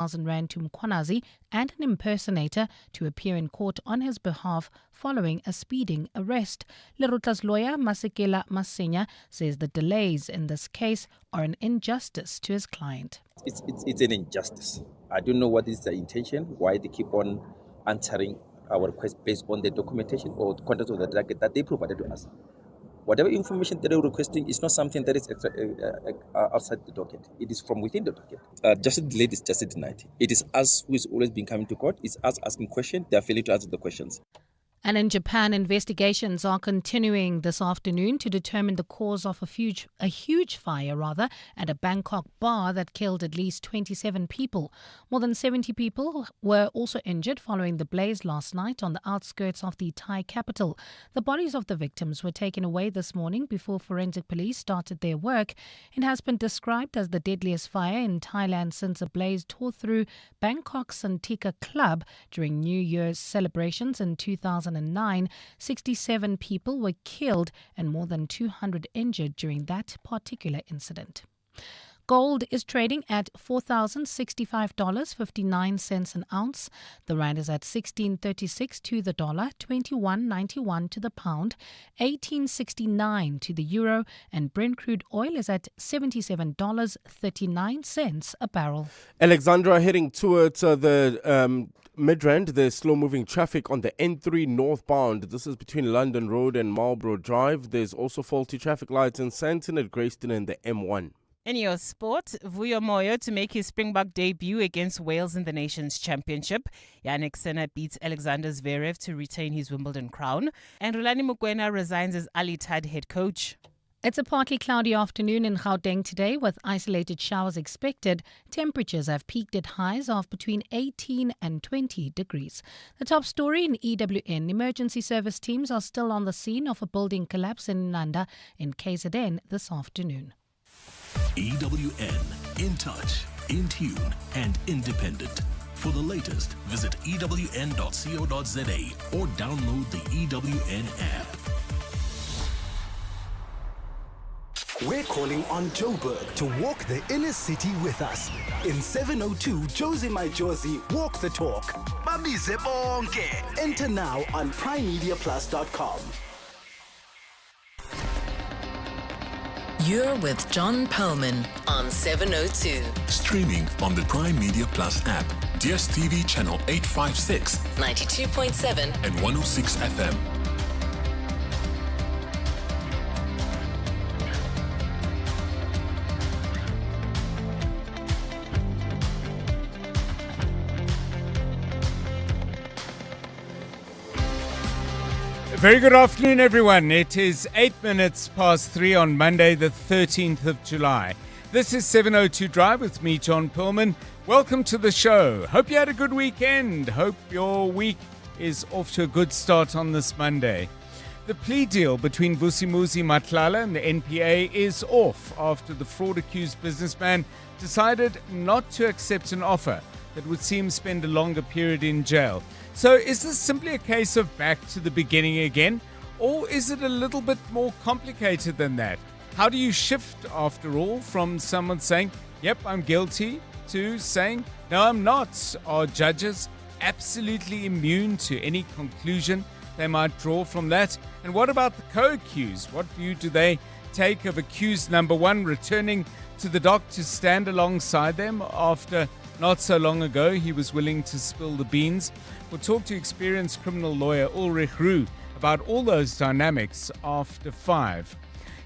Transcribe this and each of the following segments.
R1,000 to Mkhwanazi and an impersonator to appear in court on his behalf following a speeding arrest. Leruta's lawyer, Masekela Masenya, says the delays in this case are an injustice to his client. It's an injustice. I don't know what is the intention, why they keep on answering our request based on the documentation or the content of the docket that they provided to us. Whatever information that they're requesting is not something that is outside the docket. It is from within the docket. Justice delayed is justice denied. It is us who is always been coming to court. It's us asking questions. They are failing to answer the questions. And in Japan, investigations are continuing this afternoon to determine the cause of a huge fire at a Bangkok bar that killed at least 27 people. More than 70 people were also injured following the blaze last night on the outskirts of the Thai capital. The bodies of the victims were taken away this morning before forensic police started their work. It has been described as the deadliest fire in Thailand since a blaze tore through Bangkok's Santika Club during New Year's celebrations in 2009. 67 people were killed and more than 200 injured during that particular incident. Gold is trading at $4,065.59 an ounce. The rand is at 16.36 to the dollar, 21.91 to the pound, 18.69 to the euro, and Brent crude oil is at $77.39 a barrel. Alexandra, heading towards the Midrand, there's slow-moving traffic on the N3 northbound. This is between London Road and Marlborough Drive. There's also faulty traffic lights in Sandton at Greyston and the M1. In your sport, Vuyo Moyo to make his Springbok debut against Wales in the Nations Championship. Yannick Sinner beats Alexander Zverev to retain his Wimbledon crown. And Rulani Mokoena resigns as Ali Tad head coach. It's a partly cloudy afternoon in Gauteng today with isolated showers expected. Temperatures have peaked at highs of between 18 and 20 degrees. The top story in EWN, emergency service teams are still on the scene of a building collapse in Nanda in KZN this afternoon. EWN, in touch, in tune and independent. For the latest, visit ewn.co.za or download the EWN app. We're calling on Joburg to walk the inner city with us. In 702 Josie My Josie Walk the Talk. Babize bonke. Enter now on primemediaplus.com. You're with John Perlman on 702. Streaming on the Prime Media Plus app, DSTV channel 856, 92.7 and 106 FM. Very good afternoon, everyone. It is 8 minutes past 3 on Monday, the 13th of July. This is 702 Drive with me, John Perlman. Welcome to the show. Hope you had a good weekend. Hope your week is off to a good start on this Monday. The plea deal between Vusimuzi Matlala and the NPA is off after the fraud-accused businessman decided not to accept an offer that would see him spend a longer period in jail. So is this simply a case of back to the beginning again? Or is it a little bit more complicated than that? How do you shift, after all, from someone saying, yep, I'm guilty, to saying, no, I'm not? Are judges absolutely immune to any conclusion they might draw from that? And what about the co-accused? What view do they take of accused number one returning to the dock to stand alongside them after not so long ago he was willing to spill the beans? We'll talk to experienced criminal lawyer Ulrich Roux about all those dynamics after 5.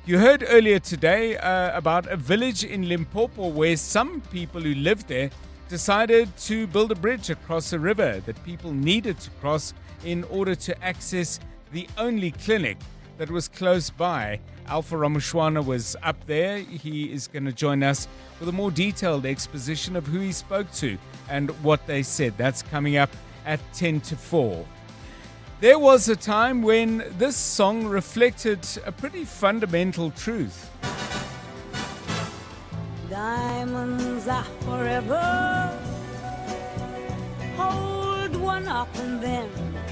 You heard earlier today about a village in Limpopo where some people who lived there decided to build a bridge across a river that people needed to cross in order to access the only clinic that was close by. Alpha Ramushwana was up there. He is going to join us with a more detailed exposition of who he spoke to and what they said. That's coming up at 10 to 4. There was a time when this song reflected a pretty fundamental truth. Diamonds are forever. Hold one up and then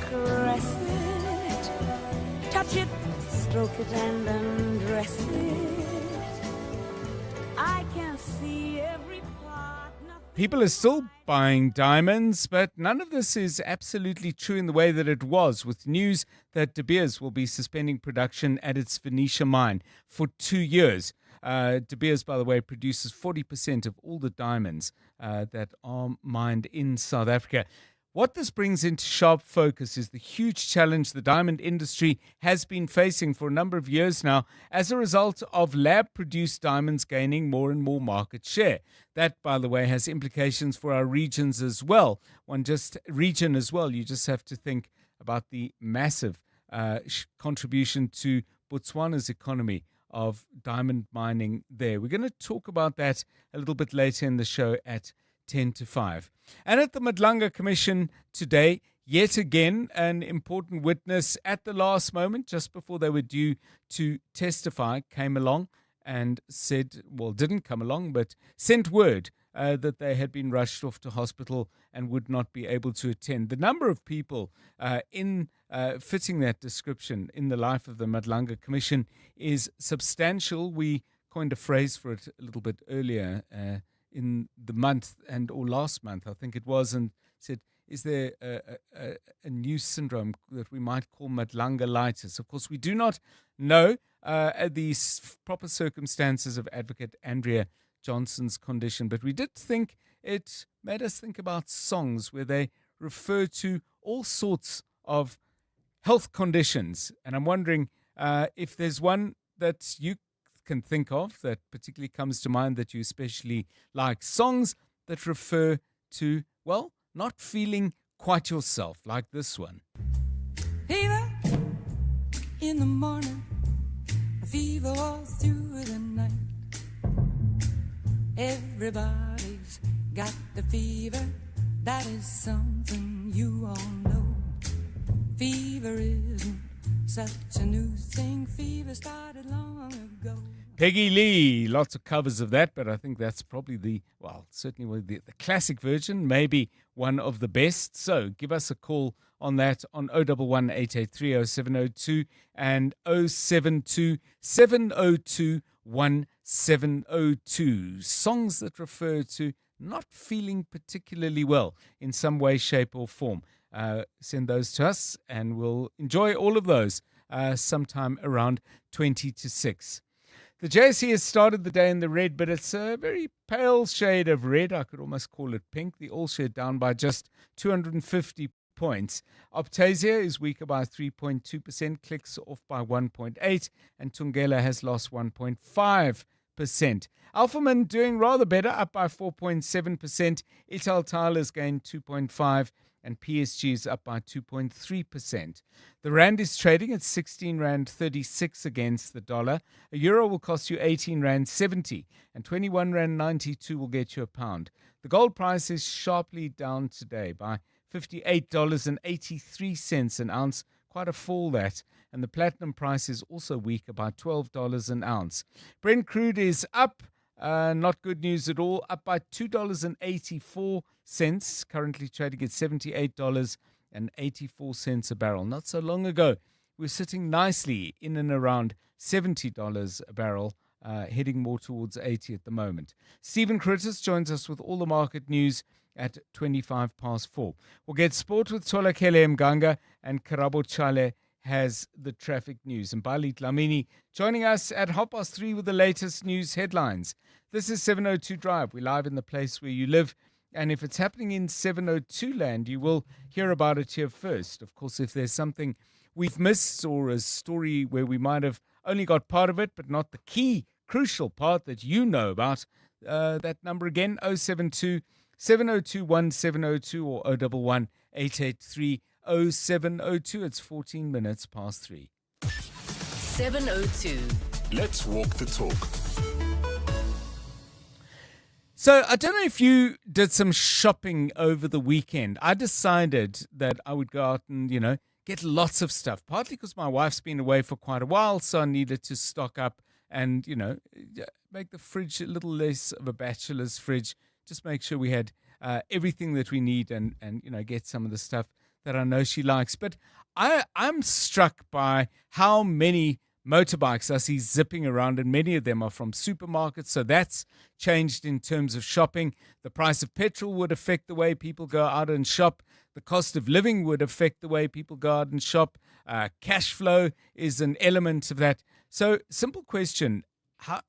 caress it. Touch it, stroke it and undress it. I can see every part, nothing. People are still buying diamonds, but none of this is absolutely true in the way that it was, with news that De Beers will be suspending production at its Venetia mine for 2 years. De Beers, by the way, produces 40% of all the diamonds that are mined in South Africa. What this brings into sharp focus is the huge challenge the diamond industry has been facing for a number of years now as a result of lab-produced diamonds gaining more and more market share. That, by the way, has implications for our regions as well. You just have to think about the massive contribution to Botswana's economy of diamond mining there. We're going to talk about that a little bit later in the show at 10 to 5. And at the Madlanga Commission today, yet again, an important witness at the last moment, just before they were due to testify, came along and said, well, didn't come along, but sent word that they had been rushed off to hospital and would not be able to attend. The number of people in fitting that description in the life of the Madlanga Commission is substantial. We coined a phrase for it a little bit earlier in the month or last month, I think it was, and said, is there a new syndrome that we might call Madlanga-litis? Of course, we do not know the proper circumstances of Advocate Andrea Johnson's condition, but we did think it made us think about songs where they refer to all sorts of health conditions. And I'm wondering if there's one that you can think of that particularly comes to mind that you especially like. Songs that refer to, well, not feeling quite yourself, like this one. Fever in the morning, a fever all through the night. Everybody's got the fever, that is something you all know. Fever isn't such a new thing, fever started long ago. Peggy Lee, lots of covers of that, but I think that's probably certainly the classic version, maybe one of the best. So give us a call on that on 011 883 0702 and 072 702 1702. Songs that refer to not feeling particularly well in some way, shape or form. Send those to us and we'll enjoy all of those sometime around 20 to 6. The JSE has started the day in the red, but it's a very pale shade of red. I could almost call it pink. The All Share down by just 250 points. Optasia is weaker by 3.2%, clicks off by 1.8%, and Tungela has lost 1.5%. Alphaman doing rather better, up by 4.7%. Italtile has gained 2.5%. And PSG is up by 2.3%. The rand is trading at 16 rand 36 against the dollar. A euro will cost you 18 rand 70, and 21 rand 92 will get you a pound. The gold price is sharply down today by $58.83 an ounce. Quite a fall that. And the platinum price is also weaker by $12 an ounce. Brent crude is up. Not good news at all, up by $2.84, currently trading at $78.84 a barrel. Not so long ago, we were sitting nicely in and around $70 a barrel, heading more towards 80 at the moment. Stephen Critters joins us with all the market news at 4:25. We'll get sport with Tolakele Mganga, and Karabo Chale has the traffic news. And Bali Dlamini joining us at 3:30 with the latest news headlines. This is 702 Drive. We're live in the place where you live. And if it's happening in 702 land, you will hear about it here first. Of course, if there's something we've missed or a story where we might have only got part of it, but not the key, crucial part that you know about, that number again, 072 702 1702 or 011 883 0702. It's 14 minutes past 3. 702. Let's walk the talk. So I don't know if you did some shopping over the weekend. I decided that I would go out and, get lots of stuff, partly because my wife's been away for quite a while, so I needed to stock up and, make the fridge a little less of a bachelor's fridge, just make sure we had everything that we need and get some of the stuff that I know she likes. But I'm struck by how many motorbikes I see zipping around, and many of them are from supermarkets. So that's changed in terms of shopping. The price of petrol would affect the way people go out and shop. The cost of living would affect the way people go out and shop. Cash flow is an element of that. So, simple question.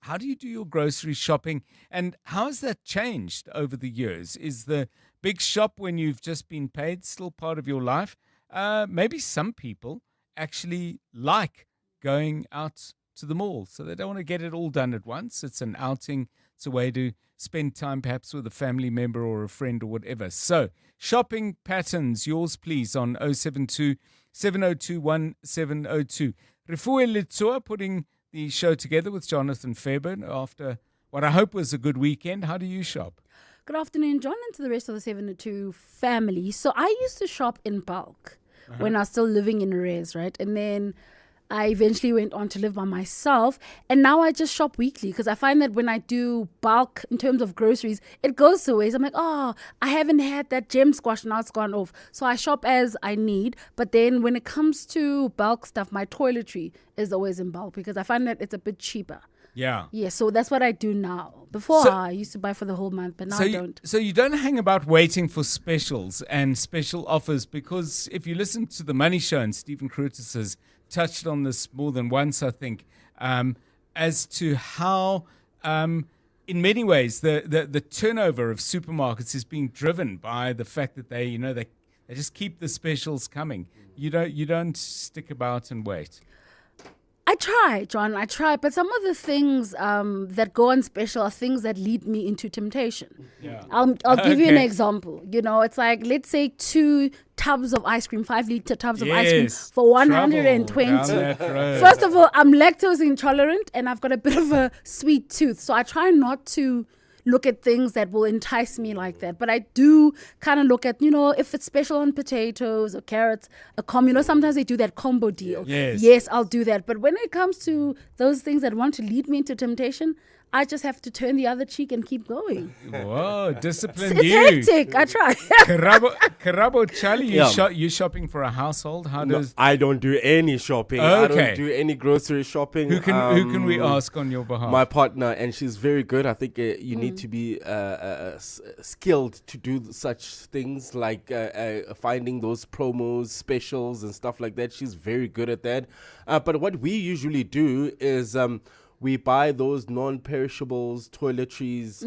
How do you do your grocery shopping, and how has that changed over the years? Is the big shop when you've just been paid still part of your life? Maybe some people actually like going out to the mall, so they don't want to get it all done at once. It's an outing. It's a way to spend time perhaps with a family member or a friend or whatever. So, shopping patterns, yours please on 072 702 1702. Refuwe Litsua putting the show together with Jonathan Fairburn after what I hope was a good weekend. How do you shop? Good afternoon, John, and to the rest of the 702 family. So I used to shop in bulk when I was still living in Res, right? And then I eventually went on to live by myself. And now I just shop weekly because I find that when I do bulk in terms of groceries, it goes to waste. I'm like, oh, I haven't had that gem squash. Now it's gone off. So I shop as I need. But then when it comes to bulk stuff, my toiletry is always in bulk because I find that it's a bit cheaper. Yeah. Yeah, so that's what I do now. Before, I used to buy for the whole month, but now I don't. So you don't hang about waiting for specials and special offers, because if you listen to the Money Show, and Stephen Curtis has touched on this more than once, I think, as to how, in many ways, the turnover of supermarkets is being driven by the fact that they just keep the specials coming. You don't stick about and wait. I try, John. I try, but some of the things that go on special are things that lead me into temptation. Yeah. I'll give you an example. It's like, let's say 2 tubs of ice cream, 5-liter tubs of ice cream for 120. First of all, I'm lactose intolerant and I've got a bit of a sweet tooth, so I try not to look at things that will entice me like that. But I do kind of look at, if it's special on potatoes or carrots, sometimes they do that combo deal. Yes, I'll do that. But when it comes to those things that want to lead me into temptation, I just have to turn the other cheek and keep going. Whoa, discipline it's hectic. I try. Karabo Charlie, you shopping for a household? I don't do any shopping. Okay. I don't do any grocery shopping. Who can we ask on your behalf? My partner, and she's very good. I think you need to be skilled to do such things like finding those promos, specials, and stuff like that. She's very good at that. But what we usually do is we buy those non-perishables, toiletries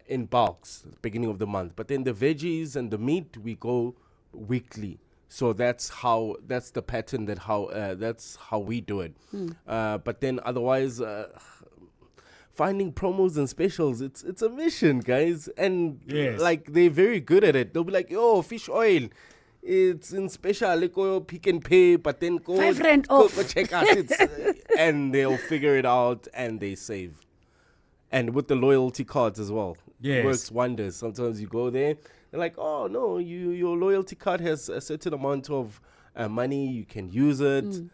in bulks at the beginning of the month. But then the veggies and the meat, we go weekly. So that's the pattern that's how we do it. But then otherwise, finding promos and specials, it's a mission, guys. And like, they're very good at it. They'll be like, yo, fish oil, it's in special, go Pick and Pay, but then go check out it, and they'll figure it out and they save. And with the loyalty cards as well, it works wonders. Sometimes you go there, they're like, oh no, your loyalty card has a certain amount of money, you can use it.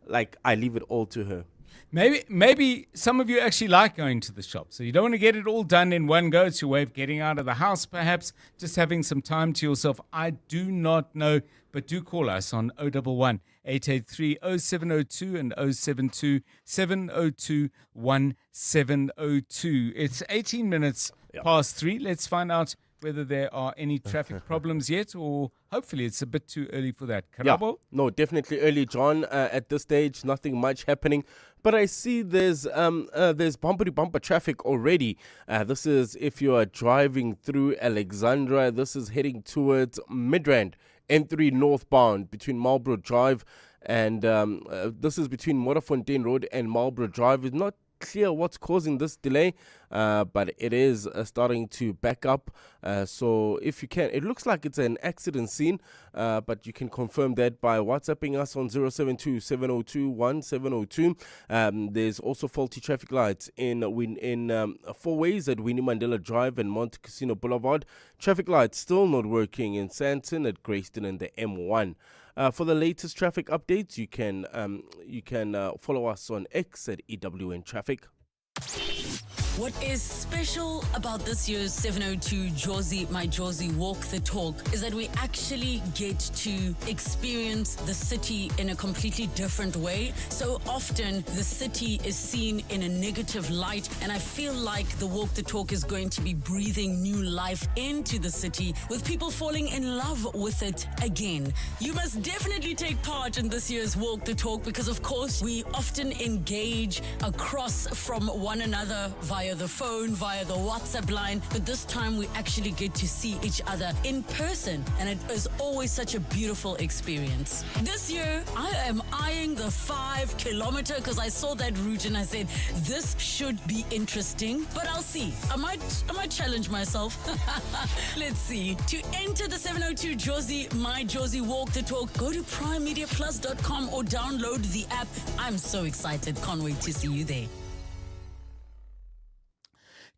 Like, I leave it all to her. Maybe some of you actually like going to the shop, so you don't want to get it all done in one go. It's your way of getting out of the house, perhaps just having some time to yourself. I do not know, but do call us on 011 883 0702 and 072 702 1702. It's 18 minutes past 3. Let's find out whether there are any traffic problems yet, or hopefully it's a bit too early for that. Karabo? Yeah. No, definitely early, John. At this stage, nothing much happening. But I see there's bumper-to-bumper traffic already. This is if you are driving through Alexandra. This is heading towards Midrand, N3 northbound between Marlborough Drive and this is between Modderfontein Road and Marlborough Drive. It's not clear what's causing this delay, but it is starting to back up. So if you can, it looks like it's an accident scene, but you can confirm that by WhatsApping us on 072 702 1702. There's also faulty traffic lights in 4 ways at Winnie Mandela Drive and Monte Casino Boulevard. Traffic lights still not working in Sandton, at Grayston and the M1. For the latest traffic updates, you can follow us on X at EWN Traffic. What is special about this year's 702 Jozi My Jozi Walk the Talk is that we actually get to experience the city in a completely different way. So often the city is seen in a negative light, and I feel like the Walk the Talk is going to be breathing new life into the city with people falling in love with it again. You must definitely take part in this year's Walk the Talk because, of course, we often engage across from one another via the phone, via the WhatsApp line, but this time we actually get to see each other in person, and it is always such a beautiful experience. This year, I am eyeing the 5 kilometer because I saw that route and I said, this should be interesting, but I'll see. I might challenge myself. Let's see. To enter the 702 Jozi My Jozi Walk the Talk, go to primemediaplus.com or download the app. I'm so excited. Can't wait to see you there.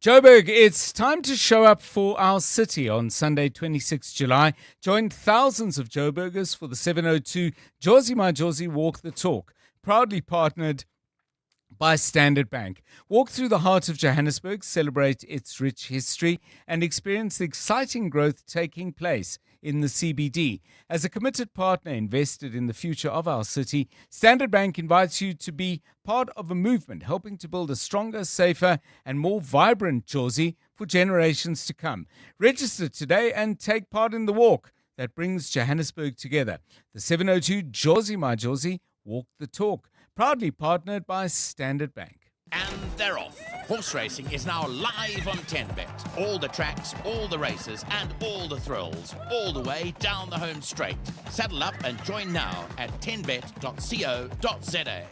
Joburg, it's time to show up for our city on Sunday, 26 July. Join thousands of Joburgers for the 702 Jozi My Jozi Walk the Talk, proudly partnered by Standard Bank. Walk through the heart of Johannesburg, celebrate its rich history, and experience the exciting growth taking place in the CBD. As a committed partner invested in the future of our city, Standard Bank invites you to be part of a movement helping to build a stronger, safer, and more vibrant Jozi for generations to come. Register today and take part in the walk that brings Johannesburg together. The 702 Jozi My Jozi Walk the Talk, proudly partnered by Standard Bank. And they're off. Horse racing is now live on 10Bet. All the tracks, all the races, and all the thrills, all the way down the home straight. Saddle up and join now at 10bet.co.za.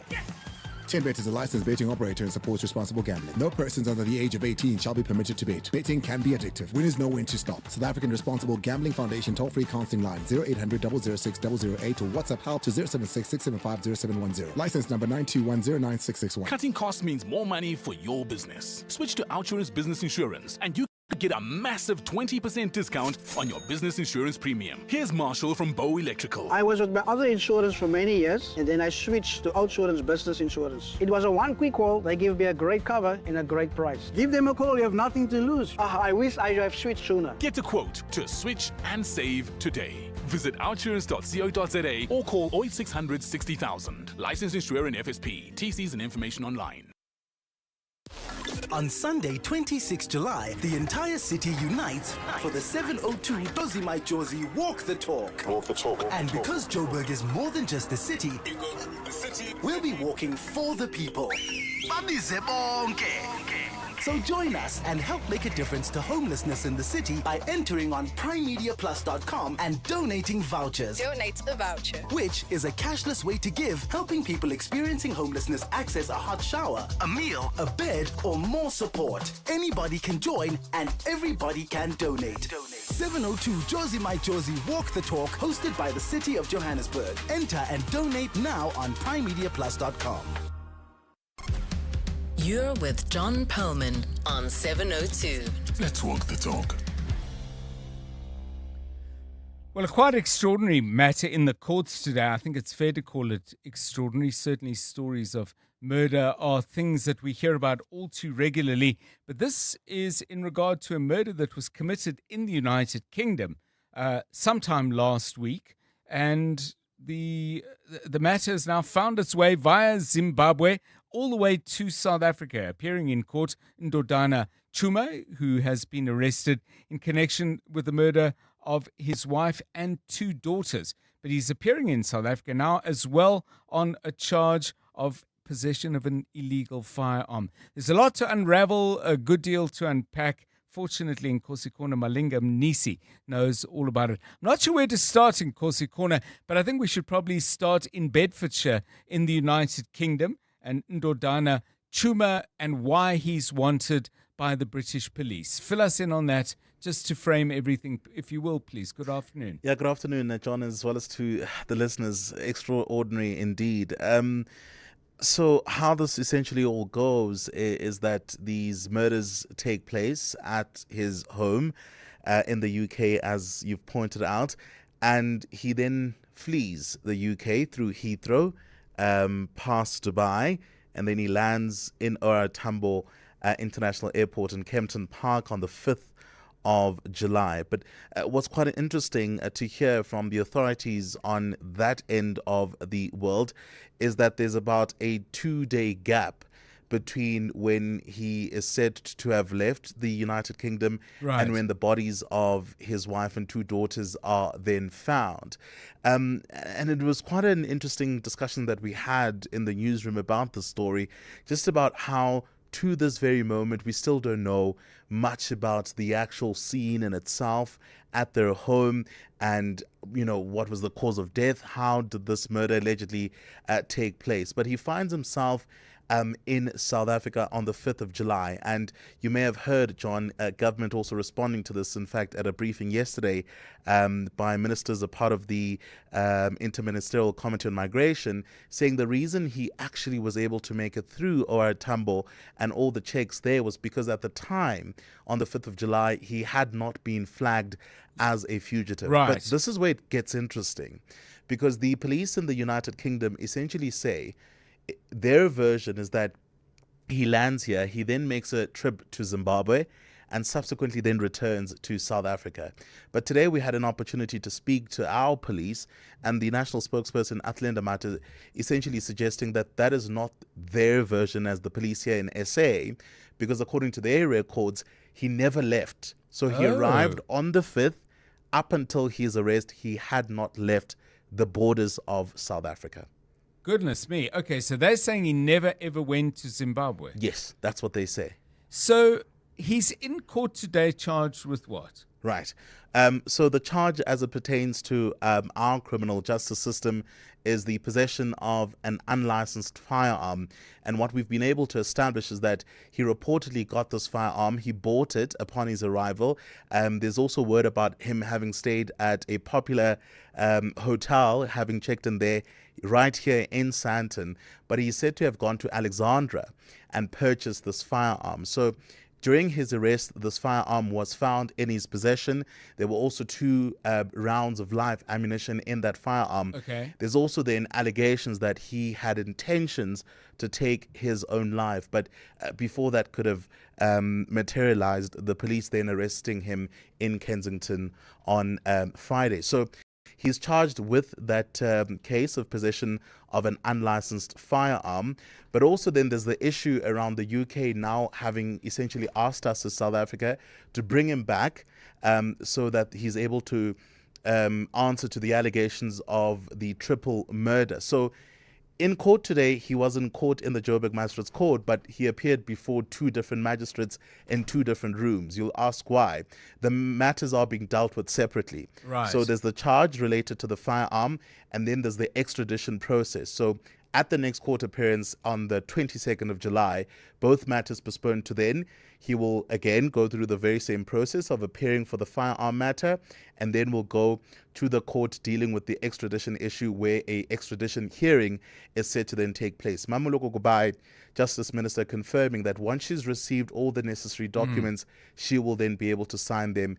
10Bet is a licensed betting operator and supports responsible gambling. No persons under the age of 18 shall be permitted to bet. Betting can be addictive. Winners know when to stop. South African Responsible Gambling Foundation toll-free counseling line 0800 006 008 or WhatsApp help to 076 675 0710. License number 921096661. Cutting costs means more money for your business. Switch to Outsurance Business Insurance and you get a massive 20% discount on your business insurance premium. Here's Marshall from Bow Electrical. I was with my other insurance for many years, and then I switched to Outsurance Business Insurance. It was a one quick call. They gave me a great cover and a great price. Give them a call. You have nothing to lose. I wish I have switched sooner. Get a quote to switch and save today. Visit outsurance.co.za or call 0800 60,000. Licensed insurer and FSP. TCs and information online. On Sunday, 26 July, the entire city unites for the 702 Jozi My Jozi Walk the Talk. Walk the Talk. And because Joburg is more than just a city, we'll be walking for the people. So join us and help make a difference to homelessness in the city by entering on primemediaplus.com and donating vouchers. Donate a voucher. Which is a cashless way to give, helping people experiencing homelessness access a hot shower, a meal, a bed, or more support. Anybody can join and everybody can donate. 702 Jozi My Jozi Walk the Talk, hosted by the City of Johannesburg. Enter and donate now on primemediaplus.com. You're with John Perlman on 702. Let's walk the talk. Well, a quite extraordinary matter in the courts today. I think it's fair to call it extraordinary. Certainly stories of murder are things that we hear about all too regularly. But this is in regard to a murder that was committed in the United Kingdom sometime last week. And the matter has now found its way via Zimbabwe all the way to South Africa. Appearing in court, Ndodana Chuma, who has been arrested in connection with the murder of his wife and 2 daughters. But he's appearing in South Africa now as well on a charge of possession of an illegal firearm. There's a lot to unravel, a good deal to unpack. Fortunately, in Nkosikona, Malinga Mnisi knows all about it. I'm not sure where to start in Nkosikona, but I think we should probably start in Bedfordshire in the United Kingdom and Ndodana Chuma and why he's wanted by the British police. Fill us in on that just to frame everything, if you will, please. Good afternoon. Yeah, good afternoon, John, as well as to the listeners. Extraordinary indeed. So how this essentially all goes is that these murders take place at his home in the UK, as you've pointed out, and he then flees the UK through Heathrow, past Dubai, and then he lands in Ora Tambo International Airport in Kempton Park on the 5th of July. But what's quite interesting to hear from the authorities on that end of the world is that there's about a 2-day gap between when he is said to have left the United Kingdom and when the bodies of his wife and 2 daughters are then found. And it was quite an interesting discussion that we had in the newsroom about the story, just about how to this very moment we still don't know much about the actual scene in itself at their home and, what was the cause of death, how did this murder allegedly take place. But he finds himself in South Africa on the 5th of July. And you may have heard, John, government also responding to this, in fact, at a briefing yesterday by ministers, a part of the Interministerial Committee on Migration, saying the reason he actually was able to make it through OR Tambo and all the checks there was because at the time, on the 5th of July, he had not been flagged as a fugitive. But this is where it gets interesting, because the police in the United Kingdom essentially say their version is that he lands here, he then makes a trip to Zimbabwe and subsequently then returns to South Africa. But today we had an opportunity to speak to our police, and the national spokesperson, Athlenda Mata, essentially suggesting that that is not their version as the police here in SA, because according to their records, he never left. So he arrived on the 5th. Up until his arrest, he had not left the borders of South Africa. Goodness me. Okay, so they're saying he never ever went to Zimbabwe. Yes, that's what they say. So he's in court today charged with what? Right. So the charge as it pertains to our criminal justice system is the possession of an unlicensed firearm. And what we've been able to establish is that he reportedly got this firearm. He bought it upon his arrival. There's also word about him having stayed at a popular hotel, having checked in there right here in Sandton. But he's said to have gone to Alexandra and purchased this firearm. So during his arrest, this firearm was found in his possession. There were also 2 rounds of live ammunition in that firearm. Okay. There's also then allegations that he had intentions to take his own life. But before that could have materialized, the police then arresting him in Kensington on Friday. So he's charged with that case of possession of an unlicensed firearm. But also then there's the issue around the UK now having essentially asked us as South Africa to bring him back so that he's able to answer to the allegations of the triple murder. So in court today, he was in court in the Joburg Magistrates Court, but he appeared before 2 different magistrates in 2 different rooms. You'll ask why. The matters are being dealt with separately. Right. So there's the charge related to the firearm, and then there's the extradition process. So at the next court appearance on the 22nd of July, both matters postponed to then, he will again go through the very same process of appearing for the firearm matter, and then will go to the court dealing with the extradition issue, where a extradition hearing is set to then take place. Mamuloko Gobai, Justice Minister, confirming that once she's received all the necessary documents, she will then be able to sign them,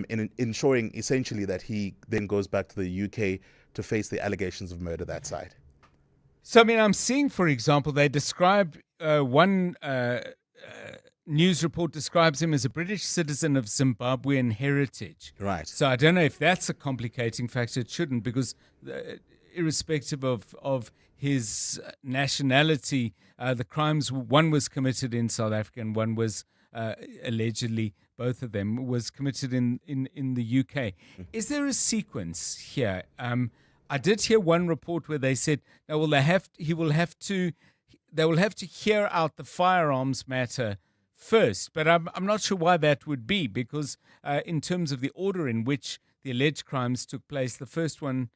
in ensuring essentially that he then goes back to the UK to face the allegations of murder that side. So, I mean, I'm seeing, for example, they describe one news report describes him as a British citizen of Zimbabwean heritage. Right. So I don't know if that's a complicating factor. It shouldn't, because irrespective of his nationality, the crimes, one was committed in South Africa and one was allegedly, both of them, was committed in the UK. Is there a sequence here? I did hear one report where they said, no, well, they will have to hear out the firearms matter first, but I'm not sure why that would be, because in terms of the order in which the alleged crimes took place, the first one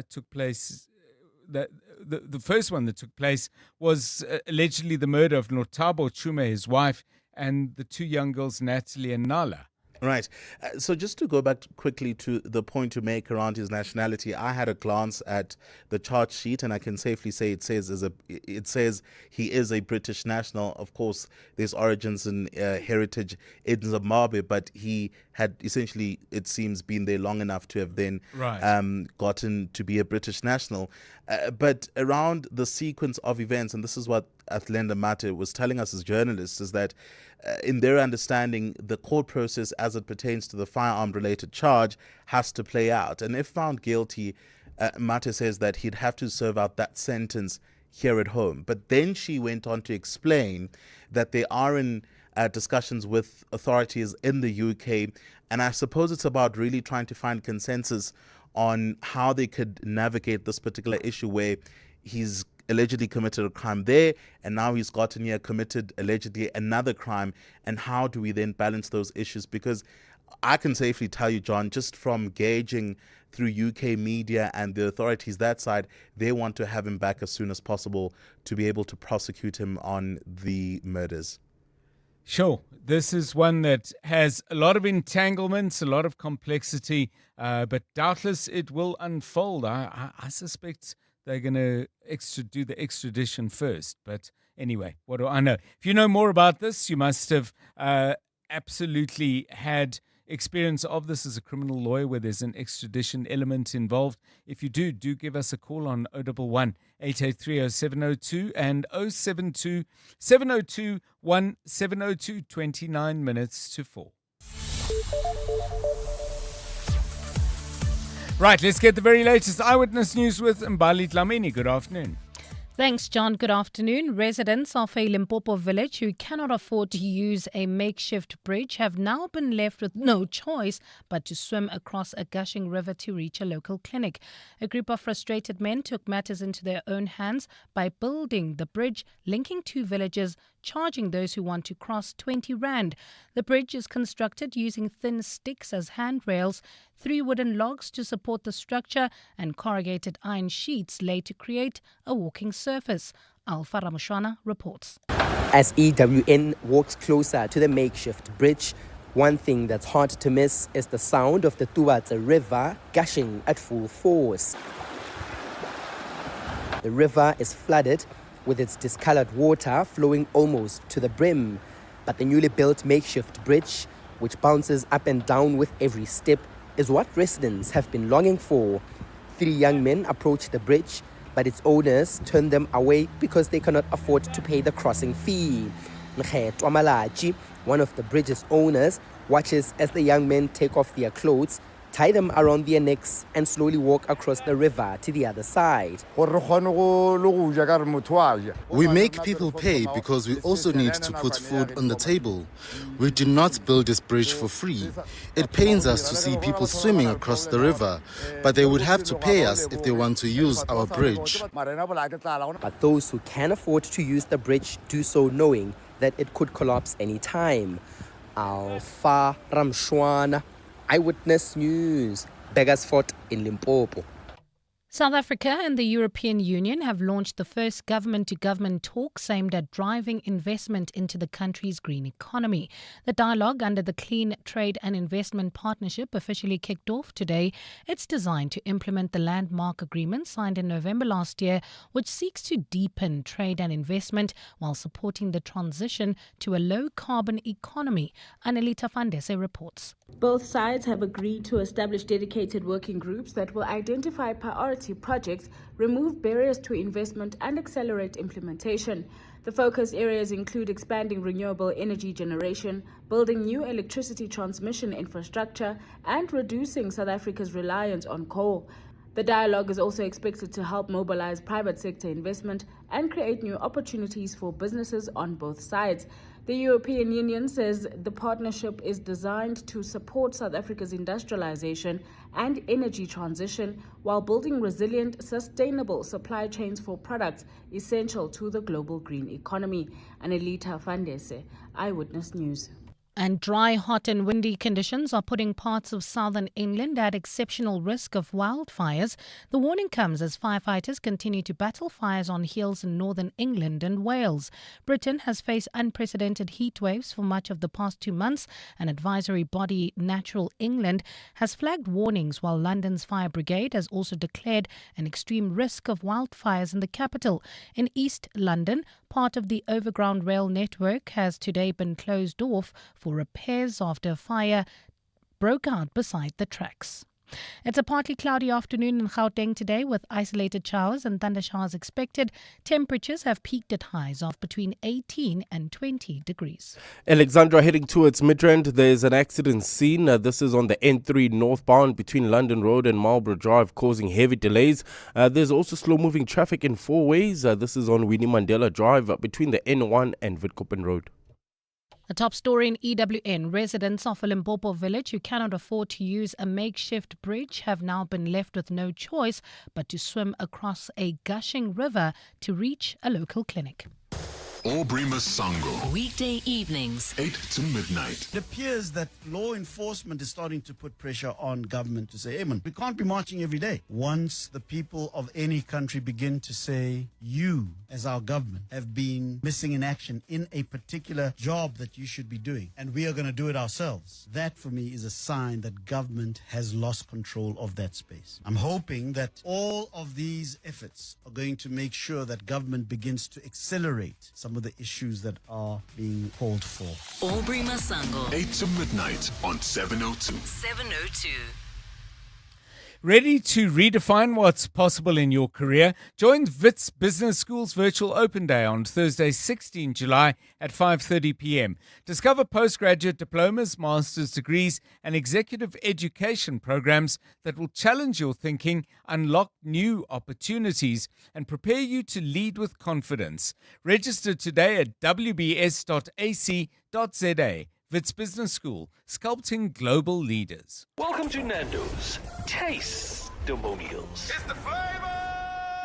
took place. The first one that took place was allegedly the murder of Notabo Chume, his wife, and the 2 young girls, Natalie and Nala. Right. So just to go back quickly to the point you make around his nationality, I had a glance at the charge sheet, and I can safely say it says he is a British national. Of course, there's origins and heritage in Zimbabwe, but he had essentially, it seems, been there long enough to have then gotten to be a British national. But around the sequence of events, and this is what Athlenda Mate was telling us as journalists is that in their understanding, the court process as it pertains to the firearm-related charge has to play out. And if found guilty, Mate says that he'd have to serve out that sentence here at home. But then she went on to explain that they are in discussions with authorities in the UK, and I suppose it's about really trying to find consensus on how they could navigate this particular issue where he's allegedly committed a crime there, and now he's gotten here, committed allegedly another crime, and how do we then balance those issues? Because I can safely tell you, John, just from gauging through UK media and the authorities that side, they want to have him back as soon as possible to be able to prosecute him on the murders. Sure. This is one that has a lot of entanglements, a lot of complexity, but doubtless it will unfold. I suspect they're going to do the extradition first. But anyway, what do I know? If you know more about this, you must have absolutely had experience of this as a criminal lawyer where there's an extradition element involved. If you do give us a call on 011 883 0702 and 072 702 1702, 29 minutes to 4. Right, let's get the very latest eyewitness news with Mbali Dlamini. Good afternoon. Thanks, John. Good afternoon. Residents of a Limpopo village who cannot afford to use a makeshift bridge have now been left with no choice but to swim across a gushing river to reach a local clinic. A group of frustrated men took matters into their own hands by building the bridge linking two villages, charging those who want to cross 20 rand. The bridge is constructed using thin sticks as handrails, 3 wooden logs to support the structure, and corrugated iron sheets laid to create a walking surface. Alpha Ramushwana reports. As EWN walks closer to the makeshift bridge, one thing that's hard to miss is the sound of the Tuatse River gushing at full force. The river is flooded, with its discolored water flowing almost to the brim. But the newly built makeshift bridge, which bounces up and down with every step, is what residents have been longing for. 3 young men approach the bridge, but its owners turn them away because they cannot afford to pay the crossing fee. Nkhetwa Malachi, one of the bridge's owners, watches as the young men take off their clothes, tie them around their necks, and slowly walk across the river to the other side. We make people pay because we also need to put food on the table. We do not build this bridge for free. It pains us to see people swimming across the river, but they would have to pay us if they want to use our bridge. But those who can afford to use the bridge do so knowing that it could collapse any time. Alpha Ramshwana, Eyewitness News, Beggarsfort in Limpopo. South Africa and the European Union have launched the first government-to-government talks aimed at driving investment into the country's green economy. The dialogue under the Clean Trade and Investment Partnership officially kicked off today. It's designed to implement the landmark agreement signed in November last year, which seeks to deepen trade and investment while supporting the transition to a low-carbon economy. Annelita Fandese reports. Both sides have agreed to establish dedicated working groups that will identify priority projects, remove barriers to investment, and accelerate implementation. The focus areas include expanding renewable energy generation, building new electricity transmission infrastructure, and reducing South Africa's reliance on coal. The dialogue is also expected to help mobilize private sector investment and create new opportunities for businesses on both sides. The European Union says the partnership is designed to support South Africa's industrialization and energy transition while building resilient, sustainable supply chains for products essential to the global green economy. Annelita Fandese, Eyewitness News. And dry, hot and windy conditions are putting parts of southern England at exceptional risk of wildfires. The warning comes as firefighters continue to battle fires on hills in northern England and Wales. Britain has faced unprecedented heat waves for much of the past 2 months. An advisory body, Natural England, has flagged warnings, while London's fire brigade has also declared an extreme risk of wildfires in the capital. In East London, part of the overground rail network has today been closed off for repairs after a fire broke out beside the tracks. It's a partly cloudy afternoon in Gauteng today with isolated showers and thunder showers expected. Temperatures have peaked at highs of between 18 and 20 degrees. Alexandra heading towards Midrand. There's an accident scene. This is on the N3 northbound between London Road and Marlborough Drive, causing heavy delays. There's also slow-moving traffic in four ways. This is on Winnie Mandela Drive between the N1 and Witkoppen Road. A top story in EWN. Residents of a Limpopo village who cannot afford to use a makeshift bridge have now been left with no choice but to swim across a gushing river to reach a local clinic. Aubrey Masango. Weekday evenings, 8 to midnight. It appears that law enforcement is starting to put pressure on government to say, hey man, we can't be marching every day. Once the people of any country begin to say, you as our government have been missing in action in a particular job that you should be doing, and we are going to do it ourselves. That for me is a sign that government has lost control of that space. I'm hoping that all of these efforts are going to make sure that government begins to accelerate some of the issues that are being called for. Aubrey Masango. 8 to midnight on 702. 702. Ready to redefine what's possible in your career? Join WITS Business School's virtual open day on Thursday, 16 July at 5:30 p.m. Discover postgraduate diplomas, master's degrees and executive education programs that will challenge your thinking, unlock new opportunities and prepare you to lead with confidence. Register today at wbs.ac.za. WITS Business School, sculpting global leaders. Welcome to Nando's Taste-Demonials. It's the flavor!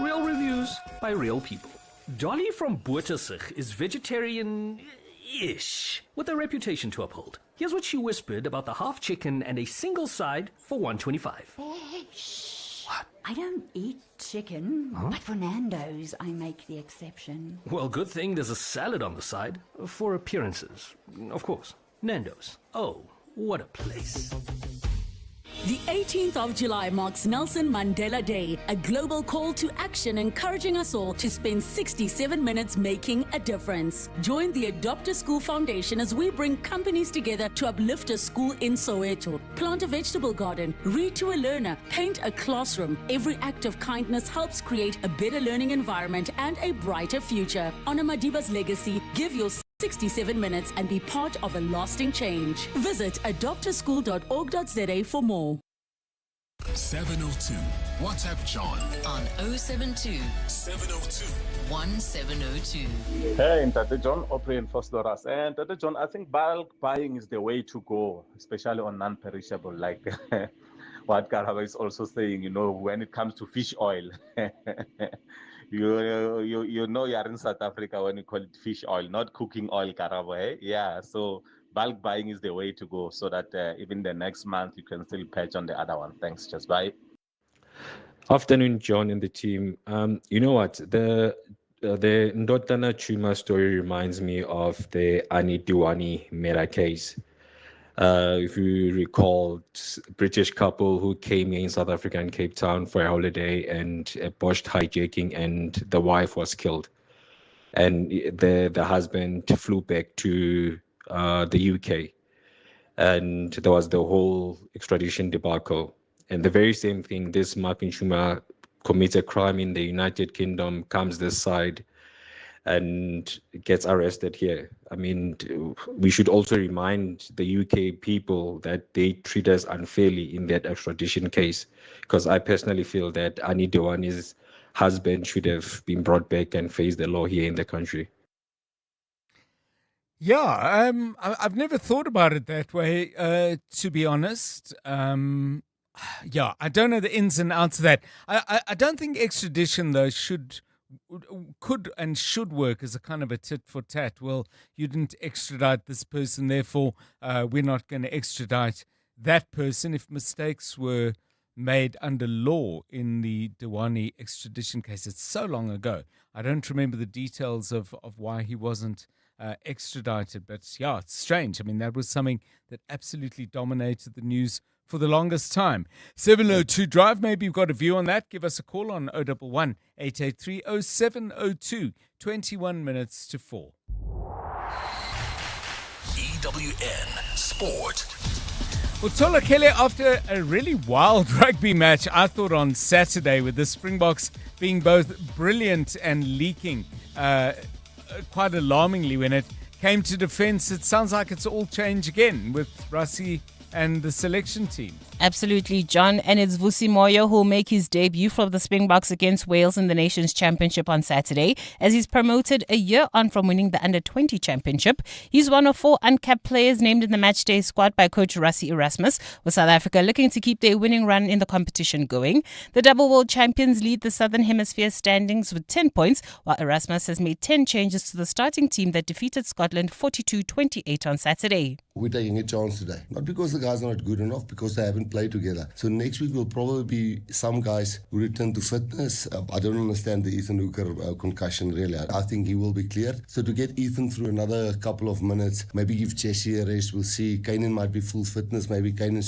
Real reviews by real people. Dolly from Boertersig is vegetarian-ish, with a reputation to uphold. Here's what she whispered about the half chicken and a single side for $1.25. What? I don't eat chicken, but for Nando's, I make the exception. Well, good thing there's a salad on the side for appearances, of course. Nando's. Oh, what a place. The 18th of July marks Nelson Mandela Day, a global call to action encouraging us all to spend 67 minutes making a difference. Join the Adopt a School Foundation as we bring companies together to uplift a school in Soweto. Plant a vegetable garden, read to a learner, paint a classroom. Every act of kindness helps create a better learning environment and a brighter future. Honor Madiba's legacy. Give your 67 minutes and be part of a lasting change. Visit adoptaschool.org.za for more. 702. WhatsApp John on 072 702 1702. Hey, Ntate John, Aubrey and Fostoras. And Ntate John, I think bulk buying is the way to go, especially on non-perishable, like what Karaba is also saying, you know, when it comes to fish oil. You know you are in South Africa when you call it fish oil, not cooking oil, Karabo, eh? Yeah, so bulk buying is the way to go so that even the next month you can still patch on the other one. Thanks, just bye. Afternoon, John and the team. You know what? The Ndotana Chuma story reminds me of the Ani Diwani Mera case. If you recall, British couple who came in South Africa and Cape Town for a holiday and a botched hijacking, and the wife was killed. And the husband flew back to the UK. And there was the whole extradition debacle. And the very same thing, this Martin Chuma commits a crime in the United Kingdom, comes this side, and gets arrested here. I mean, we should also remind the UK people that they treat us unfairly in that extradition case, because I personally feel that Ani Dewani's husband should have been brought back and face the law here in the country. Yeah, I've never thought about it that way, to be honest. Yeah, I don't know the ins and outs of that. I don't think extradition, though, could and should work as a kind of a tit for tat. Well, you didn't extradite this person, therefore we're not going to extradite that person. If mistakes were made under law in the Diwani extradition case, it's so long ago, I don't remember the details of why he wasn't extradited. But yeah, it's strange. I mean, that was something that absolutely dominated the news for the longest time. 702 Drive, maybe you've got a view on that. Give us a call on 011 883 0702, 21 minutes to 4. EWN Sport. Well, Tolakele, after a really wild rugby match, I thought on Saturday, with the Springboks being both brilliant and leaking quite alarmingly when it came to defence, it sounds like it's all changed again with Rassie and the selection team. Absolutely, John. And it's Vusi Moyo who will make his debut for the Springboks against Wales in the Nations Championship on Saturday, as he's promoted a year on from winning the Under-20 Championship. He's one of 4 uncapped players named in the matchday squad by coach Rassie Erasmus, with South Africa looking to keep their winning run in the competition going. The double world champions lead the Southern Hemisphere standings with 10 points, while Erasmus has made 10 changes to the starting team that defeated Scotland 42-28 on Saturday. We're taking a chance today. Not because the guys are not good enough, because they haven't played together. So next week will probably be some guys who return to fitness. I don't understand the Ethan Hooker concussion really. I think he will be cleared. So to get Ethan through another couple of minutes, maybe give Jesse a rest. We'll see. Kanan might be full fitness. Maybe Kanan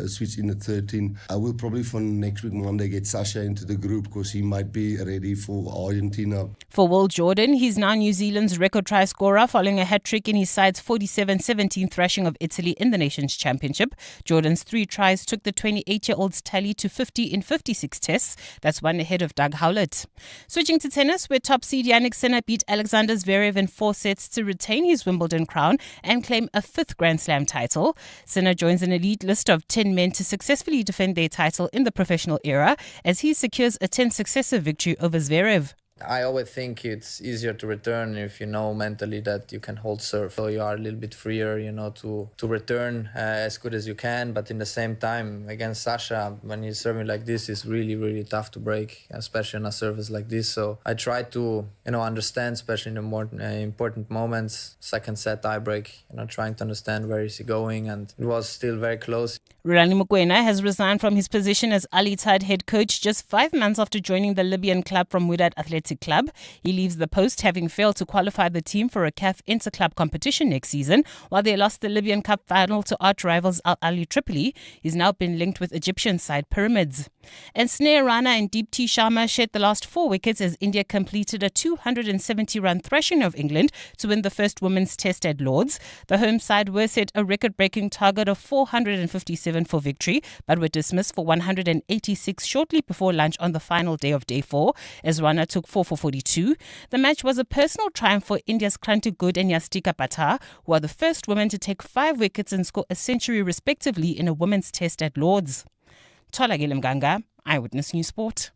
switch in at 13. I will probably for next week Monday get Sasha into the group because he might be ready for Argentina. For Will Jordan, he's now New Zealand's record try scorer following a hat-trick in his side's 47-17 thrashing of Italy in the Nations Championship. Jordan's 3 tries took the 28-year-old's tally to 50 in 56 tests. That's one ahead of Doug Howlett. Switching to tennis, where top seed Jannik Sinner beat Alexander Zverev in 4 sets to retain his Wimbledon crown and claim a 5th Grand Slam title. Sinner joins an elite list of 10 men to successfully defend their title in the professional era, as he secures a 10th successive victory over Zverev. I always think it's easier to return if you know mentally that you can hold serve. So you are a little bit freer, to return as good as you can. But in the same time, against Sasha, when he's serving like this, it's really, really tough to break, especially on a service like this. So I try to, understand, especially in the more important moments. Second set tie break, trying to understand where is he going. And it was still very close. Rulani Mokoena has resigned from his position as Al Ittihad head coach just 5 months after joining the Libyan club from Wydad Athletic Club. He leaves the post having failed to qualify the team for a CAF inter-club competition next season, while they lost the Libyan Cup final to arch rivals Al Ahly Tripoli. He's now been linked with Egyptian side Pyramids. And Sneh Rana and Deepti Sharma shed the last 4 wickets as India completed a 270-run thrashing of England to win the first women's test at Lord's. The home side were set a record-breaking target of 457 for victory, but were dismissed for 186 shortly before lunch on the final day of day 4, as Rana took 4 for 42. The match was a personal triumph for India's Kranti Good and Yastika Patar, who are the first women to take 5 wickets and score a century respectively in a women's test at Lord's. Tola Mganga, Eyewitness News Sport.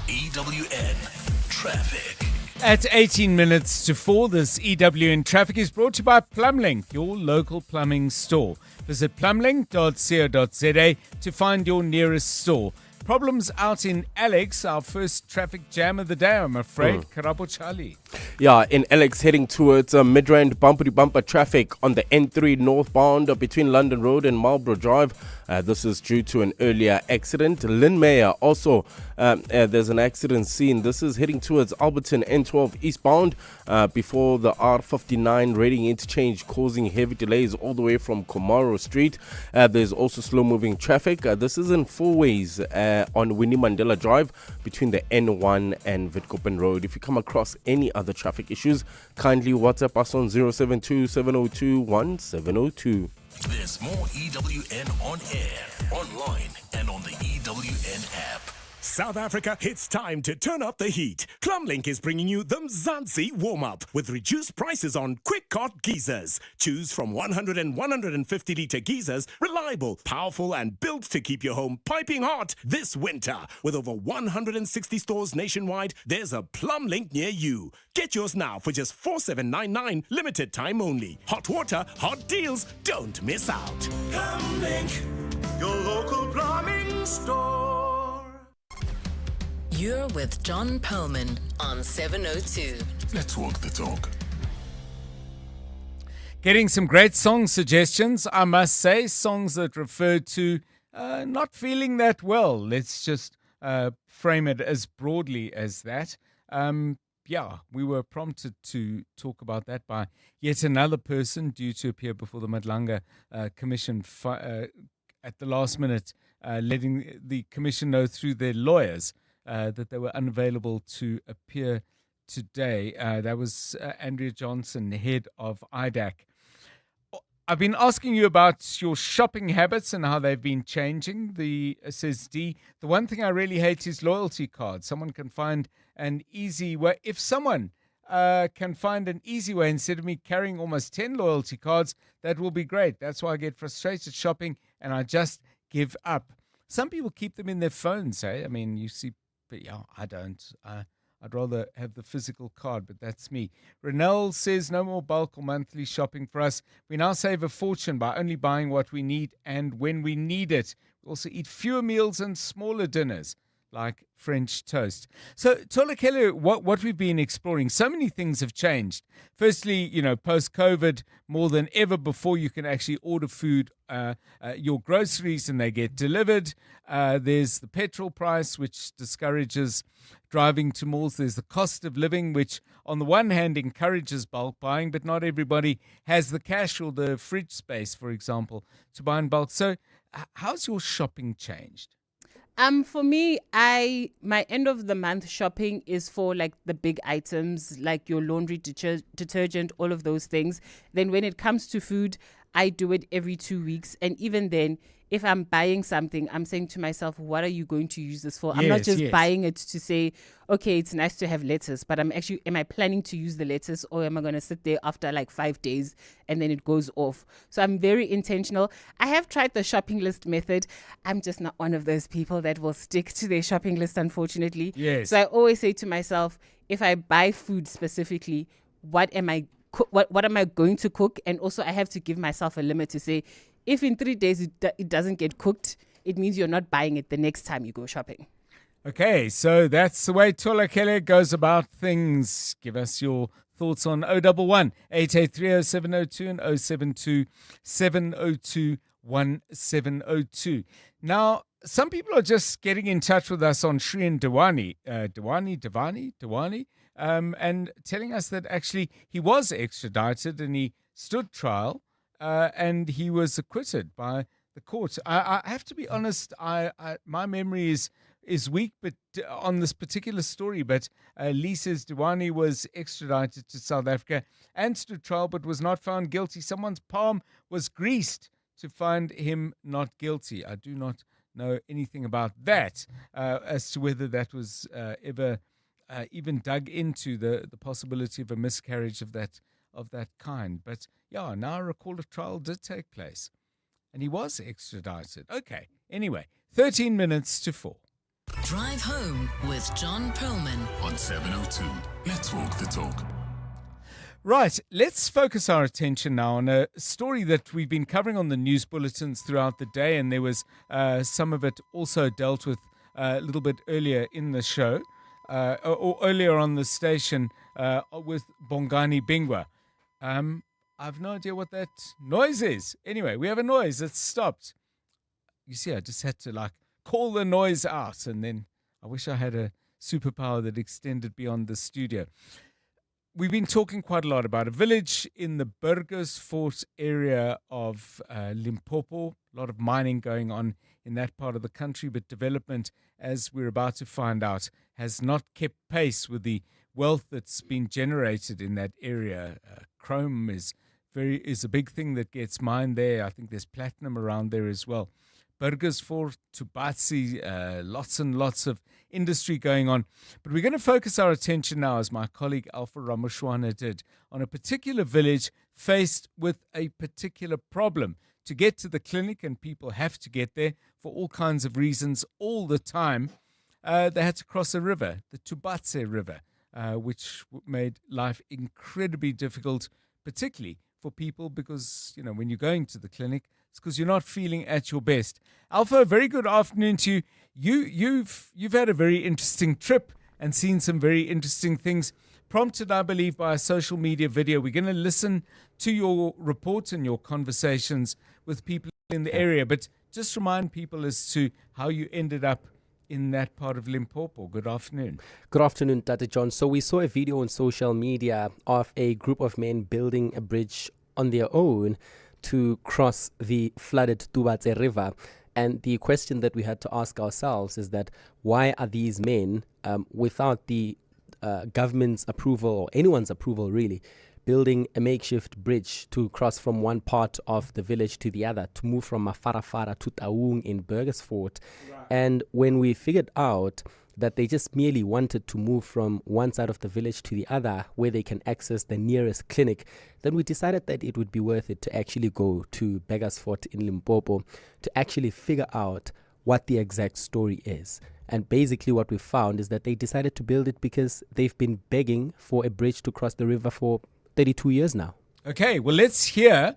EWN Traffic. At 18 minutes to 4, this EWN Traffic is brought to you by Plumlink, your local plumbing store. Visit plumlink.co.za to find your nearest store. Problems out in Alex, our first traffic jam of the day, I'm afraid. Karabo Charlie. Yeah, in Alex, heading towards Midrand, bumper-to-bumper traffic on the N3 northbound between London Road and Marlborough Drive. This is due to an earlier accident. Lynmere, also, there's an accident scene. This is heading towards Alberton N12 eastbound before the R59 Reading interchange, causing heavy delays all the way from Komaro Street. There's also slow-moving traffic. This is in 4 ways on Winnie Mandela Drive between the N1 and Witkoppen Road. If you come across any other traffic issues, kindly WhatsApp us on 072-702-1702. There's more EWN on air, online, and on the EWN app. South Africa, it's time to turn up the heat. Plumlink is bringing you the Mzansi warm-up with reduced prices on quick cart geysers. Choose from 100 and 150 litre geysers, reliable, powerful, and built to keep your home piping hot this winter. With over 160 stores nationwide, there's a Plumlink near you. Get yours now for just $4,799, limited time only. Hot water, hot deals, don't miss out. Plumlink, your local plumbing store. You're with John Perlman on 702. Let's walk the talk. Getting some great song suggestions, I must say. Songs that refer to not feeling that well. Let's just frame it as broadly as that. We were prompted to talk about that by yet another person due to appear before the Madlanga Commission at the last minute, letting the Commission know through their lawyers that they were unavailable to appear today. That was Andrea Johnson, head of IDAC. I've been asking you about your shopping habits and how they've been changing. Says D. The one thing I really hate is loyalty cards. Someone can find an easy way. If someone can find an easy way instead of me carrying almost 10 loyalty cards, that will be great. That's why I get frustrated shopping and I just give up. Some people keep them in their phones, eh? I mean, you see, but yeah, I don't. I'd rather have the physical card, but that's me. Renel says no more bulk or monthly shopping for us. We now save a fortune by only buying what we need and when we need it. We also eat fewer meals and smaller dinners, like French toast. So, Tolakele, what we've been exploring, so many things have changed. Firstly, post-COVID, more than ever before, you can actually order food, your groceries, and they get delivered. There's the petrol price, which discourages driving to malls. There's the cost of living, which on the one hand encourages bulk buying, but not everybody has the cash or the fridge space, for example, to buy in bulk. So how's your shopping changed? For me, my end of the month shopping is for like the big items, like your laundry detergent, all of those things. Then when it comes to food, I do it every 2 weeks. And even then, if I'm buying something, I'm saying to myself, what are you going to use this for? I'm not just buying it to say, okay, it's nice to have lettuce, but am I planning to use the lettuce, or am I going to sit there after like 5 days and then it goes off? So I'm very intentional. I have tried the shopping list method. I'm just not one of those people that will stick to their shopping list, unfortunately. Yes. So I always say to myself, if I buy food specifically, what am I going to cook? And also I have to give myself a limit to say, if in 3 days it doesn't get cooked, it means you're not buying it the next time you go shopping. Okay, so that's the way Tolakele goes about things. Give us your thoughts on 011 883 0702 and 072 702 1702. Now, some people are just getting in touch with us on Shreen Dewani, and telling us that actually he was extradited and he stood trial. And he was acquitted by the court. I have to be honest, my memory is weak, but on this particular story. But Lee says Dewani was extradited to South Africa and stood trial, but was not found guilty. Someone's palm was greased to find him not guilty. I do not know anything about that, as to whether that was ever even dug into the possibility of a miscarriage of that kind. But yeah, now I recall a trial did take place and he was extradited. Okay, anyway, 13 minutes to 4. Drive home with John Perlman on 702. Let's walk the talk. Right, let's focus our attention now on a story that we've been covering on the news bulletins throughout the day, and there was some of it also dealt with a little bit earlier in the show, or earlier on the station with Bongani Bingwa. I've no idea what that noise is. Anyway, we have a noise that stopped. You see, I just had to call the noise out, and then I wish I had a superpower that extended beyond the studio. We've been talking quite a lot about a village in the Burgersfort area of Limpopo. A lot of mining going on in that part of the country, but development, as we're about to find out, has not kept pace with the wealth that's been generated in that area. Chrome is a big thing that gets mined there. I think there's platinum around there as well. Burgersfort, Tubatsi, lots and lots of industry going on. But we're going to focus our attention now, as my colleague Alpha Ramushwana did, on a particular village faced with a particular problem. To get to the clinic, and people have to get there for all kinds of reasons all the time, they had to cross a river, the Tubatse River, which made life incredibly difficult, particularly for people because, when you're going to the clinic, it's because you're not feeling at your best. Alpha, very good afternoon to you. You've had a very interesting trip and seen some very interesting things, prompted, I believe, by a social media video. We're going to listen to your reports and your conversations with people in the area, but just remind people as to how you ended up in that part of Limpopo. Good afternoon. Good afternoon, Tata John. So we saw a video on social media of a group of men building a bridge on their own to cross the flooded Tubatse River. And the question that we had to ask ourselves is that why are these men, without the government's approval or anyone's approval really, building a makeshift bridge to cross from one part of the village to the other, to move from Mafarafara to Taung in Burgersfort. Right. And when we figured out that they just merely wanted to move from one side of the village to the other where they can access the nearest clinic, then we decided that it would be worth it to actually go to Burgersfort in Limpopo to actually figure out what the exact story is. And basically what we found is that they decided to build it because they've been begging for a bridge to cross the river for 32 years now. Okay, well, let's hear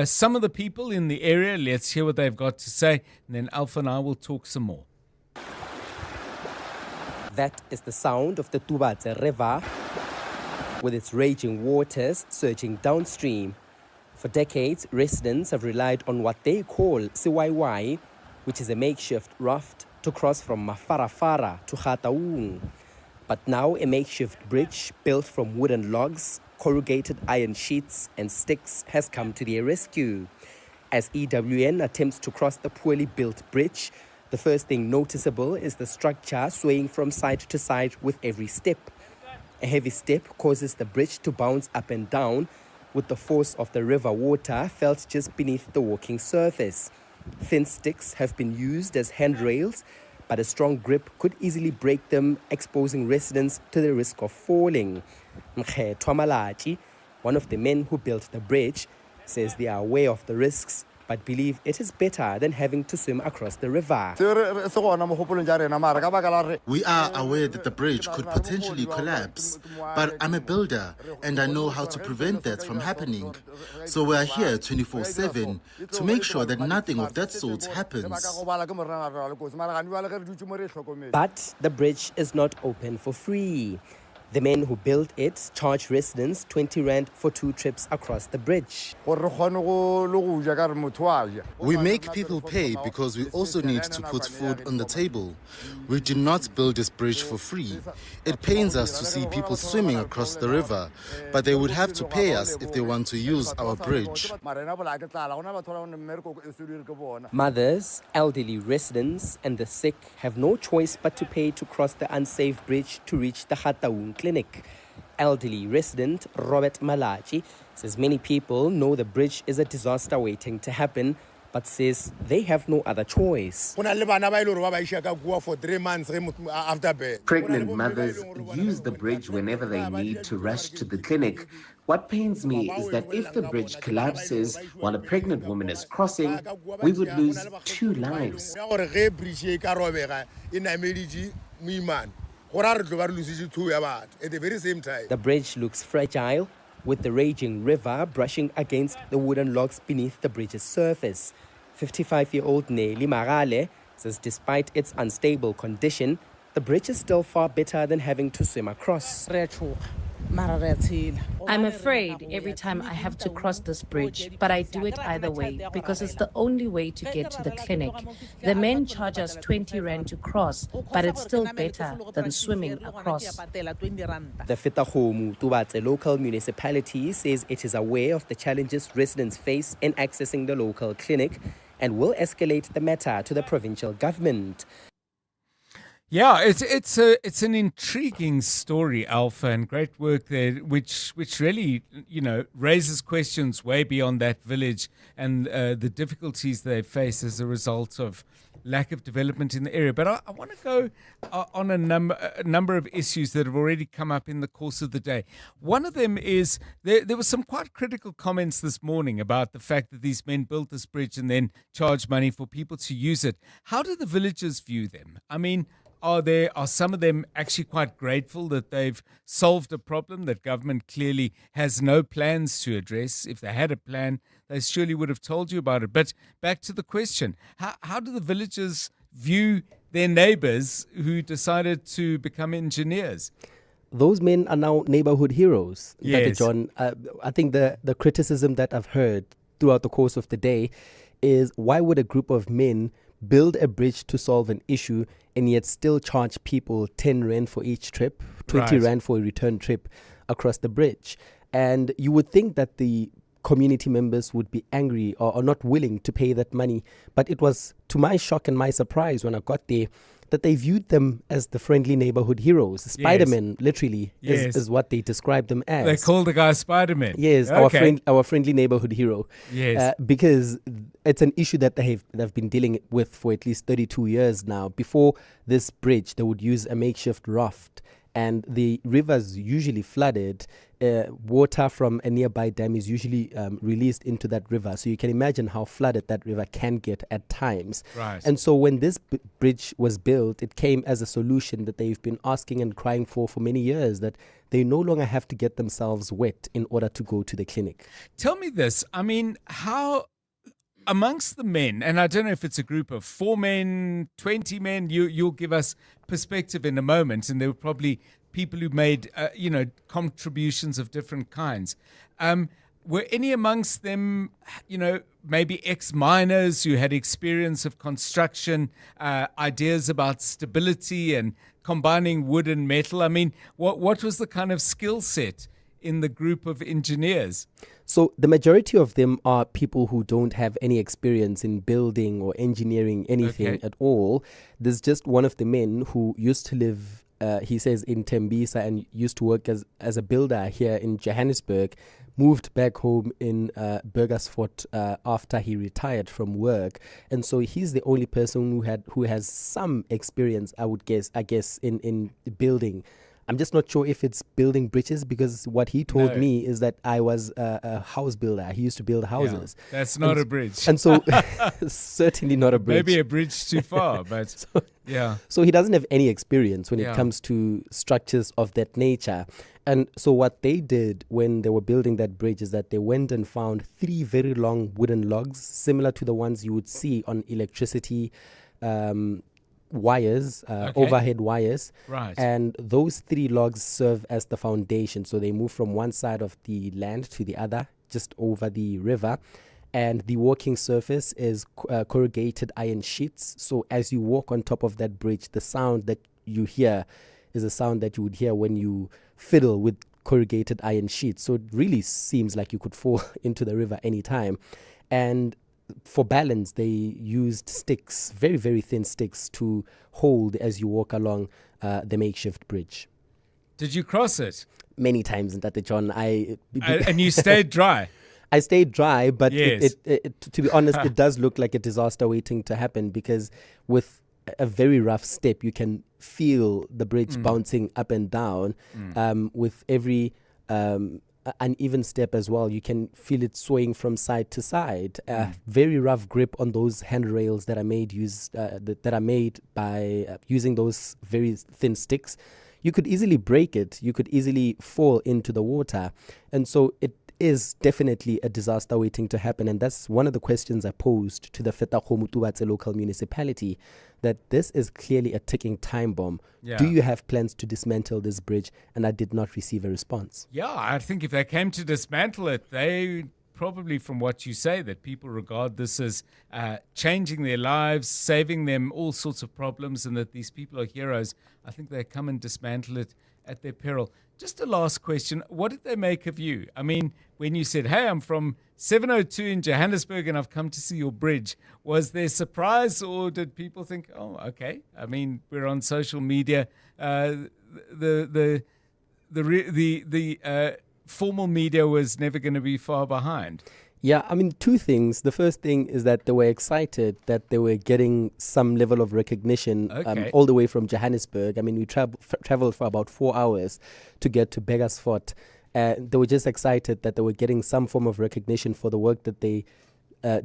some of the people in the area. Let's hear what they've got to say, and then Alpha and I will talk some more. That is the sound of the Tubatse River, with its raging waters surging downstream. For decades, residents have relied on what they call Siwaiwai, which is a makeshift raft to cross from Mafarafara to Gataung. But now a makeshift bridge built from wooden logs, corrugated iron sheets and sticks has come to their rescue. As EWN attempts to cross the poorly built bridge, the first thing noticeable is the structure swaying from side to side with every step. A heavy step causes the bridge to bounce up and down, with the force of the river water felt just beneath the walking surface. Thin sticks have been used as handrails, but a strong grip could easily break them, exposing residents to the risk of falling. Mkhetho Malachi, one of the men who built the bridge, says they are aware of the risks, but believe it is better than having to swim across the river. We are aware that the bridge could potentially collapse, but I'm a builder and I know how to prevent that from happening. So we are here 24/7 to make sure that nothing of that sort happens. But the bridge is not open for free. The men who built it charge residents 20 rand for 2 trips across the bridge. We make people pay because we also need to put food on the table. We do not build this bridge for free. It pains us to see people swimming across the river, but they would have to pay us if they want to use our bridge. Mothers, elderly residents and the sick have no choice but to pay to cross the unsafe bridge to reach the Gataung clinic. Elderly resident Robert Malachi says many people know the bridge is a disaster waiting to happen, but says they have no other choice. Pregnant mothers use the bridge whenever they need to rush to the clinic. What pains me is that if the bridge collapses while a pregnant woman is crossing, we would lose 2 lives. At the very same time, the bridge looks fragile, with the raging river brushing against the wooden logs beneath the bridge's surface. 55-year-old Nelly Marale says despite its unstable condition, the bridge is still far better than having to swim across. I'm afraid every time I have to cross this bridge, but I do it either way because it's the only way to get to the clinic. The men charge us 20 rand to cross, but it's still better than swimming across. The Fetahomu Tubatse local municipality says it is aware of the challenges residents face in accessing the local clinic and will escalate the matter to the provincial government. Yeah, it's an intriguing story, Alpha, and great work there, which really, raises questions way beyond that village and the difficulties they face as a result of lack of development in the area. But I want to go on a number of issues that have already come up in the course of the day. One of them is there were some quite critical comments this morning about the fact that these men built this bridge and then charge money for people to use it. How do the villagers view them? I mean, are some of them actually quite grateful that they've solved a problem that government clearly has no plans to address? If they had a plan, they surely would have told you about it. But back to the question, how do the villagers view their neighbors who decided to become engineers? Those men are now neighborhood heroes. Yes. Dr. John, I think the criticism that I've heard throughout the course of the day is, why would a group of men build a bridge to solve an issue and yet still charge people 10 rand for each trip, 20 rand for a return trip across the bridge? And you would think that the community members would be angry or not willing to pay that money. But it was, to my shock and my surprise when I got there, that they viewed them as the friendly neighborhood heroes. Spider-Man, literally, is what they describe them as. They call the guy Spider-Man. Yes, Okay. our friendly neighborhood hero. Yes. Because it's an issue that they've been dealing with for at least 32 years now. Before this bridge, they would use a makeshift raft, and the rivers usually flooded. Water from a nearby dam is usually released into that river. So you can imagine how flooded that river can get at times. Right. And so when this bridge was built, it came as a solution that they've been asking and crying for many years, that they no longer have to get themselves wet in order to go to the clinic. Tell me this. I mean, how amongst the men, and I don't know if it's a group of 4 men, 20 men, you'll give us perspective in a moment, and there were probably people who made, contributions of different kinds. Were any amongst them, maybe ex-miners who had experience of construction, ideas about stability and combining wood and metal? I mean, what was the kind of skill set in the group of engineers? So the majority of them are people who don't have any experience in building or engineering anything at all. There's just one of the men who used to live, he says, in Tembisa, and used to work as a builder here in Johannesburg, moved back home in Burgersfort after he retired from work. And so he's the only person who has some experience, I guess, in building. I'm just not sure if it's building bridges, because what he told me is that I was a house builder. He used to build houses. Yeah, that's not a bridge. And so certainly not a bridge. Maybe a bridge too far, but So he doesn't have any experience when it comes to structures of that nature. And so what they did when they were building that bridge is that they went and found 3 very long wooden logs, similar to the ones you would see on electricity wires, overhead wires. Right. And those 3 logs serve as the foundation. So they move from one side of the land to the other, just over the river. And the walking surface is corrugated iron sheets. So as you walk on top of that bridge, the sound that you hear is a sound that you would hear when you fiddle with corrugated iron sheets. So it really seems like you could fall into the river anytime. And for balance, they used sticks, very, very thin sticks, to hold as you walk along the makeshift bridge. Did you cross it? Many times, Dr. John. And you stayed dry? I stayed dry, but yes. To be honest, it does look like a disaster waiting to happen, because with a very rough step, you can feel the bridge bouncing up and down. With every uneven step as well, you can feel it swaying from side to side. Very rough grip on those handrails that are made by using those very thin sticks. You could easily break it. You could easily fall into the water, and so it is definitely a disaster waiting to happen. And that's one of the questions I posed to the Fetakgomo local municipality, that this is clearly a ticking time bomb. Yeah. Do you have plans to dismantle this bridge? And I did not receive a response. Yeah, I think if they came to dismantle it, they probably, from what you say, that people regard this as changing their lives, saving them all sorts of problems, and that these people are heroes. I think they come and dismantle it at their peril. Just a last question. What did they make of you? I mean, when you said, hey, I'm from 702 in Johannesburg and I've come to see your bridge, was there surprise, or did people think, oh, okay? I mean, we're on social media. The formal media was never going to be far behind. Yeah, I mean, 2 things. The first thing is that they were excited that they were getting some level of recognition all the way from Johannesburg. I mean, we traveled for about 4 hours to get to Burgersfort. They were just excited that they were getting some form of recognition for the work that they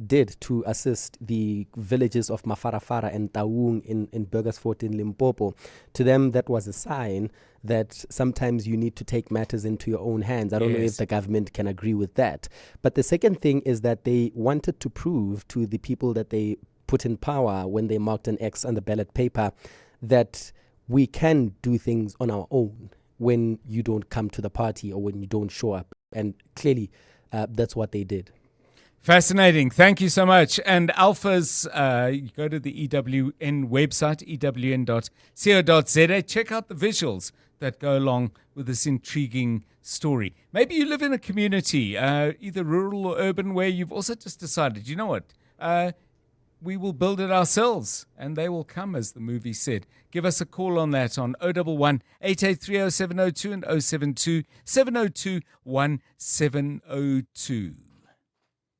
did to assist the villages of Mafarafara and Taung in Burgersfort in Limpopo. To them, that was a sign that sometimes you need to take matters into your own hands. I don't know if the government can agree with that. But the second thing is that they wanted to prove to the people that they put in power when they marked an X on the ballot paper that we can do things on our own when you don't come to the party or when you don't show up. And clearly, that's what they did. Fascinating. Thank you so much. And Alphas, you go to the EWN website, ewn.co.za. Check out the visuals that go along with this intriguing story. Maybe you live in a community, either rural or urban, where you've also just decided, you know what, we will build it ourselves, and they will come, as the movie said. Give us a call on that on 011 8830 702 and 072 702 1702.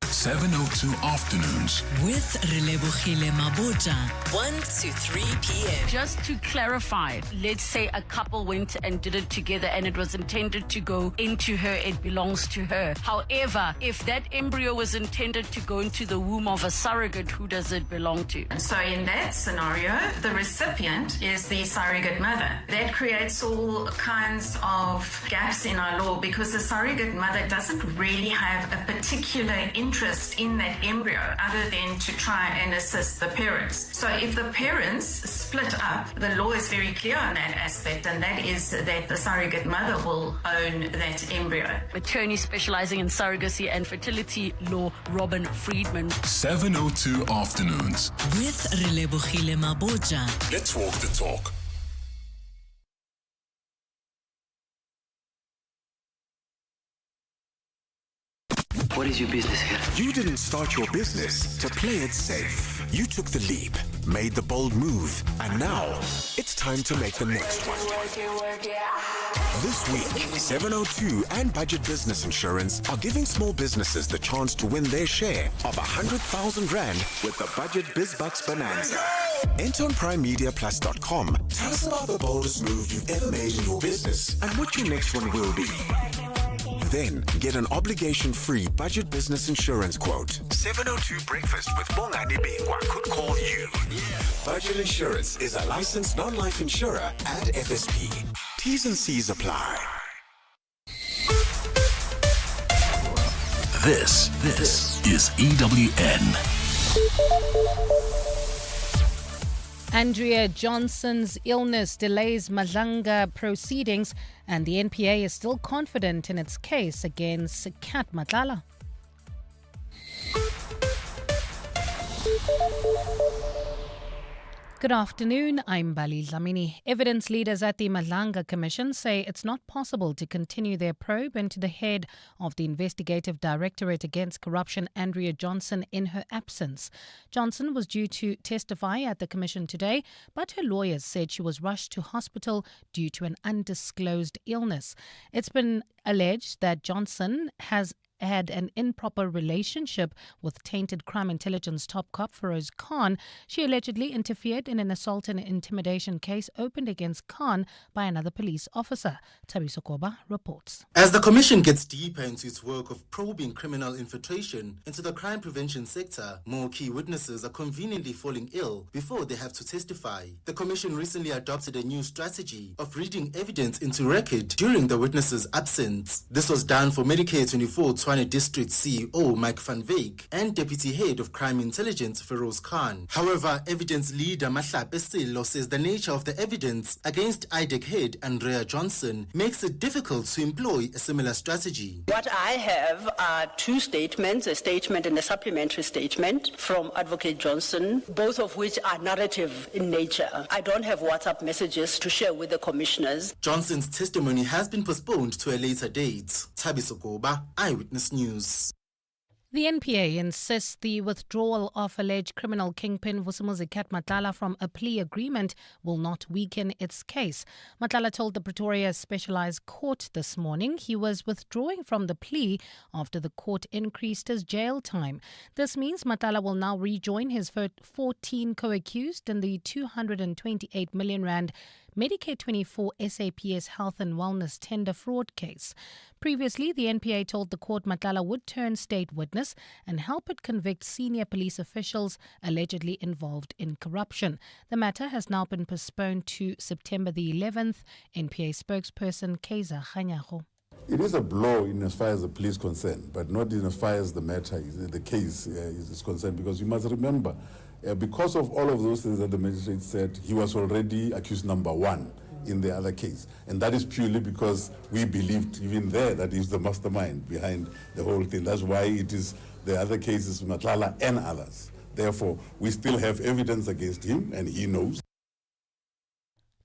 702 Afternoons with Relebogile Maboja, 1 to 3 p.m. Just to clarify, let's say a couple went and did it together and it was intended to go into her, it belongs to her. However, if that embryo was intended to go into the womb of a surrogate, who does it belong to? So in that scenario, the recipient is the surrogate mother. That creates all kinds of gaps in our law because the surrogate mother doesn't really have a particular interest in that embryo other than to try and assist the parents. So if the parents split up, the law is very clear on that aspect, and that is that the surrogate mother will own that embryo. Attorney specializing in surrogacy and fertility law, Robin Friedman. 702 Afternoons with Relebogile Maboja. Let's walk the talk. What is your business here? You didn't start your business to play it safe. You took the leap, made the bold move, and now it's time to make the next one. This week, 702 and Budget Business Insurance are giving small businesses the chance to win their share of 100,000 Rand with the Budget BizBucks Bonanza. Enter on PrimeMediaPlus.com. Tell us about the boldest move you've ever made in your business and what your next one will be. Then get an obligation-free Budget Business Insurance quote. 702 Breakfast with Bongani Bingwa could call you. Budget Insurance is a licensed non-life insurer at FSP. T's and C's apply. This is EWN. Andrea Johnson's illness delays Madlanga proceedings, and the NPA is still confident in its case against Kat Matlala. Good afternoon, I'm Bali Dlamini. Evidence leaders at the Madlanga Commission say it's not possible to continue their probe into the head of the Investigative Directorate Against Corruption, Andrea Johnson, in her absence. Johnson was due to testify at the Commission today, but her lawyers said she was rushed to hospital due to an undisclosed illness. It's been alleged that Johnson has had an improper relationship with tainted crime intelligence top cop Feroz Khan. She allegedly interfered in an assault and intimidation case opened against Khan by another police officer. Tabiso Koba reports. As the Commission gets deeper into its work of probing criminal infiltration into the crime prevention sector, more key witnesses are conveniently falling ill before they have to testify. The Commission recently adopted a new strategy of reading evidence into record during the witnesses' absence. This was done for Medicare 24 Tshwane District CEO Mike van Wyk and Deputy Head of Crime Intelligence Feroz Khan. However, evidence leader Mahlape Sello says the nature of the evidence against IDEC head Andrea Johnson makes it difficult to employ a similar strategy. What I have are two statements, a statement and a supplementary statement from Advocate Johnson, both of which are narrative in nature. I don't have WhatsApp messages to share with the commissioners. Johnson's testimony has been postponed to a later date. Tabiso Koba, Eyewitness News. The NPA insists the withdrawal of alleged criminal kingpin Vusumuzi Kat Matlala from a plea agreement will not weaken its case. Matlala told the Pretoria Specialized Court this morning he was withdrawing from the plea after the court increased his jail time. This means Matlala will now rejoin his 14 co-accused in the 228 million rand Medicare 24 SAPS health and wellness tender fraud case. Previously, the NPA told the court Matlala would turn state witness and help it convict senior police officials allegedly involved in corruption. The matter has now been postponed to September the 11th. NPA spokesperson Kaiser Khanyago. It is a blow in as far as the police concerned, but not in as far as the matter, the case is concerned, because you must remember, because of all of those things that the magistrate said, he was already accused number one in the other case. And that is purely because we believed even there that he's the mastermind behind the whole thing. That's why it is the other cases, Matlala and others. Therefore, we still have evidence against him, and he knows.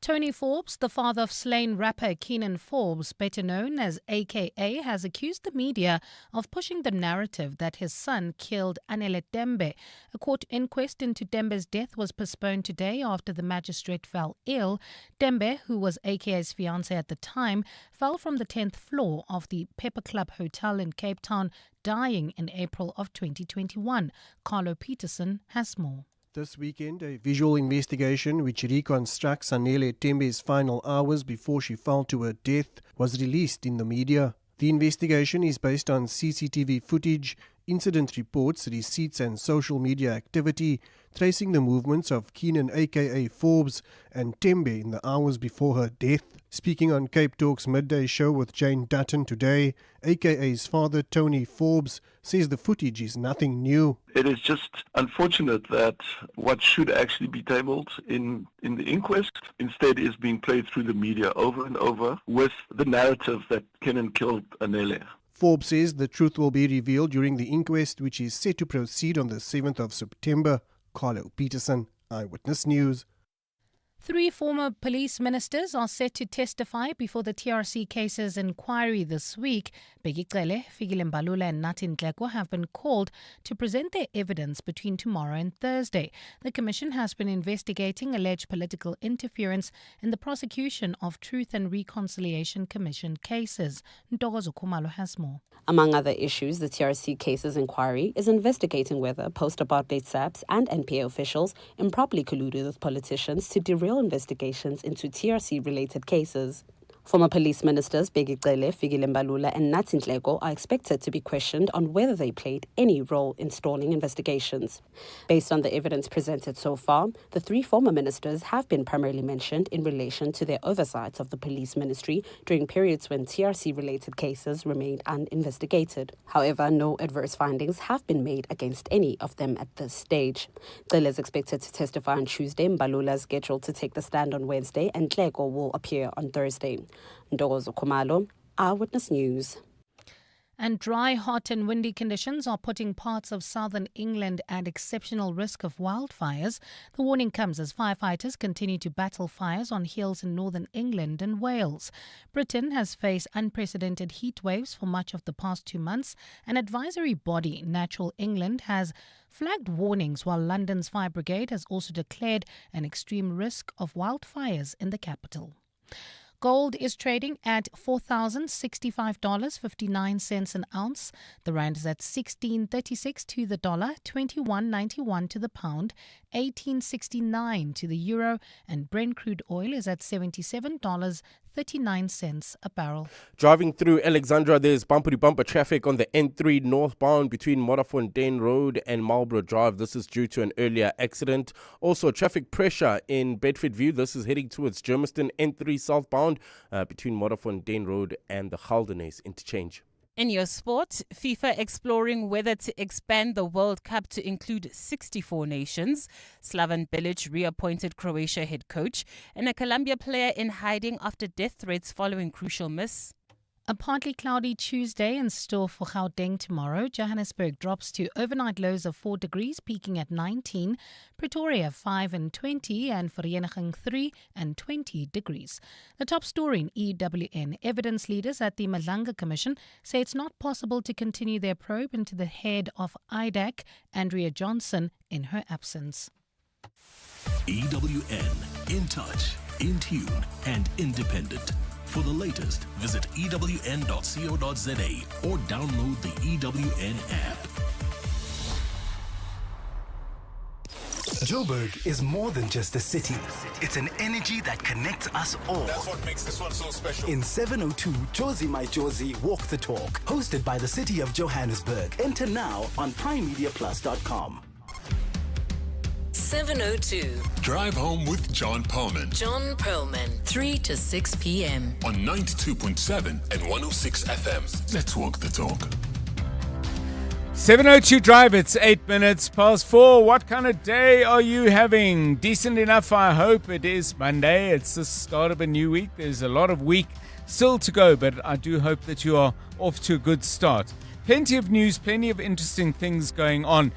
Tony Forbes, the father of slain rapper Keenan Forbes, better known as AKA, has accused the media of pushing the narrative that his son killed Anele Dembe. A court inquest into Dembe's death was postponed today after the magistrate fell ill. Dembe, who was AKA's fiancé at the time, fell from the 10th floor of the Pepper Club Hotel in Cape Town, dying in April of 2021. Carlo Peterson has more. This weekend, a visual investigation which reconstructs Anele Tembe's final hours before she fell to her death was released in the media. The investigation is based on CCTV footage, incident reports, receipts and social media activity, tracing the movements of Keenan aka Forbes and Tembe in the hours before her death. Speaking on Cape Talk's midday show with Jane Dutton today, AKA's father Tony Forbes says the footage is nothing new. It is just unfortunate that what should actually be tabled in the inquest instead is being played through the media over and over with the narrative that Kenan killed Anele. Forbes says the truth will be revealed during the inquest, which is set to proceed on the 7th of September. Carlo Peterson, Eyewitness News. 3 former police ministers are set to testify before the TRC cases inquiry this week. Bheki Cele, Fikile Mbalula and Nathi Nhleko have been called to present their evidence between tomorrow and Thursday. The Commission has been investigating alleged political interference in the prosecution of Truth and Reconciliation Commission cases. Ntokozo Khumalo has more. Among other issues, the TRC cases inquiry is investigating whether post-apartheid SAPS and NPA officials improperly colluded with politicians to derail investigations into TRC-related cases. Former police ministers Bheki Cele, Fikile Mbalula and Nathi Nhleko are expected to be questioned on whether they played any role in stalling investigations. Based on the evidence presented so far, the 3 former ministers have been primarily mentioned in relation to their oversight of the police ministry during periods when TRC-related cases remained uninvestigated. However, no adverse findings have been made against any of them at this stage. Cele is expected to testify on Tuesday, Mbalula is scheduled to take the stand on Wednesday, and Nhleko will appear on Thursday. Ntokozo Khumalo, Eyewitness News. And dry, hot and windy conditions are putting parts of southern England at exceptional risk of wildfires. The warning comes as firefighters continue to battle fires on hills in northern England and Wales. Britain has faced unprecedented heat waves for much of the past 2 months. An advisory body, Natural England, has flagged warnings, while London's fire brigade has also declared an extreme risk of wildfires in the capital. Gold is trading at $4,065.59 an ounce. The rand is at 16.36 to the dollar, 21.91 to the pound, 18.69 to the euro, and Brent crude oil is at $77.39 a barrel. Driving through Alexandra, there's bumper-to-bumper traffic on the N3 northbound between Modderfontein Road and Marlborough Drive. This is due to an earlier accident. Also, traffic pressure in Bedfordview. This is heading towards Germiston. N3 southbound between Modderfontein Road and the Galdenes interchange. In your sport, FIFA exploring whether to expand the World Cup to include 64 nations. Slaven Bilic reappointed Croatia head coach, and a Colombia player in hiding after death threats following crucial miss. A partly cloudy Tuesday in store for Gauteng tomorrow. Johannesburg drops to overnight lows of 4 degrees, peaking at 19. Pretoria 5 and 20, and Vereeniging 3 and 20 degrees. The top story in EWN. Evidence leaders at the Madlanga Commission say it's not possible to continue their probe into the head of IDAC, Andrea Johnson, in her absence. EWN, in touch, in tune, and independent. For the latest, visit ewn.co.za or download the EWN app. Joburg is more than just a city. It's an energy that connects us all. That's what makes this one so special. In 702, Josie My Josie Walk the Talk, hosted by the City of Johannesburg. Enter now on primemediaplus.com. 702. Drive home with John Perlman. John Perlman, 3 to 6 p.m. On 92.7 and 106 FM. Let's walk the talk. 702 Drive, it's 8 minutes past 4. What kind of day are you having? Decent enough, I hope. It is Monday. It's the start of a new week. There's a lot of week still to go, but I do hope that you are off to a good start. Plenty of news, plenty of interesting things going on,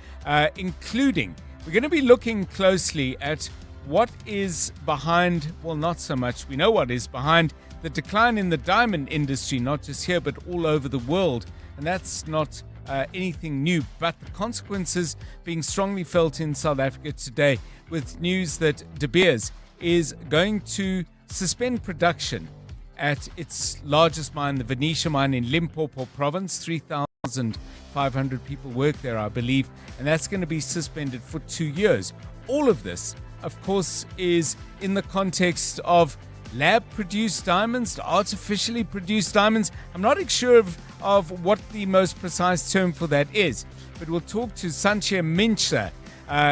including we're going to be looking closely at what is behind, well, not so much, we know what is behind the decline in the diamond industry, not just here, but all over the world. And that's not anything new, but the consequences being strongly felt in South Africa today, with news that De Beers is going to suspend production at its largest mine, the Venetia mine in Limpopo province. 3,500 people work there, I believe, and that's going to be suspended for 2 years. All of this, of course, is in the context of lab-produced diamonds, artificially produced diamonds. I'm not sure of what the most precise term for that is, but we'll talk to Sanchia Mincha,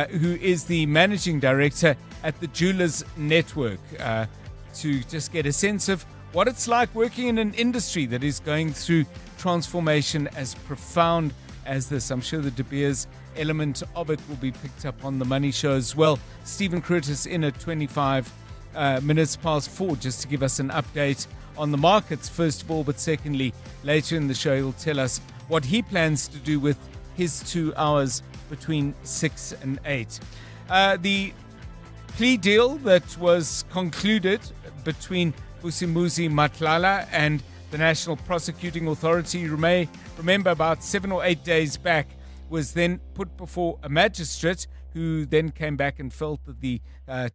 who is the managing director at the Jewelers Network, to just get a sense of what it's like working in an industry that is going through transformation as profound as this. I'm sure the De Beers element of it will be picked up on the Money Show as well. Stephen Curtis in at 25 minutes past 4, just to give us an update on the markets, first of all, but secondly, later in the show, he'll tell us what he plans to do with his 2 hours between 6 and 8. The plea deal that was concluded between Vusimuzi Matlala and the National Prosecuting Authority, you may remember about 7 or 8 days back, was then put before a magistrate who then came back and felt that the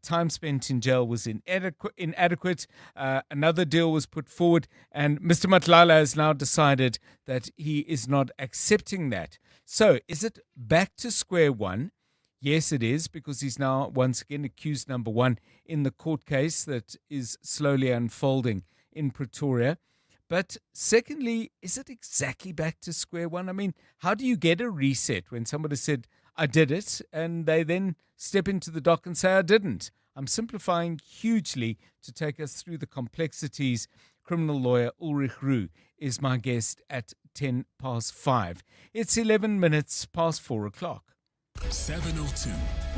time spent in jail was inadequate. Another deal was put forward, and Mr. Matlala has now decided that he is not accepting that. So is it back to square one? Yes, it is, because he's now once again accused number one in the court case that is slowly unfolding in Pretoria. But secondly, is it exactly back to square one? I mean, how do you get a reset when somebody said, I did it, and they then step into the dock and say, I didn't? I'm simplifying hugely to take us through the complexities. Criminal lawyer Ulrich Roux is my guest at 10 past 5. It's 11 minutes past 4 o'clock. 702.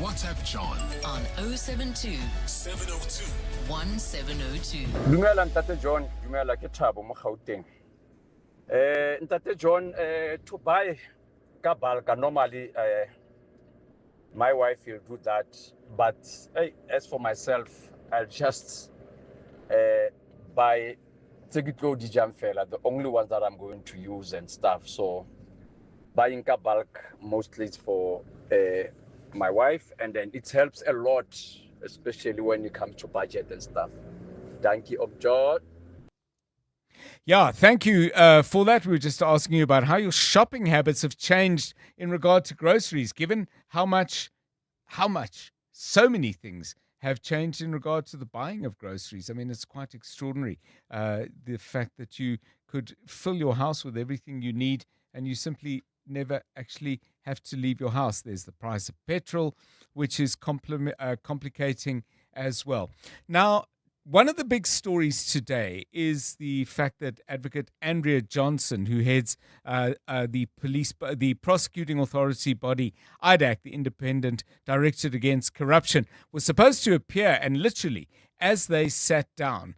WhatsApp John on 072 702 1702. Dumela Ntate John, dumela ke Thabo mo Gauteng. Ntate John, to buy ka bulk normally my wife will do that, but as for myself, I'll just buy the only ones that I'm going to use and stuff. So buying ka bulk mostly is for my wife, and then it helps a lot, especially when it comes to budget and stuff. Thank you, John. Yeah, thank you for that. We were just asking you about how your shopping habits have changed in regard to groceries, given how much so many things have changed in regard to the buying of groceries. I mean, it's quite extraordinary, the fact that you could fill your house with everything you need and you simply never actually have to leave your house. There's the price of petrol, which is complicating as well. Now, one of the big stories today is the fact that Advocate Andrea Johnson, who heads the prosecuting authority body, IDAC, the Independent Directorate Against Corruption, was supposed to appear, and literally, as they sat down,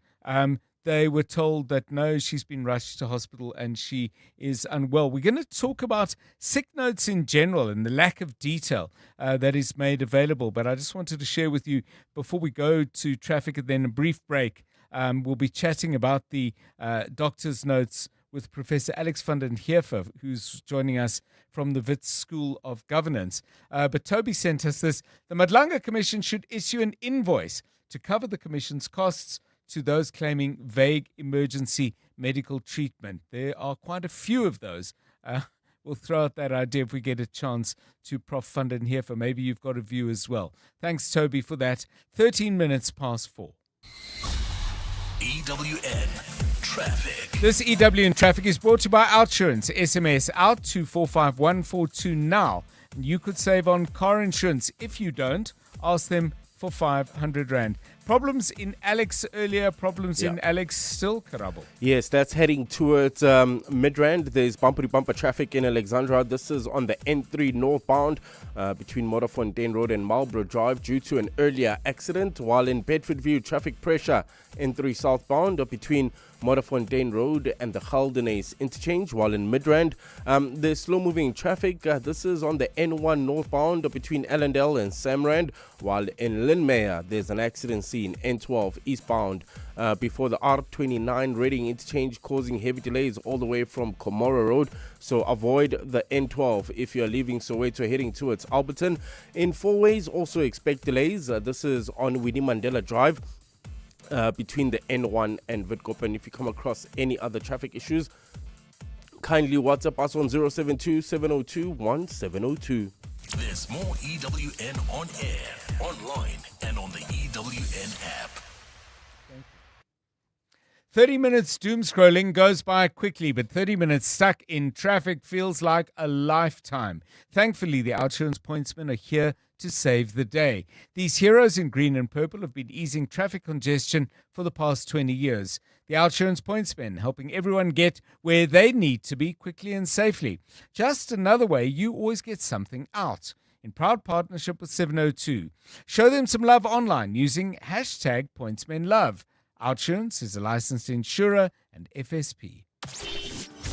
they were told that no, she's been rushed to hospital and she is unwell. We're going to talk about sick notes in general and the lack of detail that is made available. But I just wanted to share with you before we go to traffic and then a brief break. We'll be chatting about the doctor's notes with Professor Alex van den Heever, who's joining us from the Wits School of Governance. But Toby sent us this. The Madlanga Commission should issue an invoice to cover the Commission's costs to those claiming vague emergency medical treatment. There are quite a few of those. We'll throw out that idea if we get a chance to Prof. van den Heever. Maybe you've got a view as well. Thanks, Toby, for that. 13 minutes past 4. EWN Traffic. This EWN Traffic is brought to you by Outsurance. SMS out to 45142 now. You could save on car insurance. If you don't, ask them for 500 Rand. Problems in Alex earlier, problems in Yeah. Alex still, Karabo. Yes, that's heading towards Midrand. There's bumper-to-bumper traffic in Alexandra. This is on the N3 northbound between Modderfontein Road and Marlborough Drive due to an earlier accident, while in Bedfordview, traffic pressure N3 southbound between Modderfontein Road and the Galdenays interchange, while in Midrand, there's slow-moving traffic. This is on the N1 northbound between Ellendale and Samrand, while in Lynmere, there's an accident scene N12 eastbound before the R29 Reading interchange, causing heavy delays all the way from Komoro Road. So avoid the N12 if you're leaving Soweto heading towards Alberton. In four ways, also expect delays. This is on Winnie Mandela Drive between the N1 and Witkoppen. If you come across any other traffic issues, kindly WhatsApp us on 072-702-1702. There's more EWN on air, online, and on the EWN app. 30 minutes doom scrolling goes by quickly, but 30 minutes stuck in traffic feels like a lifetime. Thankfully, the Outsurance pointsmen are here to save the day. These heroes in green and purple have been easing traffic congestion for the past 20 years. The Outsurance pointsmen helping everyone get where they need to be quickly and safely. Just another way you always get something out. In proud partnership with 702. Show them some love online using hashtag pointsmenlove. Outsurance is a licensed insurer and FSP.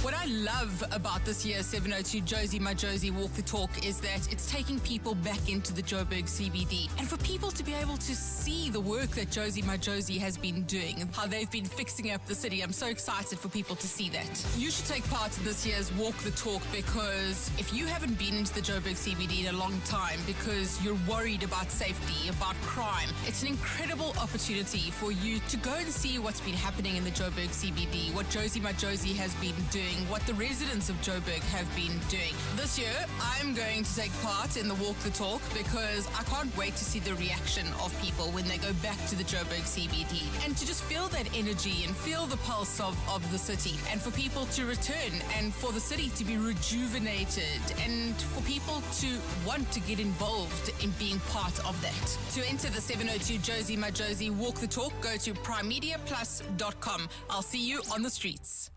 What I love about this year's 702 Josie My Josie Walk the Talk is that it's taking people back into the Joburg CBD. And for people to be able to see the work that Josie My Josie has been doing, how they've been fixing up the city, I'm so excited for people to see that. You should take part in this year's Walk the Talk because if you haven't been into the Joburg CBD in a long time because you're worried about safety, about crime, it's an incredible opportunity for you to go and see what's been happening in the Joburg CBD, what Josie My Josie has been doing, what the residents of Joburg have been doing. This year, I'm going to take part in the Walk the Talk because I can't wait to see the reaction of people when they go back to the Joburg CBD and to just feel that energy and feel the pulse of the city and for people to return and for the city to be rejuvenated and for people to want to get involved in being part of that. To enter the 702 Josie My Josie Walk the Talk, go to primemediaplus.com. I'll see you on the streets.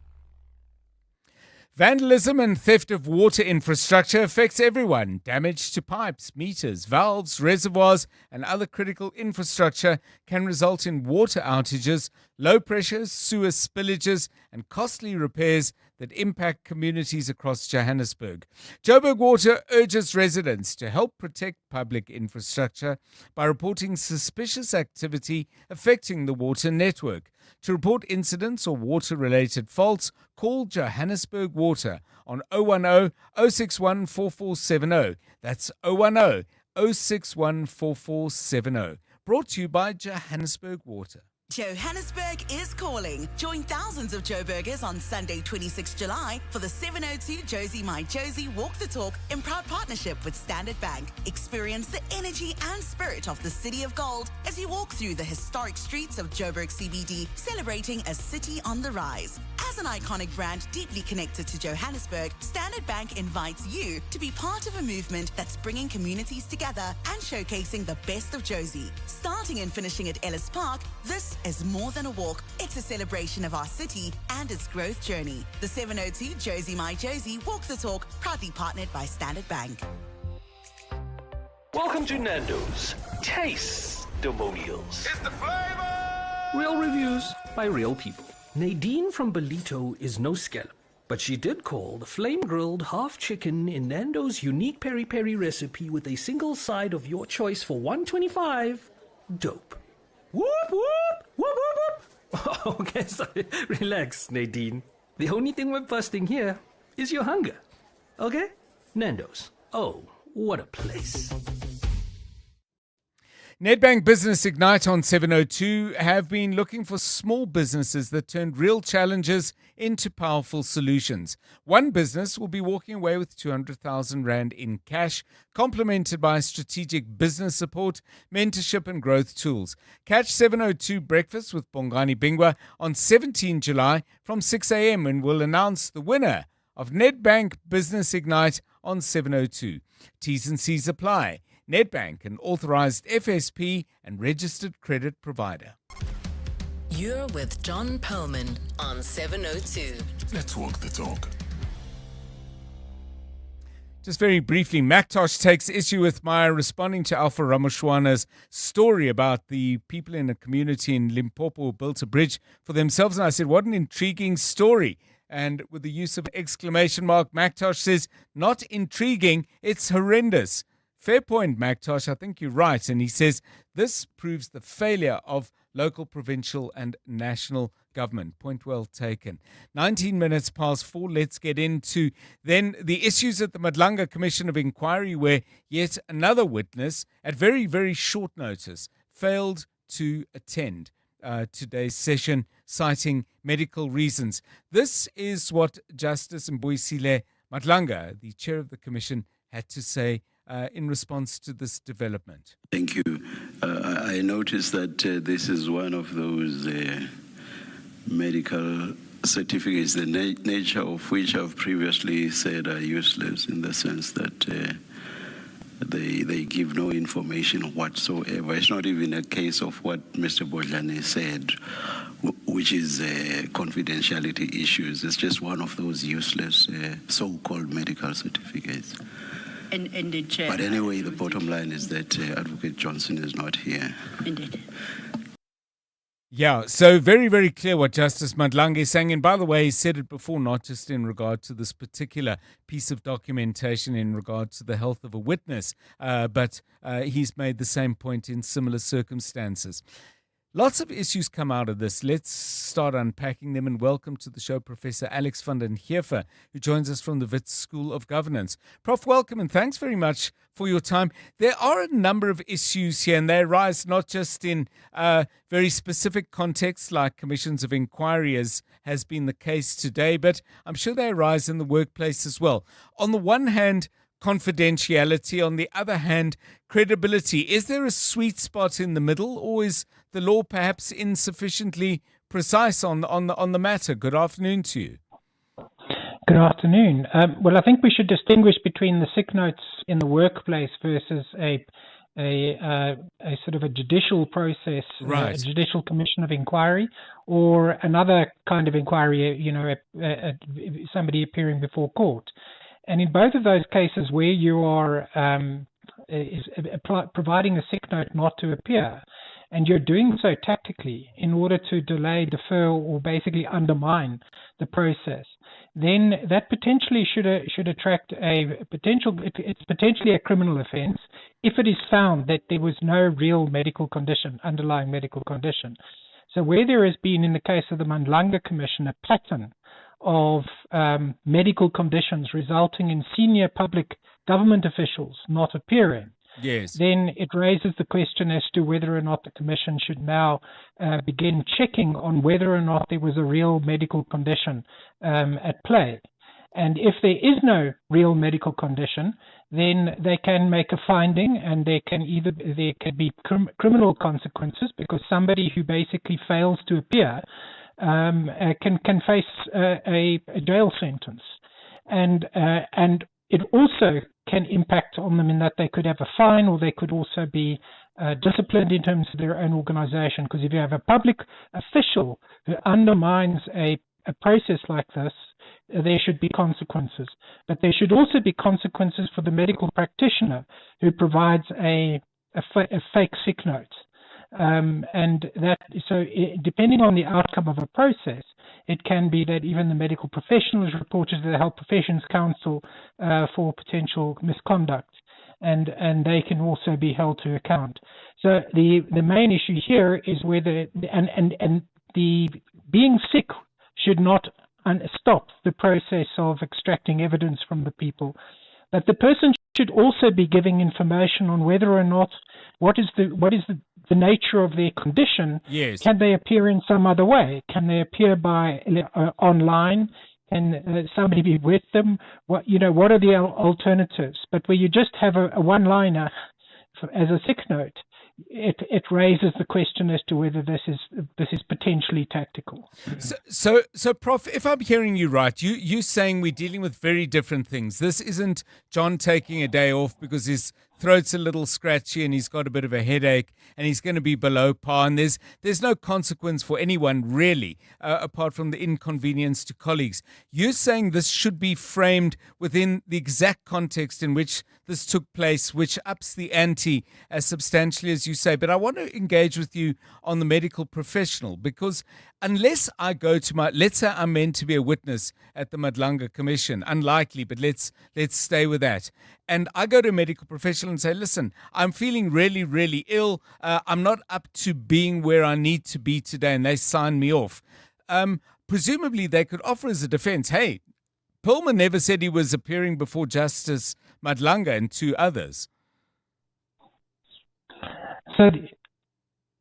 Vandalism and theft of water infrastructure affects everyone. Damage to pipes, meters, valves, reservoirs, and other critical infrastructure can result in water outages, low pressures, sewer spillages, and costly repairs that impact communities across Johannesburg. Joburg Water urges residents to help protect public infrastructure by reporting suspicious activity affecting the water network. To report incidents or water-related faults, call Johannesburg Water on 010 061 4470. That's 010 061 4470. Brought to you by Johannesburg Water. Johannesburg is calling. Join thousands of Joburgers on Sunday, 26 July for the 702 Josie My Josie Walk the Talk in proud partnership with Standard Bank. Experience the energy and spirit of the City of Gold as you walk through the historic streets of Joburg CBD, celebrating a city on the rise. As an iconic brand deeply connected to Johannesburg, Standard Bank invites you to be part of a movement that's bringing communities together and showcasing the best of Josie. Starting and finishing at Ellis Park, this is more than a walk. It's a celebration of our city and its growth journey. The 702 Josie My Josie Walk the Talk, proudly partnered by Standard Bank. Welcome to Nando's Taste-Demonials. It's the flavor! Real reviews by real people. Nadine from Belito is no scallop, but she did call the flame-grilled half chicken in Nando's unique peri-peri recipe with a single side of your choice for $125 dope. Whoop, whoop, whoop, whoop, whoop. Okay, sorry. Relax, Nadine. The only thing we're busting here is your hunger. Okay? Nando's. Oh, what a place. Nedbank Business Ignite on 702 have been looking for small businesses that turned real challenges into powerful solutions. One business will be walking away with 200,000 Rand in cash, complemented by strategic business support, mentorship and growth tools. Catch 702 Breakfast with Bongani Bingwa on 17 July from 6 a.m. when we'll announce the winner of Nedbank Business Ignite on 702. T's and C's apply. Nedbank, an authorized FSP and registered credit provider. You're with John Perlman on 702. Let's walk the talk. Just very briefly, Mactosh takes issue with my responding to Alpha Ramoshwana's story about the people in a community in Limpopo who built a bridge for themselves. And I said, what an intriguing story. And with the use of exclamation mark, Mactosh says, not intriguing, it's horrendous. Fair point, Mactosh. I think you're right. And he says, this proves the failure of local, provincial and national government. Point well taken. 19 minutes past 4. Let's get into then the issues at the Madlanga Commission of Inquiry, where yet another witness at very, very short notice failed to attend today's session, citing medical reasons. This is what Justice Mbuyisile Madlanga, the chair of the commission, had to say in response to this development. Thank you. I noticed that this is one of those medical certificates, the nature of which I've previously said are useless, in the sense that they give no information whatsoever. It's not even a case of what Mr. Bodlani said, which is confidentiality issues. It's just one of those useless so-called medical certificates. But anyway, the bottom line is that Advocate Johnson is not here. Indeed. Yeah, so very, very clear what Justice Madlanga is saying. And by the way, he said it before, not just in regard to this particular piece of documentation in regard to the health of a witness, but he's made the same point in similar circumstances. Lots of issues come out of this. Let's start unpacking them, and welcome to the show Professor Alex van den Heever, who joins us from the Wits School of Governance. Prof, welcome, and thanks very much for your time. There are a number of issues here, and they arise not just in very specific contexts like commissions of inquiry, as has been the case today, but I'm sure they arise in the workplace as well. On the one hand, confidentiality, on the other hand, credibility. Is there a sweet spot in the middle, or is the law perhaps insufficiently precise on the matter? Good afternoon to you. Good afternoon. Well, I think we should distinguish between the sick notes in the workplace versus a sort of a judicial process, right. A judicial commission of inquiry, or another kind of inquiry, somebody appearing before court. And in both of those cases where you are providing a sick note not to appear, and you're doing so tactically in order to delay, defer, or basically undermine the process, then that potentially should attract it's potentially a criminal offence if it is found that there was no real medical condition, underlying medical condition. So where there has been, in the case of the Madlanga Commission, a pattern of medical conditions resulting in senior public government officials not appearing, yes, then it raises the question as to whether or not the Commission should now begin checking on whether or not there was a real medical condition at play. And if there is no real medical condition, then they can make a finding, and there can be criminal consequences, because somebody who basically fails to appear can face a jail sentence, and it also can impact on them in that they could have a fine, or they could also be disciplined in terms of their own organisation. Because if you have a public official who undermines a process like this, there should be consequences. But there should also be consequences for the medical practitioner who provides a fake sick note. Depending on the outcome of a process, it can be that even the medical professional is reported to the Health Professions Council for potential misconduct, and they can also be held to account. So the main issue here is whether the being sick should not stop the process of extracting evidence from the people, but the person should also be giving information on whether or not what is the nature of their condition. Yes. Can they appear in some other way? Can they appear by online? Can somebody be with them? What are the alternatives? But where you just have a one-liner as a sick note, it raises the question as to whether this is potentially tactical. So, Prof, if I'm hearing you right, you're saying we're dealing with very different things. This isn't John taking a day off because his throat's a little scratchy and he's got a bit of a headache and he's going to be below par, and there's no consequence for anyone really, apart from the inconvenience to colleagues. You're saying this should be framed within the exact context in which this took place, which ups the ante as substantially as you say. But I want to engage with you on the medical professional, because unless I go to let's say I'm meant to be a witness at the Madlanga Commission, unlikely, but let's stay with that. And I go to a medical professional and say, listen, I'm feeling really, really ill. I'm not up to being where I need to be today, and they sign me off. Presumably they could offer as a defense, hey, Perlman never said he was appearing before Justice Madlanga and two others. So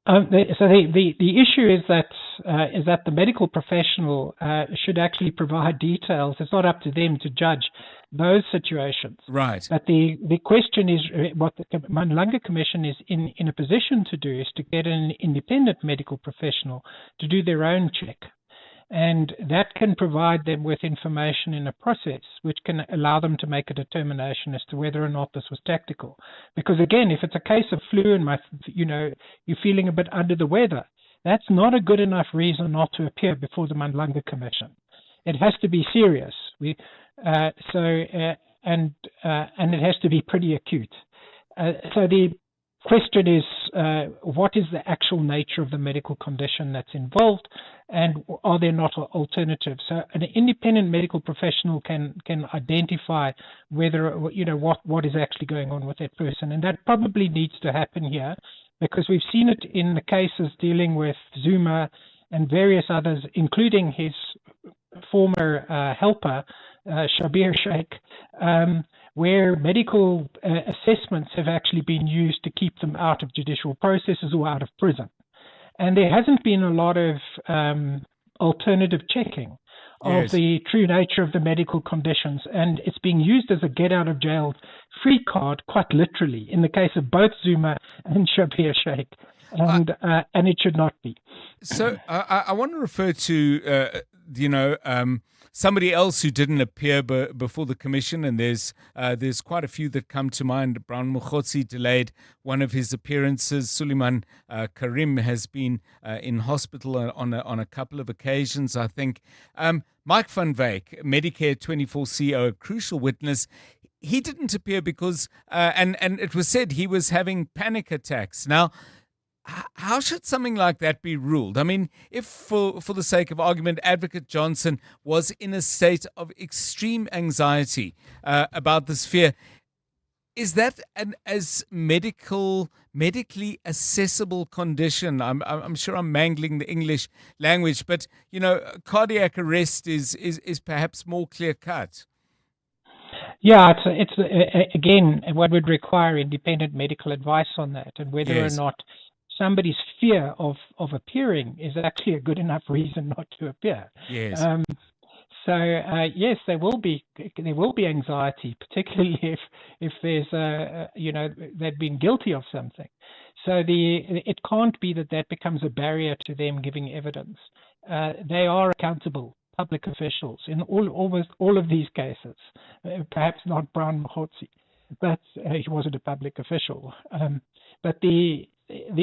the issue is that the medical professional should actually provide details. It's not up to them to judge those situations. Right. But the question is, what the Madlanga Commission is in a position to do is to get an independent medical professional to do their own check. And that can provide them with information in a process which can allow them to make a determination as to whether or not this was tactical. Because again, if it's a case of flu and you're feeling a bit under the weather, that's not a good enough reason not to appear before the Madlanga Commission. It has to be serious. And it has to be pretty acute. So the question is, what is the actual nature of the medical condition that's involved, and are there not alternatives? So an independent medical professional can identify whether, what is actually going on with that person, and that probably needs to happen here, because we've seen it in the cases dealing with Zuma and various others, including his former helper, Shabir Sheikh, where medical assessments have actually been used to keep them out of judicial processes or out of prison. And there hasn't been a lot of alternative checking of the true nature of the medical conditions, and it's being used as a get-out-of-jail-free card, quite literally, in the case of both Zuma and Shabir Sheikh, and it should not be. So I want to refer to, somebody else who didn't appear before the commission, and there's quite a few that come to mind. Brown Mukhotsi delayed one of his appearances. Suleiman Karim has been in hospital on a couple of occasions, I think. Mike van Wyk, Medicare 24 CEO, a crucial witness. He didn't appear because, and it was said he was having panic attacks. Now, how should something like that be ruled? I mean, if for the sake of argument, Advocate Johnson was in a state of extreme anxiety about this fear, is that an as medically accessible condition? I'm sure I'm mangling the English language, but cardiac arrest is perhaps more clear cut. Yeah, it's again, one would require independent medical advice on that, and whether or not somebody's fear of appearing is actually a good enough reason not to appear. Yes. Yes, there will be anxiety, particularly if there's they've been guilty of something. So it can't be that becomes a barrier to them giving evidence. They are accountable public officials in almost all of these cases. Perhaps not Brown Mukhotsi, but he wasn't a public official. But the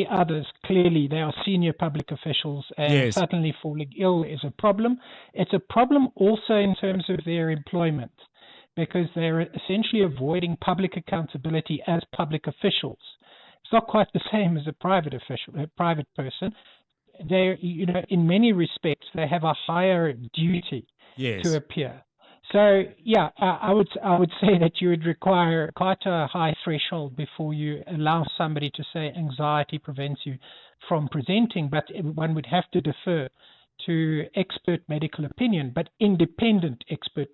others, clearly, they are senior public officials, and suddenly falling ill is a problem. It's a problem also in terms of their employment, because they're essentially avoiding public accountability as public officials. It's not quite the same as a private person. They, in many respects, they have a higher duty to appear. So, yeah, I would say that you would require quite a high threshold before you allow somebody to say anxiety prevents you from presenting, but one would have to defer to expert medical opinion, but independent expert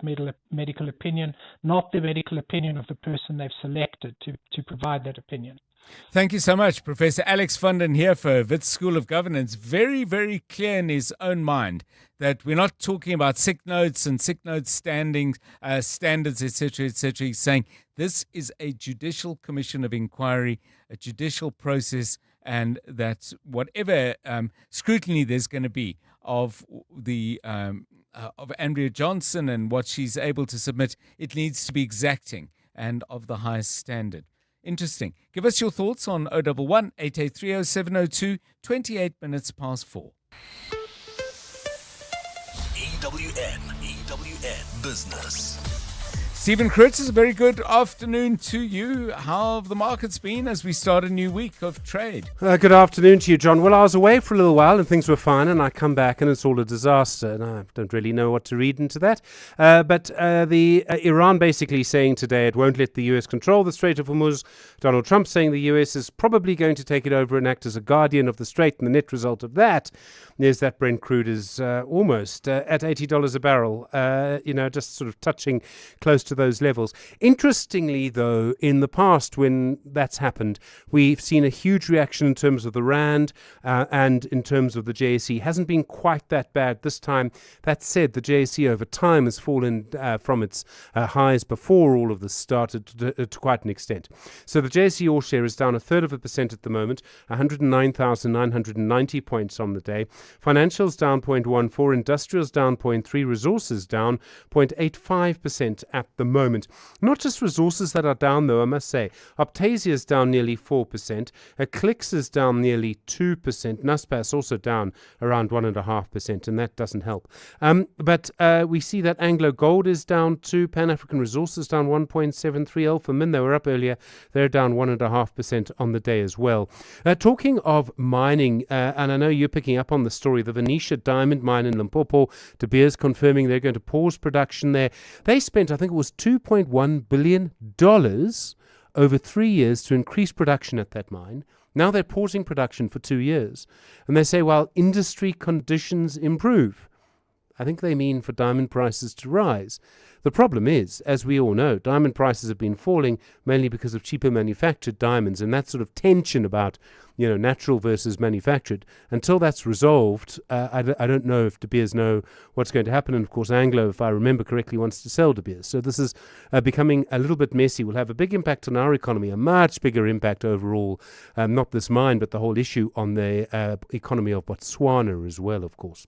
medical opinion, not the medical opinion of the person they've selected to provide that opinion. Thank you so much, Professor Alex van den Heever, Wits School of Governance. Very, very clear in his own mind that we're not talking about sick notes and sick note standings, standards, etc., etc. He's saying this is a judicial commission of inquiry, a judicial process, and that whatever scrutiny there's going to be of the of Andrea Johnson and what she's able to submit, it needs to be exacting and of the highest standard. Interesting. Give us your thoughts on 011 8830 702, 28 minutes past 4. EWN Business. Stephen Kurtz, a very good afternoon to you. How have the markets been as we start a new week of trade? Good afternoon to you, John. Well, I was away for a little while and things were fine, and I come back and it's all a disaster, and I don't really know what to read into that. But Iran basically saying today it won't let the US control the Strait of Hormuz. Donald Trump saying the US is probably going to take it over and act as a guardian of the strait, and the net result of that is that Brent crude is almost at $80 a barrel, just sort of touching close to those levels. Interestingly, though, in the past when that's happened, we've seen a huge reaction in terms of the Rand and in terms of the JSE. Hasn't been quite that bad this time. That said, the JSE over time has fallen from its highs before all of this started to quite an extent. So the JSE All Share is down 0.33% at the moment, 109,990 points on the day. Financials down 0.14%, industrials down 0.3%, resources down 0.85% at the moment. Not just resources that are down, though, I must say. Optasia is down nearly 4%. Eclipse is down nearly 2%. Naspers also down around 1.5%, and that doesn't help. But we see that Anglo Gold is down 2%. Pan African Resources down 1.73%. Alpha Min, they were up earlier. They're down 1.5% on the day as well. Talking of mining, and I know you're picking up on the story, the Venetia diamond mine in Limpopo, De Beers confirming they're going to pause production there. They spent, I think it was $2.1 billion over 3 years to increase production at that mine. Now they're pausing production for 2 years. And they say, well, industry conditions improve. I think they mean for diamond prices to rise. The problem is, as we all know, diamond prices have been falling mainly because of cheaper manufactured diamonds, and that sort of tension about, natural versus manufactured. Until that's resolved, I don't know if De Beers know what's going to happen. And of course, Anglo, if I remember correctly, wants to sell De Beers. So this is becoming a little bit messy. Will have a big impact on our economy, a much bigger impact overall. Not this mine, but the whole issue on the economy of Botswana as well, of course.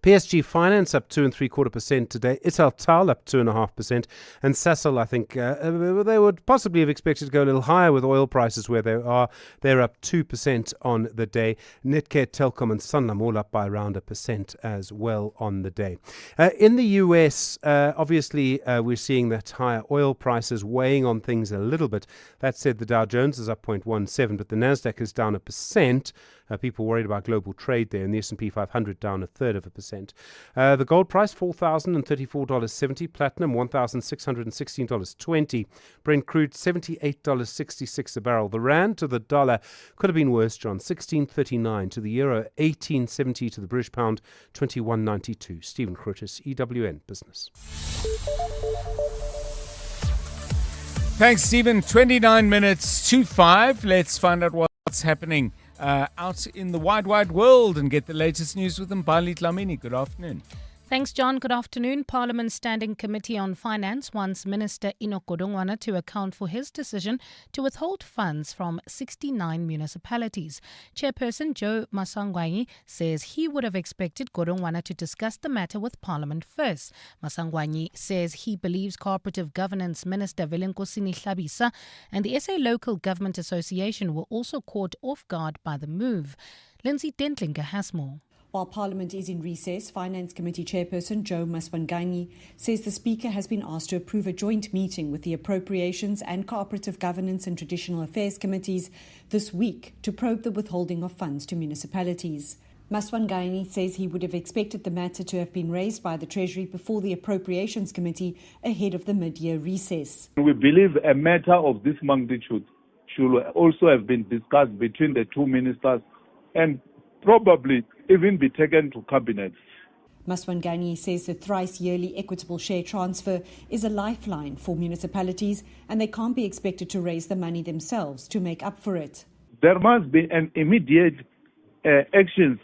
PSG Finance up 2.75% today. Italtal up 2.5%, and Sasol, I think they would possibly have expected to go a little higher with oil prices where they are. They're up 2% on the day. Netcare, Telkom, and Sanlam all up by around 1% as well on the day. In the US, obviously, we're seeing that higher oil prices weighing on things a little bit. That said, the Dow Jones is up 0.17%, but the Nasdaq is down 1%. People worried about global trade there, and the S&P 500 down 0.33%. The gold price, $4,034.70. Platinum, $1,616.20. Brent crude, $78.66 a barrel. The rand to the dollar could have been worse, John. 16.39 to the euro, 18.70 to the British pound, 21.92. Stephen Curtis, EWN Business. Thanks, Stephen. 29 minutes to 5. Let's find out what's happening out in the wide world and get the latest news with Mbali Dlamini. Good afternoon. Thanks, John. Good afternoon. Parliament's Standing Committee on Finance wants Minister Enoch Godongwana to account for his decision to withhold funds from 69 municipalities. Chairperson Joe Masangwanyi says he would have expected Godongwana to discuss the matter with Parliament first. Masangwanyi says he believes Cooperative Governance Minister Velenkosini Hlabisa and the SA Local Government Association were also caught off guard by the move. Lindsay Dentlinger has more. While Parliament is in recess, Finance Committee Chairperson Joe Maswanganyi says the Speaker has been asked to approve a joint meeting with the Appropriations and Cooperative Governance and Traditional Affairs Committees this week to probe the withholding of funds to municipalities. Maswanganyi says he would have expected the matter to have been raised by the Treasury before the Appropriations Committee ahead of the mid-year recess. We believe a matter of this magnitude should also have been discussed between the two ministers and probably even be taken to cabinet. Maswanganyi says the thrice yearly equitable share transfer is a lifeline for municipalities and they can't be expected to raise the money themselves to make up for it. There must be an immediate actions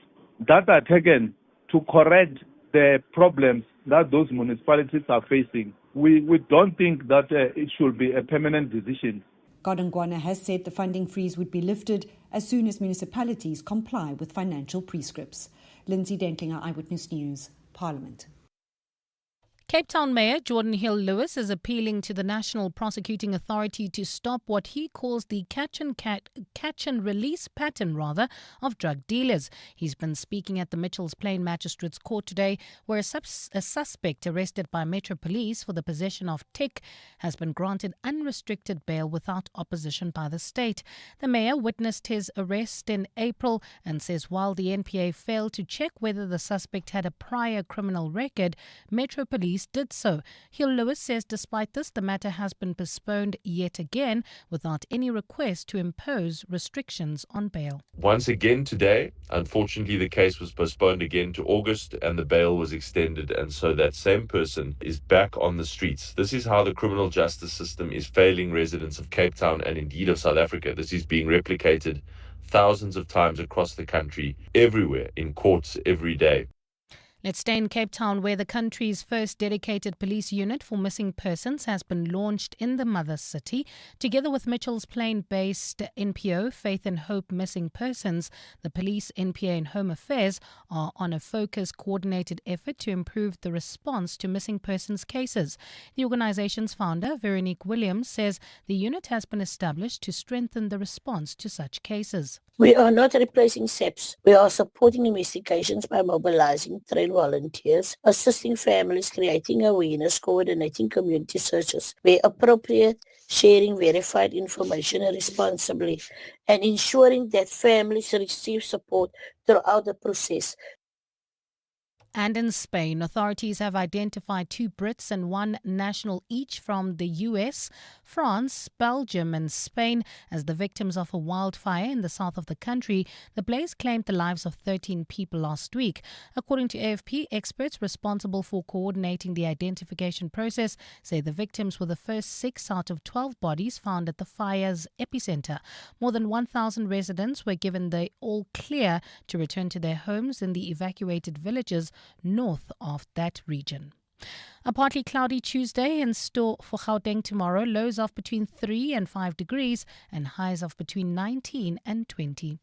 that are taken to correct the problems that those municipalities are facing. We don't think that it should be a permanent decision. Godongwana has said the funding freeze would be lifted as soon as municipalities comply with financial prescripts. Lindsay Dentlinger, Eyewitness News, Parliament. Cape Town Mayor Jordan Hill-Lewis is appealing to the National Prosecuting Authority to stop what he calls the catch and release pattern of drug dealers. He's been speaking at the Mitchells Plain Magistrates Court today, where a suspect arrested by Metro Police for the possession of tick has been granted unrestricted bail without opposition by the state. The mayor witnessed his arrest in April and says while the NPA failed to check whether the suspect had a prior criminal record, Metro Police did so. Hill-Lewis says despite this, the matter has been postponed yet again without any request to impose restrictions on bail. Once again today, unfortunately, the case was postponed again to August and the bail was extended, and so that same person is back on the streets. This is how the criminal justice system is failing residents of Cape Town and indeed of South Africa. This is being replicated thousands of times across the country, everywhere, in courts every day. Let's stay in Cape Town, where the country's first dedicated police unit for missing persons has been launched in the mother city. Together with Mitchells Plain-based NPO, Faith and Hope Missing Persons, the police, NPA and Home Affairs are on a focused, coordinated effort to improve the response to missing persons cases. The organization's founder, Veronique Williams, says the unit has been established to strengthen the response to such cases. We are not replacing SEPs. We are supporting investigations by mobilizing trained volunteers, assisting families, creating awareness, coordinating community searches, where appropriate, sharing verified information responsibly, and ensuring that families receive support throughout the process. And in Spain, authorities have identified 2 Brits and 1 national each from the US, France, Belgium and Spain as the victims of a wildfire in the south of the country. The blaze claimed the lives of 13 people last week. According to AFP, experts responsible for coordinating the identification process say the victims were the first 6 out of 12 bodies found at the fire's epicenter. More than 1,000 residents were given the all clear to return to their homes in the evacuated villages north of that region. A partly cloudy Tuesday in store for Gauteng tomorrow, lows of between 3 and 5 degrees and highs of between 19 and 20.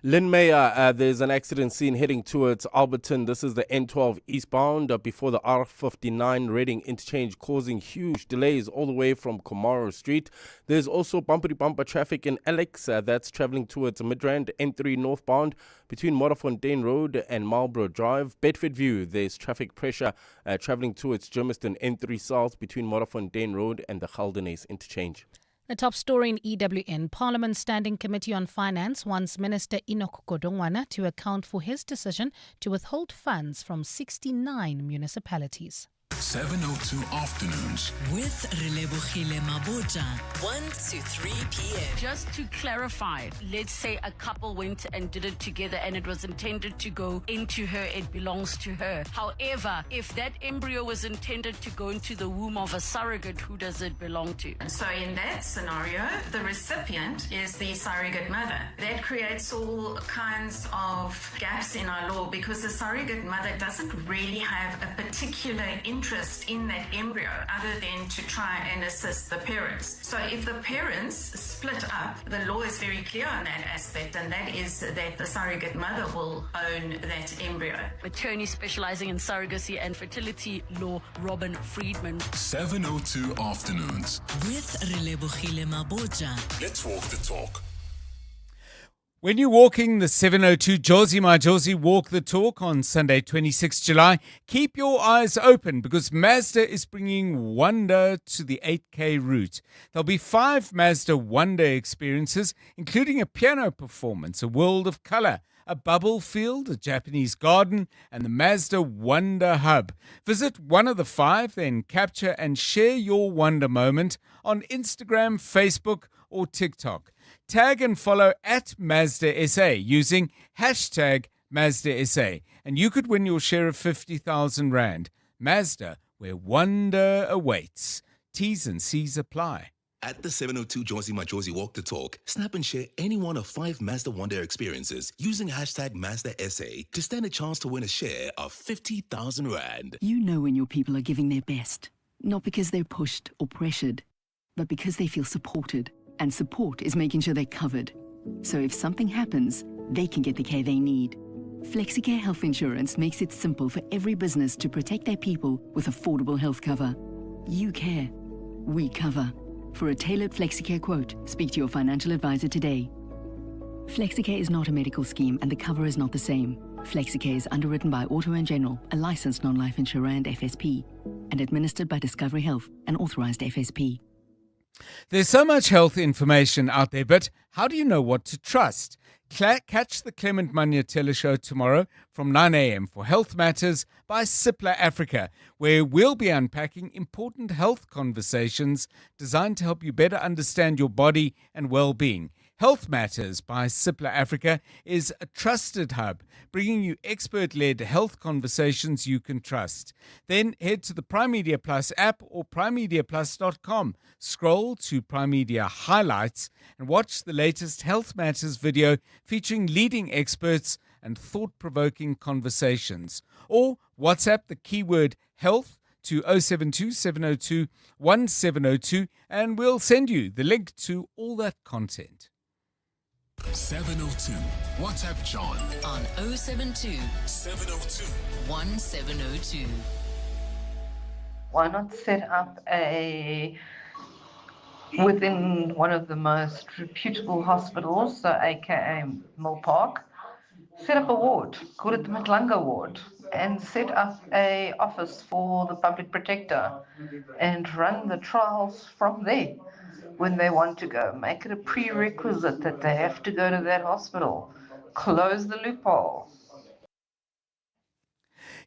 Lynn Meyer, there's an accident scene heading towards Alberton. This is the N12 eastbound before the R59 Reading interchange, causing huge delays all the way from Komaro Street. There's also bumper-to-bumper traffic in Alex that's traveling towards Midrand N3 northbound between Modderfontein Road and Marlborough Drive. Bedford View, there's traffic pressure traveling towards Germiston N3 south between Modderfontein Road and the Geldenhuys interchange. The top story in EWN, Parliament's Standing Committee on Finance wants Minister Enoch Godongwana to account for his decision to withhold funds from 69 municipalities. 702 Afternoons with Relebogile Maboja, 1 to 3 p.m. Just to clarify, let's say a couple went and did it together and it was intended to go into her, it belongs to her. However, if that embryo was intended to go into the womb of a surrogate, who does it belong to? So in that scenario, the recipient is the surrogate mother. That creates all kinds of gaps in our law because the surrogate mother doesn't really have a particular interest in that embryo other than to try and assist the parents. So if the parents split up, the law is very clear on that aspect, and that is that the surrogate mother will own that embryo. Attorney specializing in surrogacy and fertility law, Robin Friedman. 702 Afternoons with Relebogile Maboja. Let's walk the talk. When you're walking the 702 Josie My Josie Walk the Talk on Sunday 26 July, keep your eyes open because Mazda is bringing wonder to the 8K route. There'll be 5 Mazda Wonder experiences, including a piano performance, a world of color, a bubble field, a Japanese garden, and the Mazda Wonder Hub. Visit one of the 5, then capture and share your wonder moment on Instagram, Facebook, or TikTok. Tag and follow at Mazda SA using hashtag Mazda SA, and you could win your share of 50,000 Rand. Mazda, where wonder awaits. T's and C's apply. At the 702 Josie My Josie Walk the Talk, snap and share any one of 5 Mazda Wonder experiences using hashtag Mazda SA to stand a chance to win a share of 50,000 Rand. You know when your people are giving their best, not because they're pushed or pressured, but because they feel supported. And support is making sure they're covered. So if something happens, they can get the care they need. Flexicare Health Insurance makes it simple for every business to protect their people with affordable health cover. You care. We cover. For a tailored Flexicare quote, speak to your financial advisor today. Flexicare is not a medical scheme and the cover is not the same. Flexicare is underwritten by Auto & General, a licensed non-life insurer and FSP, and administered by Discovery Health, an authorized FSP. There's so much health information out there, but how do you know what to trust? Catch the Clement Manyatela show tomorrow from 9 a.m. for Health Matters by Cipla Africa, where we'll be unpacking important health conversations designed to help you better understand your body and well-being. Health Matters by Cipla Africa is a trusted hub, bringing you expert-led health conversations you can trust. Then head to the Prime Media Plus app or primemediaplus.com. Scroll to Prime Media Highlights and watch the latest Health Matters video featuring leading experts and thought-provoking conversations. Or WhatsApp the keyword health to 072 702 1702 and we'll send you the link to all that content. 702. WhatsApp John on 072 702 1702. Why not set up within one of the most reputable hospitals, aka Mill Park, set up a ward, call it the Matlanga ward, and set up a office for the public protector and run the trials from there. When they want to go, make it a prerequisite that they have to go to that hospital. Close the loophole.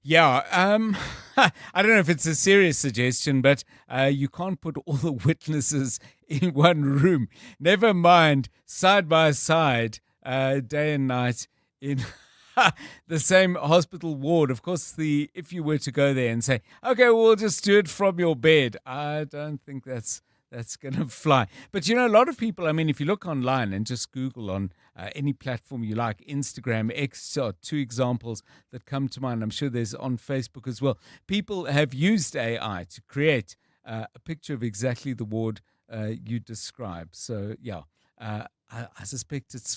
Yeah, I don't know if it's a serious suggestion, but you can't put all the witnesses in one room. Never mind side by side, day and night in the same hospital ward. Of course, if you were to go there and say, okay, we'll just do it from your bed, I don't think that's going to fly. But, a lot of people, if you look online and just Google on any platform you like, Instagram, X are two examples that come to mind. I'm sure there's on Facebook as well. People have used AI to create a picture of exactly the ward you describe. So, I suspect it's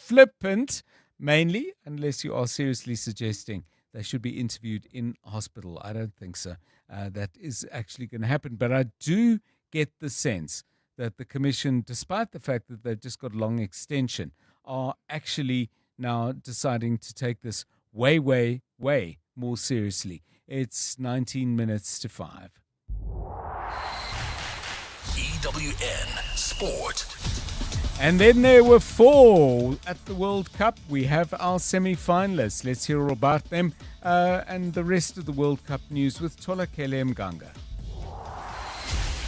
flippant, mainly, unless you are seriously suggesting they should be interviewed in hospital. I don't think so. That is actually going to happen. But I do get the sense that the Commission, despite the fact that they've just got long extension, are actually now deciding to take this way, way, way more seriously. It's 19 minutes to 5. EWN Sport. And then there were 4 at the World Cup. We have our semi-finalists. Let's hear all about them and the rest of the World Cup news with Tolakele Mganga.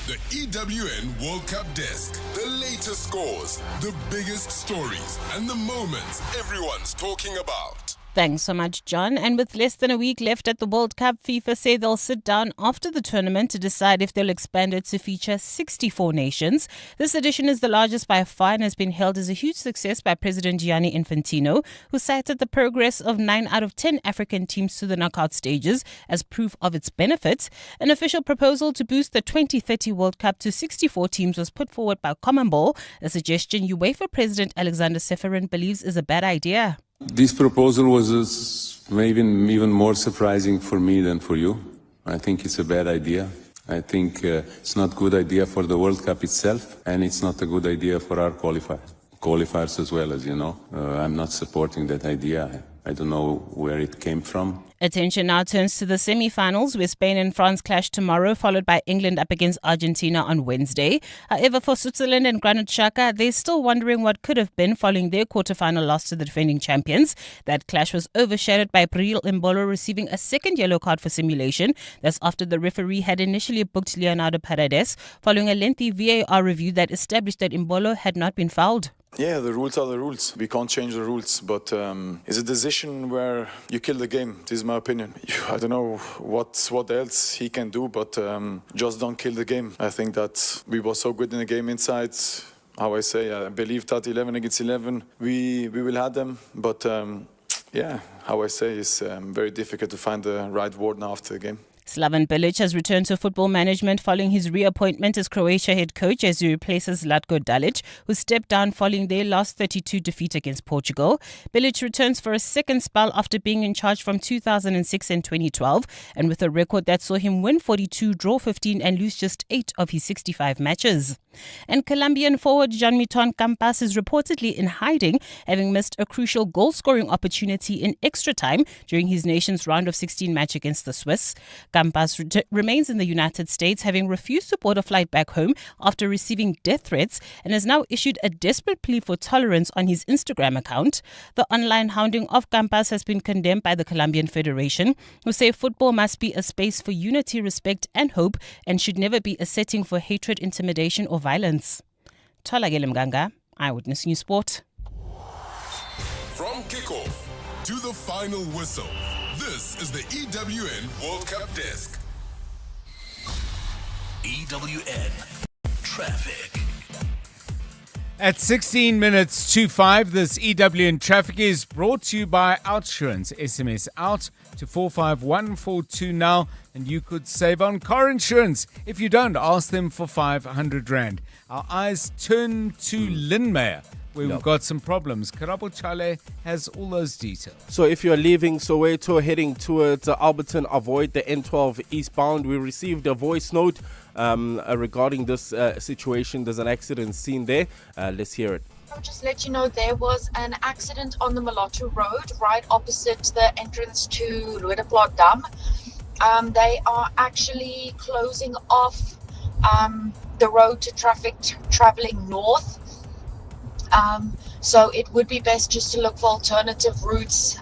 The EWN World Cup Desk. The latest scores, the biggest stories, and the moments everyone's talking about. Thanks so much, John. And with less than a week left at the World Cup, FIFA say they'll sit down after the tournament to decide if they'll expand it to feature 64 nations. This edition is the largest by far and has been hailed as a huge success by President Gianni Infantino, who cited the progress of 9 out of 10 African teams to the knockout stages as proof of its benefits. An official proposal to boost the 2030 World Cup to 64 teams was put forward by CONMEBOL, a suggestion UEFA President Alexander Ceferin believes is a bad idea. This proposal was maybe even more surprising for me than for you. I think it's a bad idea. I think it's not a good idea for the World Cup itself, and it's not a good idea for our qualifiers as well, as you know. I'm not supporting that idea. I don't know where it came from. Attention now turns to the semi-finals, where Spain and France clash tomorrow, followed by England up against Argentina on Wednesday. However, for Switzerland and Granit Xhaka, they're still wondering what could have been following their quarter-final loss to the defending champions. That clash was overshadowed by Breel Embolo receiving a second yellow card for simulation. That's after the referee had initially booked Leonardo Paredes, following a lengthy VAR review that established that Embolo had not been fouled. Yeah, the rules are the rules. We can't change the rules, but it's a decision where you kill the game. This is my opinion. I don't know what else he can do, but just don't kill the game. I think that we were so good in the game inside. How I say, I believe that 11 against 11, we will have them, but how I say, it's very difficult to find the right word now after the game. Slaven Bilic has returned to football management following his reappointment as Croatia head coach as he replaces Zlatko Dalic, who stepped down following their last 32 defeat against Portugal. Bilic returns for a second spell after being in charge from 2006 and 2012, and with a record that saw him win 42, draw 15 and lose just 8 of his 65 matches. And Colombian forward Jean-Miton Campas is reportedly in hiding, having missed a crucial goal-scoring opportunity in extra time during his nation's round of 16 match against the Swiss. Campas remains in the United States, having refused to board a flight back home after receiving death threats, and has now issued a desperate plea for tolerance on his Instagram account. The online hounding of Campas has been condemned by the Colombian Federation, who say football must be a space for unity, respect and hope, and should never be a setting for hatred, intimidation or violence. Tolagele Mganga, Eyewitness News Sport. From kickoff to the final whistle, this is the EWN World Cup Desk. EWN Traffic. At 16 minutes to 5, this EWN Traffic is brought to you by Outsurance. SMS out to 45142 now, and you could save on car insurance. If you don't, ask them for 500 Rand. Our eyes turn to Linmeyer, where we've got some problems. Karabo Chale has all those details. So if you're leaving Soweto heading towards Alberton, avoid the N12 eastbound. We received a voice note regarding this situation. There's an accident scene there. Let's hear it. I'll just let you know there was an accident on the Maloto Road right opposite the entrance to Roodeplaat Dam. They are actually closing off the road to traffic traveling north. So it would be best just to look for alternative routes.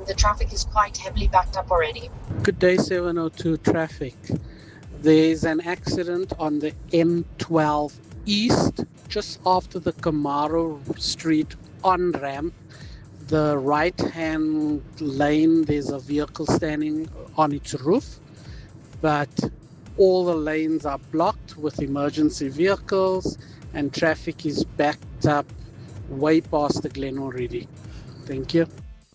The traffic is quite heavily backed up already. Good day, 702 traffic. There's an accident on the M12 East, just after the Camaro Street on-ramp. The right-hand lane, there's a vehicle standing on its roof, but all the lanes are blocked with emergency vehicles and traffic is backed up way past the Glen already. Thank you.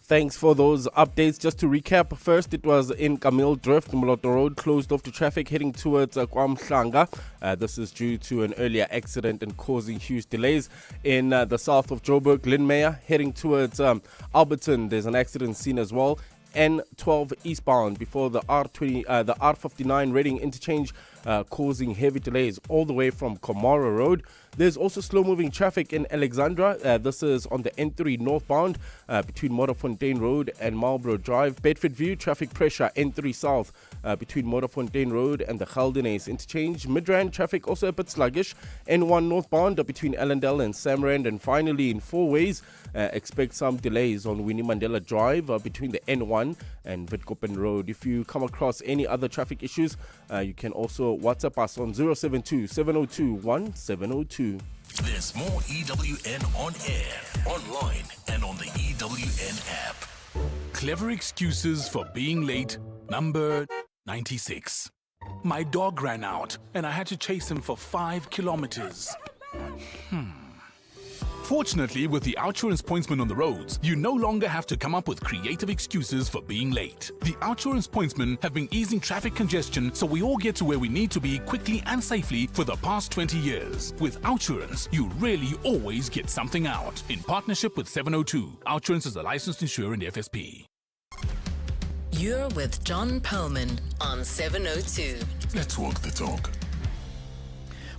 Thanks for those updates. Just to recap, first it was in Camille Drift, Moloto Road, closed off to traffic heading towards KwaMhlanga. This is due to an earlier accident and causing huge delays. In the south of Joburg, Linmeyer, heading towards Alberton, there's an accident scene as well. N12 eastbound before the R59 Reading interchange, causing heavy delays all the way from Komara Road. There's also slow-moving traffic in Alexandra. This is on the N3 northbound between Modderfontein Road and Marlborough Drive. Bedford View, traffic pressure N3 south between Modderfontein Road and the Geldenhuys interchange. Midrand traffic also a bit sluggish. N1 northbound between Allendale and Samrand. And finally, in Four Ways, expect some delays on Winnie Mandela Drive between the N1 and Witkoppen Road. If you come across any other traffic issues, you can also WhatsApp us on 072-702-1702. There's more EWN on air, online, and on the EWN app. Clever excuses for being late, number 96. My dog ran out, and I had to chase him for 5 kilometers. Fortunately, with the Outsurance pointsman on the roads, you no longer have to come up with creative excuses for being late. The Outsurance pointsmen have been easing traffic congestion so we all get to where we need to be quickly and safely for the past 20 years. With Outsurance, you really always get something out. In partnership with 702, Outsurance is a licensed insurer in the FSP. You're with John Perlman on 702. Let's walk the talk.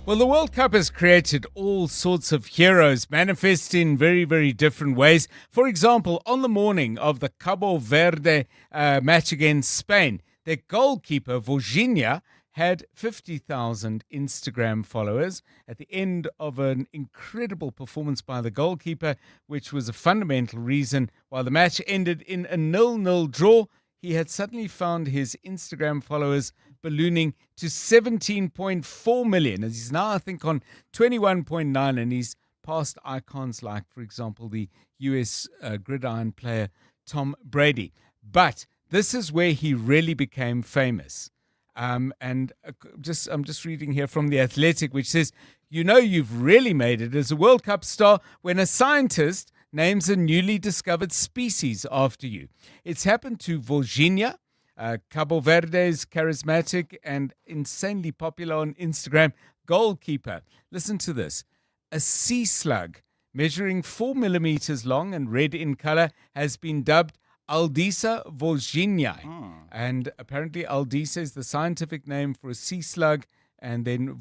Well, the World Cup has created all sorts of heroes, manifest in very, very different ways. For example, on the morning of the Cabo Verde match against Spain, their goalkeeper, Virginia, had 50,000 Instagram followers at the end of an incredible performance by the goalkeeper, which was a fundamental reason why the match ended in a 0-0 draw. He had suddenly found his Instagram followers ballooning to 17.4 million, as he's now, I think, on 21.9, and he's passed icons like, for example, the US gridiron player Tom Brady. But this is where he really became famous. I'm just reading here from The Athletic, which says, you know you've really made it as a World Cup star when a scientist names a newly discovered species after you. It's happened to Virginia. Cabo Verde's charismatic and insanely popular on Instagram goalkeeper. Listen to this. A sea slug measuring 4 millimeters long and red in color has been dubbed Aldisa volzhinii. And apparently Aldisa is the scientific name for a sea slug, and then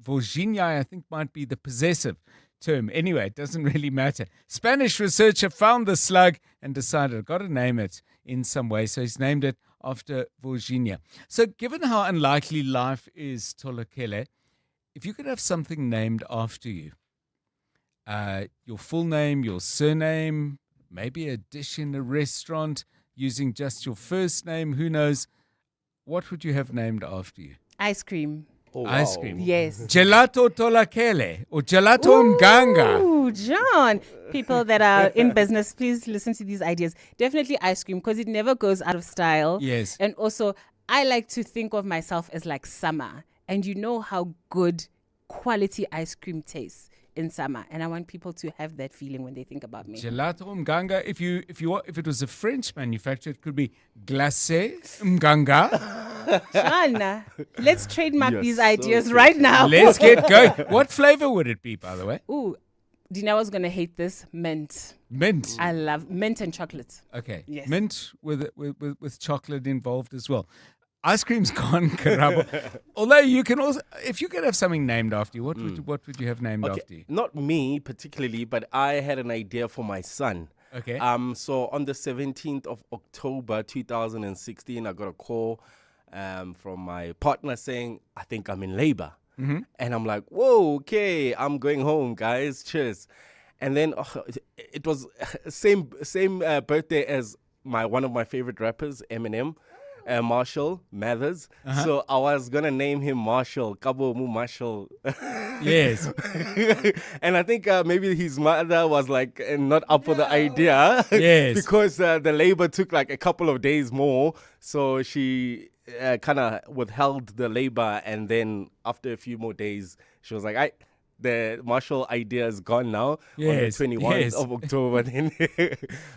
volzhinii, I think, might be the possessive term. Anyway, it doesn't really matter. Spanish researcher found the slug and decided, I've got to name it in some way. So he's named it after Volzhinia. So given how unlikely life is, Tolokele, if you could have something named after you, your full name, your surname, maybe a dish in a restaurant using just your first name, who knows, what would you have named after you? Ice cream. Oh, wow. Ice cream. Yes. Gelato Tolakele or Gelato Mganga. Ooh, John. People that are in business, please listen to these ideas. Definitely ice cream, because it never goes out of style. Yes. And also, I like to think of myself as like summer. And you know how good quality ice cream tastes in summer. And I want people to have that feeling when they think about me. Gelato Mganga. If it was a French manufacturer, it could be Glacé Mganga. John, let's trademark these ideas right now. Let's get going. What flavor would it be, by the way? Ooh, Dinawa's going to hate this. Mint. Mint. I love mint and chocolate. Okay. Yes. Mint with chocolate involved as well. Ice cream's gone, Karabo. Although you can also, if you could have something named after you, what would you have named after you? Not me particularly, but I had an idea for my son. Okay. So on the 17th of October 2016, I got a call from my partner saying, I think I'm in labor. Mm-hmm. And I'm like, whoa, okay, I'm going home, guys. Cheers. And then it was same birthday as one of my favorite rappers, Eminem. Marshall Mathers. Uh-huh. So I was going to name him Marshall, Kabo Mu Marshall. Yes. And I think maybe his mother was like not up for the idea. Yes. Because the labor took like a couple of days more. So she kind of withheld the labor. And then after a few more days, she was like, the Marshall idea is gone now. Yes, On the 21st yes. of October. Then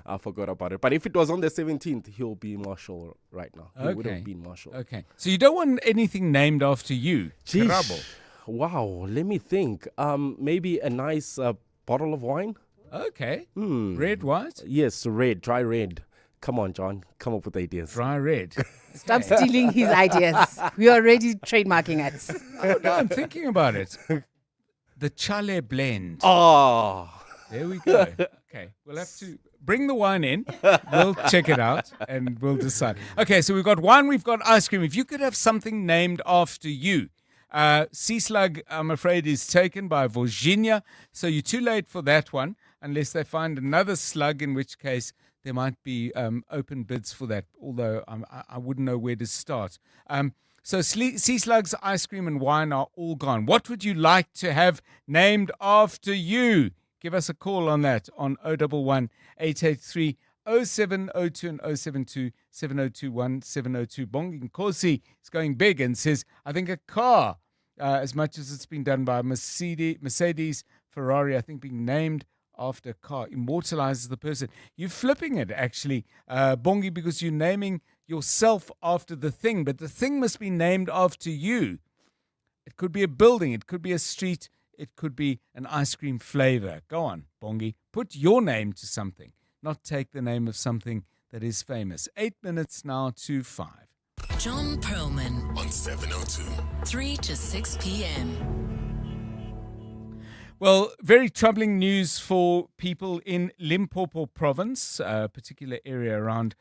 I forgot about it. But if it was on the 17th, he'll be Marshall right now. He would have been Marshall. Okay. So you don't want anything named after you. Jeez. Karabo. Wow. Let me think. Maybe a nice bottle of wine. Okay. Red, white? Yes, red. Dry red. Come on, John. Come up with ideas. Dry red. Stop stealing his ideas. We are already trademarking it. Oh, no, I'm thinking about it. The Chale blend. Oh. There we go. Okay. We'll have to bring the wine in. We'll check it out and we'll decide. Okay. So we've got wine. We've got ice cream. If you could have something named after you. Sea slug, I'm afraid, is taken by Volzhinia. So you're too late for that one, unless they find another slug, in which case there might be open bids for that, although I wouldn't know where to start. So sea slugs, ice cream and wine are all gone. What would you like to have named after you? Give us a call on that on 011 883 0702 and 072 7021 702. Bongi Nkosi is going big and says, I think a car, as much as it's been done by Mercedes, Ferrari, I think being named after a car immortalizes the person. You're flipping it, actually, Bongi, because you're naming yourself after the thing, but the thing must be named after you. It could be a building, it could be a street, it could be an ice cream flavor. Go on, Bongi. Put your name to something, not take the name of something that is famous. 8 minutes now to 5. John Perlman on 702. 3 to 6 p.m. Well, very troubling news for people in Limpopo province, a particular area around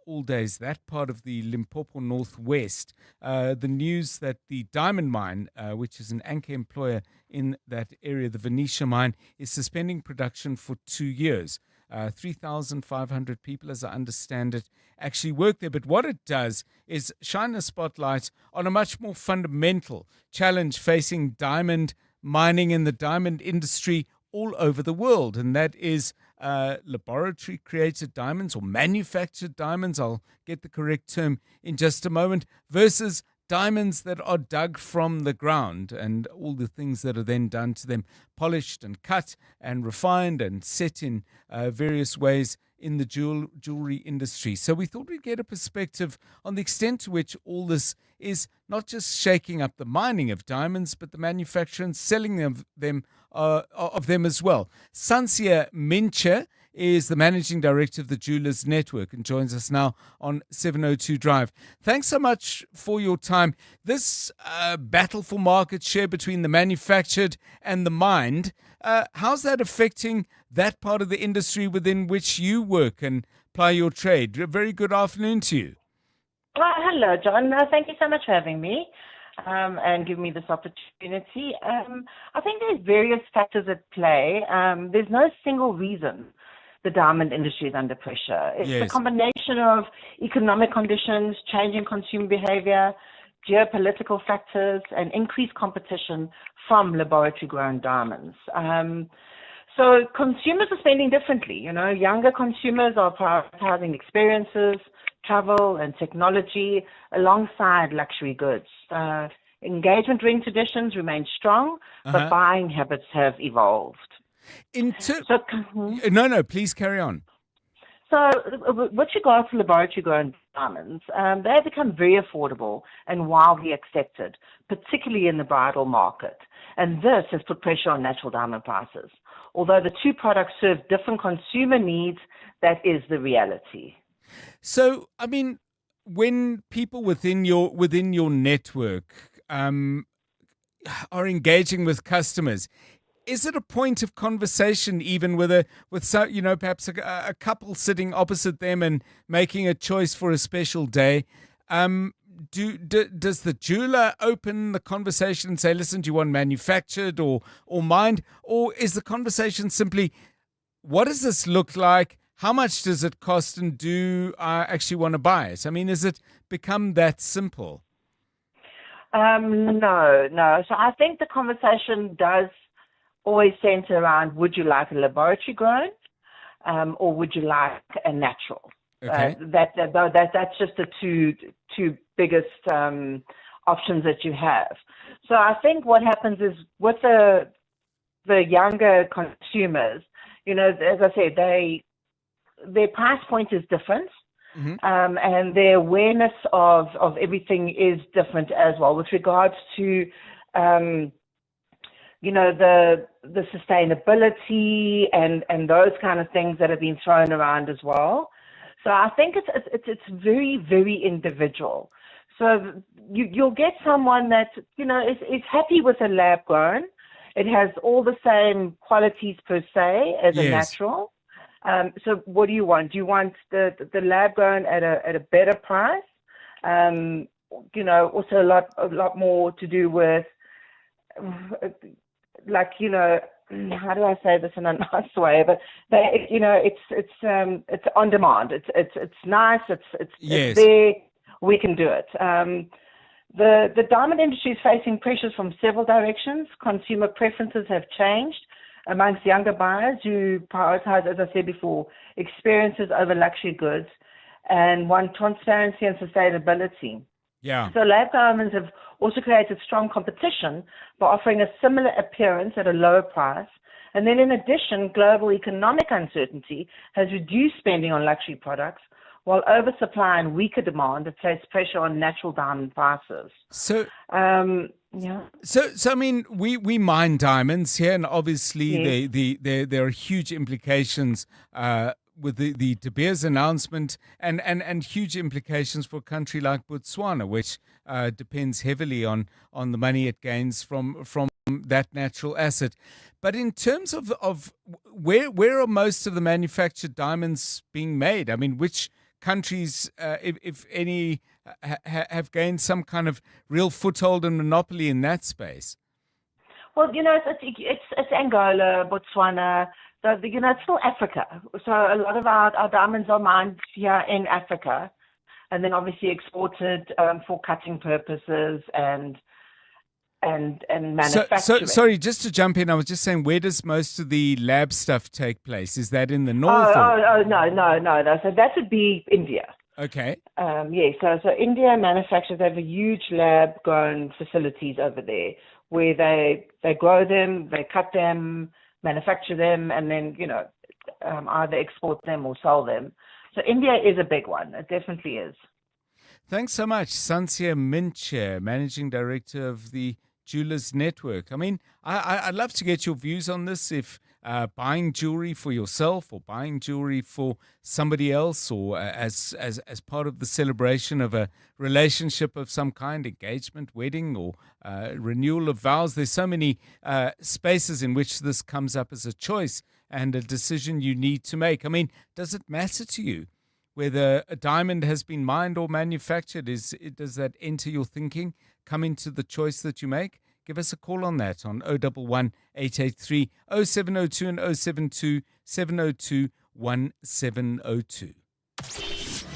all days, that part of the Limpopo Northwest. The news that the diamond mine, which is an anchor employer in that area, the Venetia mine, is suspending production for 2 years. 3,500 people, as I understand it, actually work there. But what it does is shine a spotlight on a much more fundamental challenge facing diamond mining in the diamond industry all over the world, and that is laboratory created diamonds or manufactured diamonds, I'll get the correct term in just a moment, versus diamonds that are dug from the ground and all the things that are then done to them, polished and cut and refined and set in various ways in the jewelry industry. So we thought we'd get a perspective on the extent to which all this is not just shaking up the mining of diamonds, but the manufacture and selling of them as well. Sansia Mincher is the Managing Director of the Jewelers Network and joins us now on 702 Drive. Thanks so much for your time. This battle for market share between the manufactured and the mined, how's that affecting that part of the industry within which you work and ply your trade? A very good afternoon to you. Hello, John. Thank you so much for having me and giving me this opportunity. I think there's various factors at play. There's no single reason the diamond industry is under pressure. It's a combination of economic conditions, changing consumer behavior, geopolitical factors, and increased competition from laboratory-grown diamonds. So consumers are spending differently. Younger consumers are prioritizing experiences, travel, and technology alongside luxury goods. Engagement ring traditions remain strong, but buying habits have evolved. No, please carry on. So with regards to laboratory-grown diamonds, they have become very affordable and widely accepted, particularly in the bridal market. And this has put pressure on natural diamond prices. Although the two products serve different consumer needs, that is the reality. So, I mean, when people within your network are engaging with customers, is it a point of conversation even with perhaps a couple sitting opposite them and making a choice for a special day? Does the jeweler open the conversation and say, listen, do you want manufactured or mined? Or is the conversation simply, what does this look like? How much does it cost? And do I actually want to buy it? I mean, has it become that simple? No. So I think the conversation does always center around, would you like a laboratory grown or would you like a natural? Okay. That's just the two biggest options that you have. So I think what happens is with the younger consumers, as I said, their price point is different. Mm-hmm. And their awareness of everything is different as well with regards to the sustainability and those kind of things that have been thrown around as well. So I think it's very, very individual. So you'll get someone that is happy with a lab grown. It has all the same qualities per se as a natural. So what do you want? Do you want the lab grown at a better price? Also a lot more to do with how do I say this in a nice way? But it's on demand. It's nice. It's there. We can do it. The diamond industry is facing pressures from several directions. Consumer preferences have changed amongst younger buyers who prioritize, as I said before, experiences over luxury goods and want transparency and sustainability. Yeah. So lab diamonds have also created strong competition by offering a similar appearance at a lower price. And then in addition, global economic uncertainty has reduced spending on luxury products, while oversupply and weaker demand have placed pressure on natural diamond prices. So, yeah. So I mean, we mine diamonds here, and obviously there are huge implications with the De Beers announcement, and huge implications for a country like Botswana, which depends heavily on the money it gains from that natural asset. But in terms of where are most of the manufactured diamonds being made? I mean, which countries, if any, have gained some kind of real foothold and monopoly in that space? Well, it's Angola, Botswana. It's still Africa. So a lot of our diamonds are mined here in Africa, and then obviously exported for cutting purposes and manufacturing. So sorry, just to jump in, I was just saying, where does most of the lab stuff take place? Is that in the north? No. So that would be India. Okay. So India manufactures, they have a huge lab-grown facilities over there where they grow them, they cut them, manufacture them, and then, either export them or sell them. So India is a big one. It definitely is. Thanks so much, Sansia Mincher, Managing Director of the Jewelers Network. I mean, I'd love to get your views on this. If buying jewelry for yourself or buying jewelry for somebody else, or as part of the celebration of a relationship of some kind, engagement, wedding, or renewal of vows. There's so many spaces in which this comes up as a choice and a decision you need to make. I mean, does it matter to you whether a diamond has been mined or manufactured? Does that enter your thinking, come into the choice that you make? Give us a call on that on 011 883 0702 and 072 702 1702.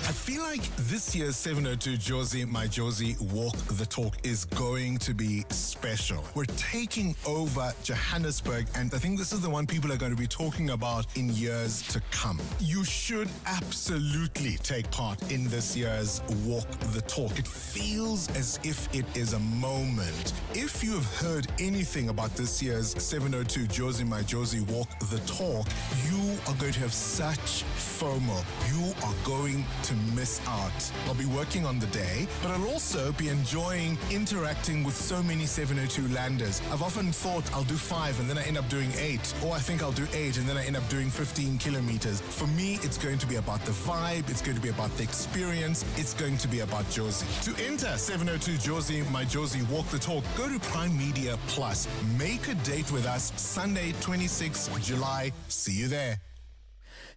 I feel like this year's 702 Josie My Josie Walk the Talk is going to be special. We're taking over Johannesburg, and I think this is the one people are going to be talking about in years to come. You should absolutely take part in this year's Walk the Talk. It feels as if it is a moment. If you have heard anything about this year's 702 Josie My Josie Walk the Talk, you are going to have such FOMO. You are going to miss out. I'll be working on the day, but I'll also be enjoying interacting with so many 702 landers. I've often thought I'll do 5 and then I end up doing 8, or I think I'll do 8 and then I end up doing 15 kilometers. For me, it's going to be about the vibe, it's going to be about the experience, it's going to be about Josie. To enter 702 Josie My Josie Walk the Talk, go to Prime Media Plus. Make a date with us Sunday, 26 July. See you there.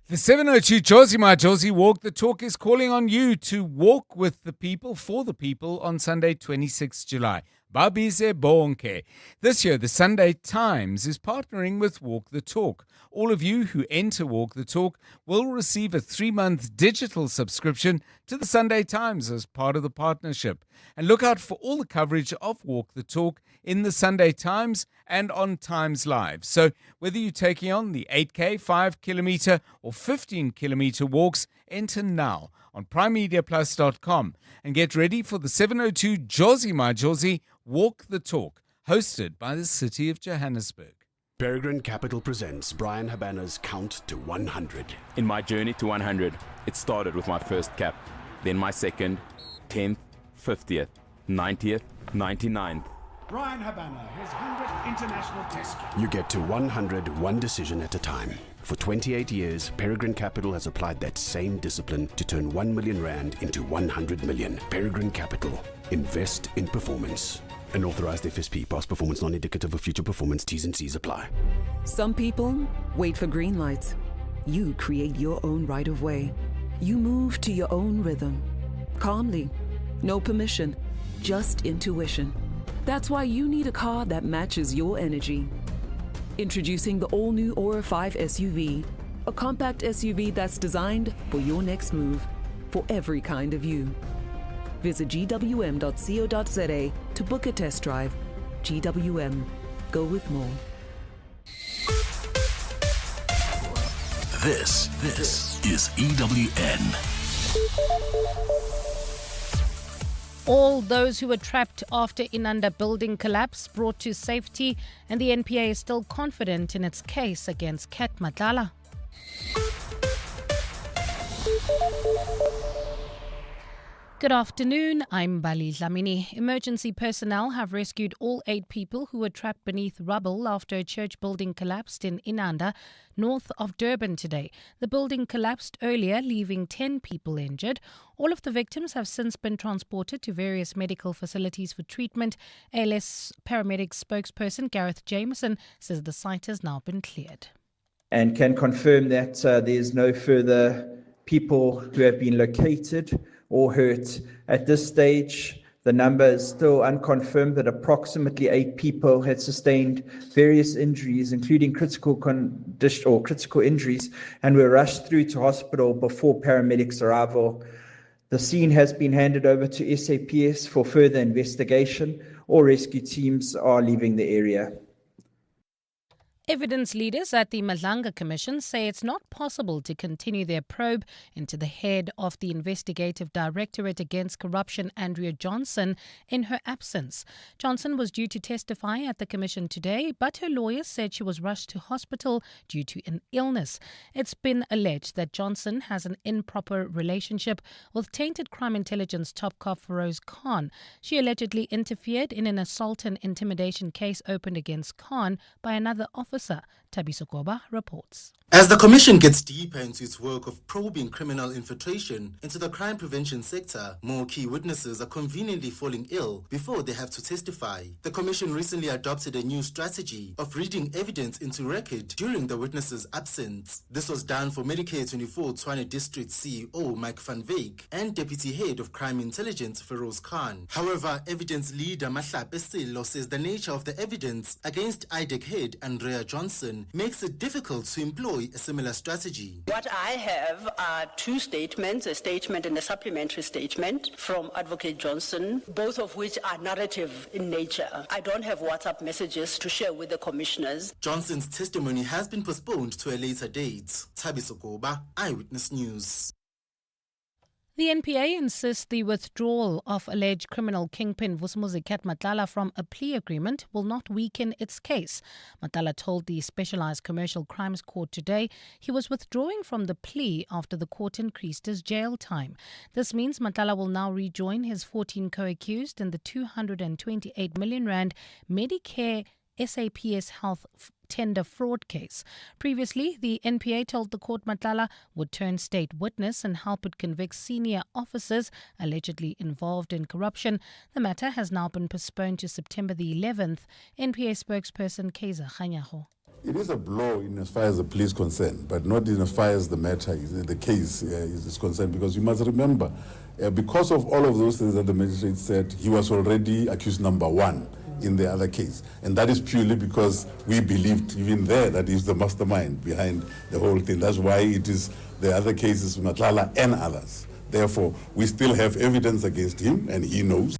The 702 Josie My Josie Walk the Talk is calling on you to walk with the people, for the people, on Sunday, 26 July. Babize bonke. This year, the Sunday Times is partnering with Walk the Talk. All of you who enter Walk the Talk will receive a 3-month digital subscription to the Sunday Times as part of the partnership. And look out for all the coverage of Walk the Talk in the Sunday Times and on Times Live. So whether you're taking on the 8K, 5 kilometer or 15 kilometer walks, enter now on primemediaplus.com and get ready for the 702 Josie My Josie Walk the Talk, hosted by the City of Johannesburg. Peregrine Capital presents Brian Habana's Count to 100. In my journey to 100, it started with my first cap, then my second, 10th, 50th, 90th, 99th. Brian Habana, his 100th international test. You get to 100 one decision at a time. For 28 years, Peregrine Capital has applied that same discipline to turn 1 million rand into 100 million. Peregrine Capital. Invest in performance. An authorized FSP. Past performance non-indicative of future performance. T's and C's apply. Some people wait for green lights. You create your own right of way. You move to your own rhythm. Calmly. No permission. Just intuition. That's why you need a car that matches your energy. Introducing the all-new Aura 5 SUV, a compact SUV that's designed for your next move, for every kind of you. Visit gwm.co.za to book a test drive. GWM. Go with more. This is EWN. All those who were trapped after Inanda building collapse brought to safety, and the NPA is still confident in its case against Kat Madlala. Good afternoon, I'm Bali Dlamini. Emergency personnel have rescued all 8 people who were trapped beneath rubble after a church building collapsed in Inanda, north of Durban today. The building collapsed earlier, leaving 10 people injured. All of the victims have since been transported to various medical facilities for treatment. ALS paramedic spokesperson Gareth Jameson says the site has now been cleared. And can confirm that there's no further people who have been located or hurt. At this stage, the number is still unconfirmed, but approximately 8 people had sustained various injuries, including critical injuries, and were rushed through to hospital before paramedics' arrival. The scene has been handed over to SAPS for further investigation. All rescue teams are leaving the area. Evidence leaders at the Madlanga Commission say it's not possible to continue their probe into the head of the Investigative Directorate Against Corruption, Andrea Johnson, in her absence. Johnson was due to testify at the Commission today, but her lawyers said she was rushed to hospital due to an illness. It's been alleged that Johnson has an improper relationship with tainted crime intelligence top cop Feroz Khan. She allegedly interfered in an assault and intimidation case opened against Khan by another officer. Tabiso Koba reports. As the Commission gets deeper into its work of probing criminal infiltration into the crime prevention sector, more key witnesses are conveniently falling ill before they have to testify. The Commission recently adopted a new strategy of reading evidence into record during the witnesses' absence. This was done for Medicare 24 Tshwane District CEO Mike van Veek and Deputy Head of Crime Intelligence Feroz Khan. However, evidence leader Mahlape Silo says the nature of the evidence against IDEC head Andrea Johnson makes it difficult to employ a similar strategy. What I have are two statements, a statement and a supplementary statement from Advocate Johnson, both of which are narrative in nature. I don't have WhatsApp messages to share with the commissioners. Johnson's testimony has been postponed to a later date. Tabiso Koba, Eyewitness News. The NPA insists the withdrawal of alleged criminal kingpin Vusumuzi Kat Matlala from a plea agreement will not weaken its case. Matlala told the Specialized Commercial Crimes Court today he was withdrawing from the plea after the court increased his jail time. This means Matlala will now rejoin his 14 co-accused in the 228 million rand Medicare SAPS Health tender fraud case. Previously, the NPA told the court Matlala would turn state witness and help it convict senior officers allegedly involved in corruption. The matter has now been postponed to September the 11th. NPA spokesperson Kaiser Khanyaho. It is a blow in as far as the plea is concerned, but not in as far as the matter, the case is concerned, because you must remember, because of all of those things that the magistrate said, he was already accused number one in the other case. And that is purely because we believed even there that he's the mastermind behind the whole thing. That's why it is the other cases, Matlala and others. Therefore, we still have evidence against him, and he knows.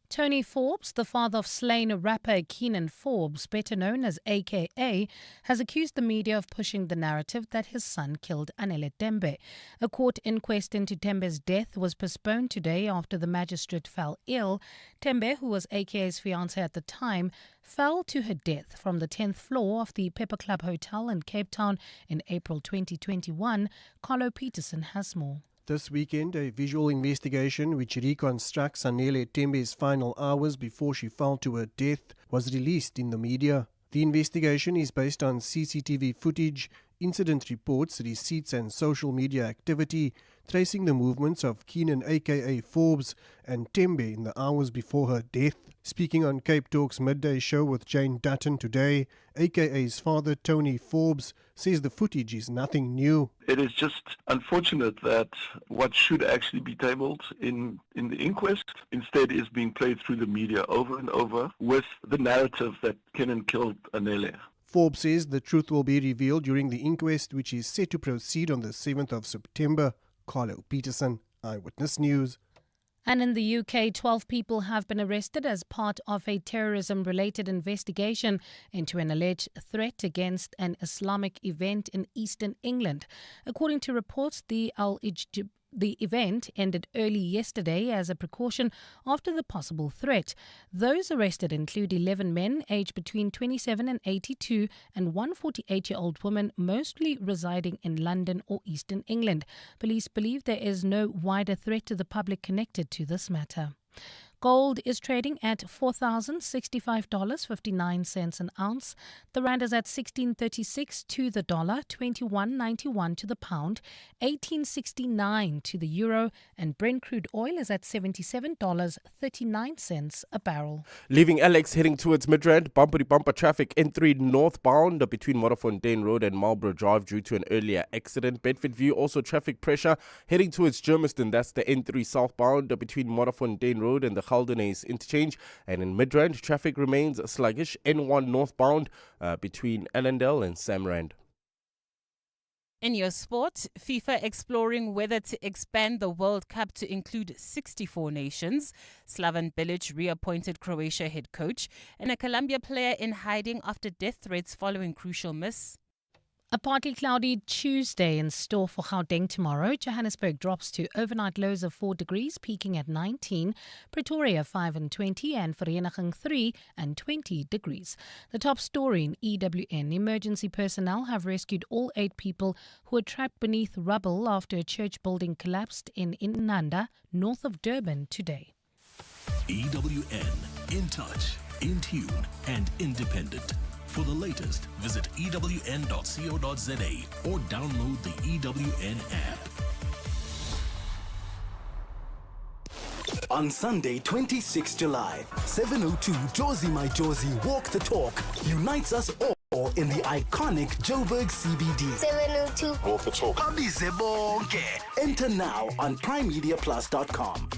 Tony Forbes, the father of slain rapper Keenan Forbes, better known as AKA, has accused the media of pushing the narrative that his son killed Anele Tembe. A court inquest into Tembe's death was postponed today after the magistrate fell ill. Tembe, who was AKA's fiancée at the time, fell to her death from the 10th floor of the Pepper Club Hotel in Cape Town in April 2021. Carlo Peterson has more. This weekend, a visual investigation which reconstructs Anele Tembe's final hours before she fell to her death was released in the media. The investigation is based on CCTV footage, incident reports, receipts and social media activity, tracing the movements of Keenan aka Forbes and Tembe in the hours before her death. Speaking on Cape Talk's midday show with Jane Dutton today, AKA's father Tony Forbes says the footage is nothing new. It is just unfortunate that what should actually be tabled in the inquest instead is being played through the media over and over with the narrative that Kenan killed Anele. Forbes says the truth will be revealed during the inquest, which is set to proceed on the 7th of September. Carlo Peterson, Eyewitness News. And in the UK, 12 people have been arrested as part of a terrorism-related investigation into an alleged threat against an Islamic event in eastern England. According to reports, the event ended early yesterday as a precaution after the possible threat. Those arrested include 11 men aged between 27 and 82 and one 48-year-old woman, mostly residing in London or Eastern England. Police believe there is no wider threat to the public connected to this matter. Gold is trading at $4,065.59 an ounce. The rand is at 16.36 to the dollar, 21.91 to the pound, 18.69 to the euro, and Brent crude oil is at $77.39 a barrel. Leaving Alex heading towards Midrand, bumper traffic N3 northbound between Modderfontein Road and Marlborough Drive due to an earlier accident. Bedford View also traffic pressure heading towards Germiston. That's the N3 southbound between Modderfontein Road and the Galdenays interchange, and in Midrand traffic remains sluggish N1 northbound between Allendale and Samrand. In your sport, FIFA exploring whether to expand the World Cup to include 64 nations. Slaven Bilic reappointed Croatia head coach. And a Colombia player in hiding after death threats following crucial miss. A partly cloudy Tuesday in store for Gauteng tomorrow. Johannesburg drops to overnight lows of 4 degrees, peaking at 19. Pretoria 5 and 20, and Vereeniging 3 and 20 degrees. The top story in EWN: emergency personnel have rescued all 8 people who were trapped beneath rubble after a church building collapsed in Inanda, north of Durban today. EWN, in touch, in tune, and independent. For the latest, visit ewn.co.za or download the EWN app. On Sunday, 26 July, 7:02 Jozi My Jozi Walk the Talk unites us all in the iconic Joburg CBD. 7:02 Walk the Talk. Abize bonke. Enter now on primemediaplus.com.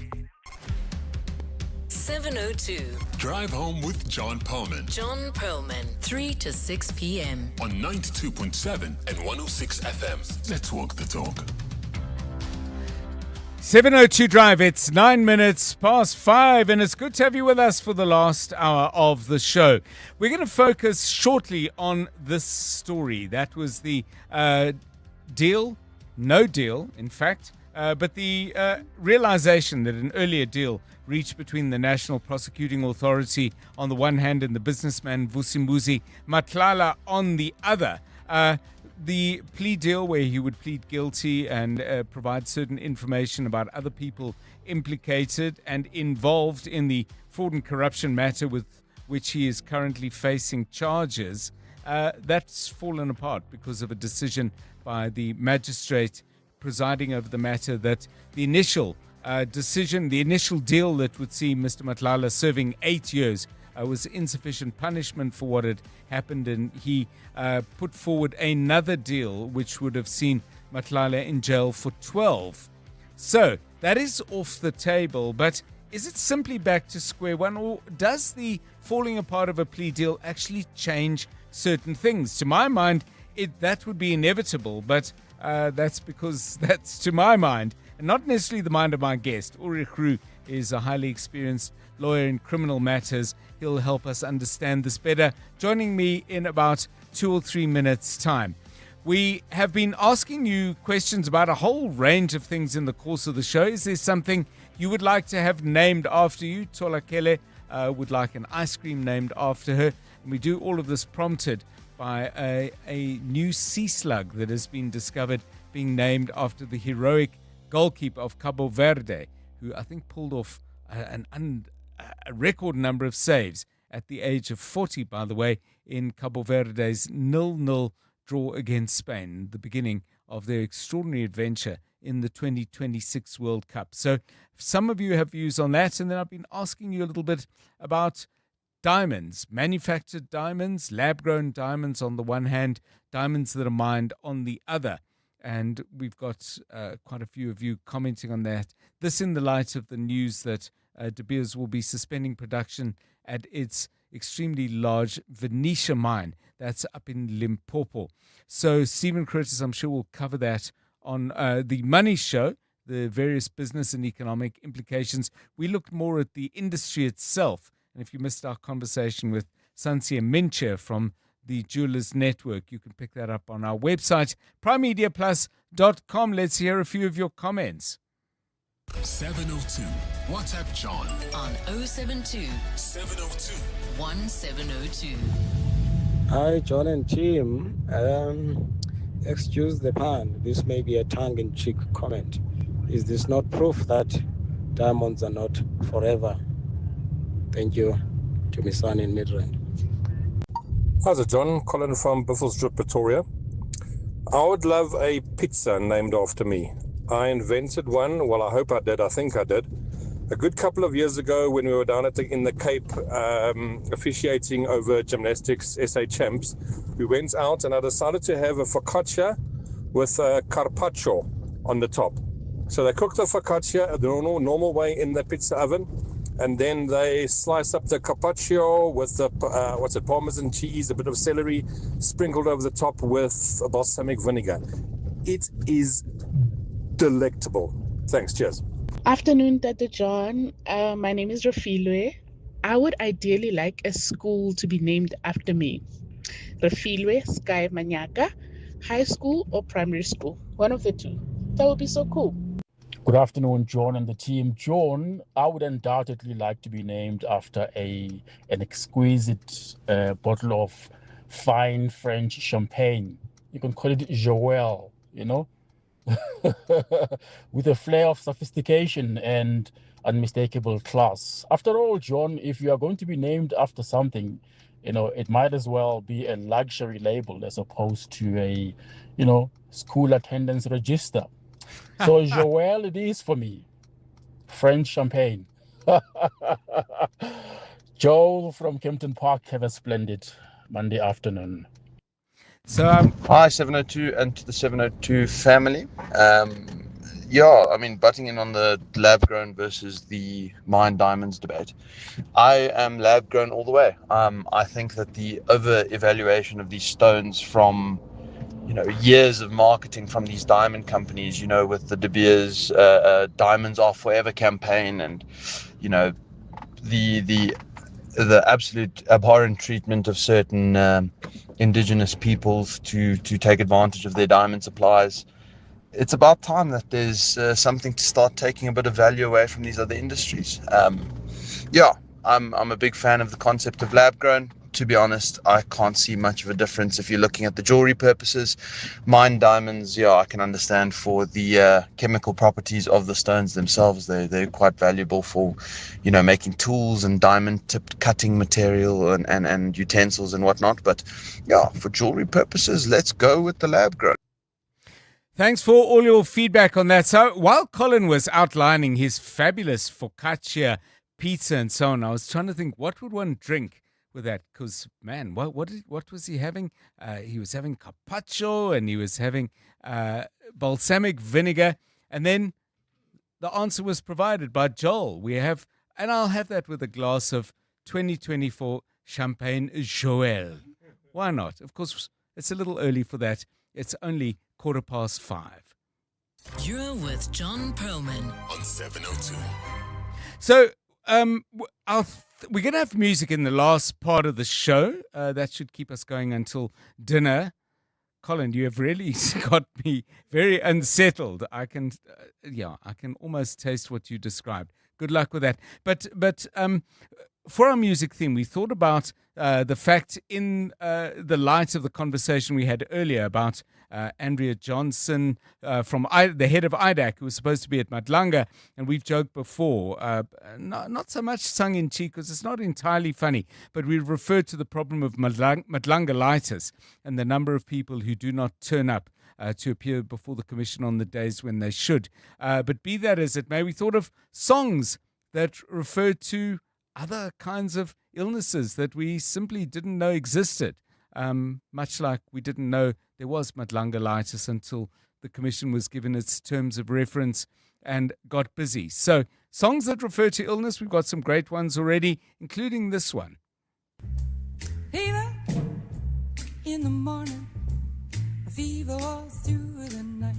7:02. Drive home with John Perlman. John Perlman, 3 to 6 p.m. On 92.7 and 106 FM. Let's walk the talk. 7:02 Drive, it's 9 minutes past 5, and it's good to have you with us for the last hour of the show. We're going to focus shortly on this story. That was the deal, no deal, in fact, but the realization that an earlier deal reached between the National Prosecuting Authority on the one hand and the businessman Vusimbuzi Matlala on the other. The plea deal where he would plead guilty and provide certain information about other people implicated and involved in the fraud and corruption matter with which he is currently facing charges, that's fallen apart because of a decision by the magistrate presiding over the matter that the initial decision, the initial deal that would see Mr. Matlala serving 8 years was insufficient punishment for what had happened, and he put forward another deal which would have seen Matlala in jail for 12. So that is off the table, but is it simply back to square one, or does the falling apart of a plea deal actually change certain things? To my mind, that would be inevitable, but that's because that's to my mind, and not necessarily the mind of my guest. Ulrich Roux is a highly experienced lawyer in criminal matters. He'll help us understand this better. Joining me in about 2 or 3 minutes' time. We have been asking you questions about a whole range of things in the course of the show. Is there something you would like to have named after you? Tola Kele would like an ice cream named after her. And we do all of this prompted by a new sea slug that has been discovered being named after the heroic goalkeeper of Cabo Verde, who I think pulled off a record number of saves at the age of 40, by the way, in Cabo Verde's 0-0 draw against Spain, the beginning of their extraordinary adventure in the 2026 World Cup. So some of you have views on that, and then I've been asking you a little bit about diamonds, manufactured diamonds, lab-grown diamonds on the one hand, diamonds that are mined on the other. And we've got quite a few of you commenting on that. This in the light of the news that De Beers will be suspending production at its extremely large Venetia mine that's up in Limpopo. So Stephen Curtis, I'm sure, will cover that on the Money Show, the various business and economic implications. We looked more at the industry itself. And if you missed our conversation with Sansia Mincher from the Jewelers Network, you can pick that up on our website, primemediaplus.com. Let's hear a few of your comments. 702. WhatsApp John on 072 702 1702. Hi, John and team. Excuse the pun. This may be a tongue-in-cheek comment. Is this not proof that diamonds are not forever? Thank you to my son in Midrand. How's it, John? Colin from Buffelsdrift, Pretoria. I would love a pizza named after me. I invented one. Well, I hope I did. I think I did. A good couple of years ago when we were down in the Cape officiating over gymnastics SA champs, we went out and I decided to have a focaccia with a carpaccio on the top. So they cooked the focaccia the normal way in the pizza oven, and then they slice up the carpaccio with the Parmesan cheese, a bit of celery, sprinkled over the top with balsamic vinegar. it is delectable. Thanks, cheers. Afternoon, Tata John. My name is Rafilwe. I would ideally like a school to be named after me. Rafilwe Sky Manyaka, high school or primary school. One of the two. That would be so cool. Good afternoon, John and the team. John, I would undoubtedly like to be named after an exquisite bottle of fine French champagne. You can call it Joël, with a flair of sophistication and unmistakable class. After all, John, if you are going to be named after something, it might as well be a luxury label as opposed to a, school attendance register. So Joël it is for me. French champagne. Joel from Kempton Park, have a splendid Monday afternoon. So hi 702 and to the 702 family. Butting in on the lab grown versus the mine diamonds debate. I am lab grown all the way. I think that the over evaluation of these stones from years of marketing from these diamond companies, with the De Beers Diamonds Are Forever campaign, and the absolute abhorrent treatment of certain indigenous peoples to take advantage of their diamond supplies. It's about time that there's something to start taking a bit of value away from these other industries. I'm a big fan of the concept of lab grown. To be honest, I can't see much of a difference if you're looking at the jewelry purposes. Mine diamonds, I can understand for the chemical properties of the stones themselves. They're quite valuable for, making tools and diamond-tipped cutting material and utensils and whatnot. But for jewelry purposes, let's go with the lab grown. Thanks for all your feedback on that. So while Colin was outlining his fabulous focaccia pizza and so on, I was trying to think, what would one drink with that? Because, man, what was he having? He was having carpaccio and he was having balsamic vinegar. And then the answer was provided by Joel. I'll have that with a glass of 2024 Champagne Joël. Why not? Of course, it's a little early for that. It's only 5:15. You're with John Perlman on 702. So, we're going to have music in the last part of the show. That should keep us going until dinner. Colin, you have really got me very unsettled. I can almost taste what you described. Good luck with that. But for our music theme, we thought about the fact in the light of the conversation we had earlier about Andrea Johnson from the head of IDAC, who was supposed to be at Madlanga, and we've joked before, not so much tongue-in-cheek because it's not entirely funny, but we've referred to the problem of Madlangalitis and the number of people who do not turn up to appear before the Commission on the days when they should. But be that as it may, we thought of songs that refer to other kinds of illnesses that we simply didn't know existed, much like we didn't know there was Madlangalitis until the Commission was given its terms of reference and got busy. So, songs that refer to illness, we've got some great ones already, including this one. Fever in the morning, a fever all through the night.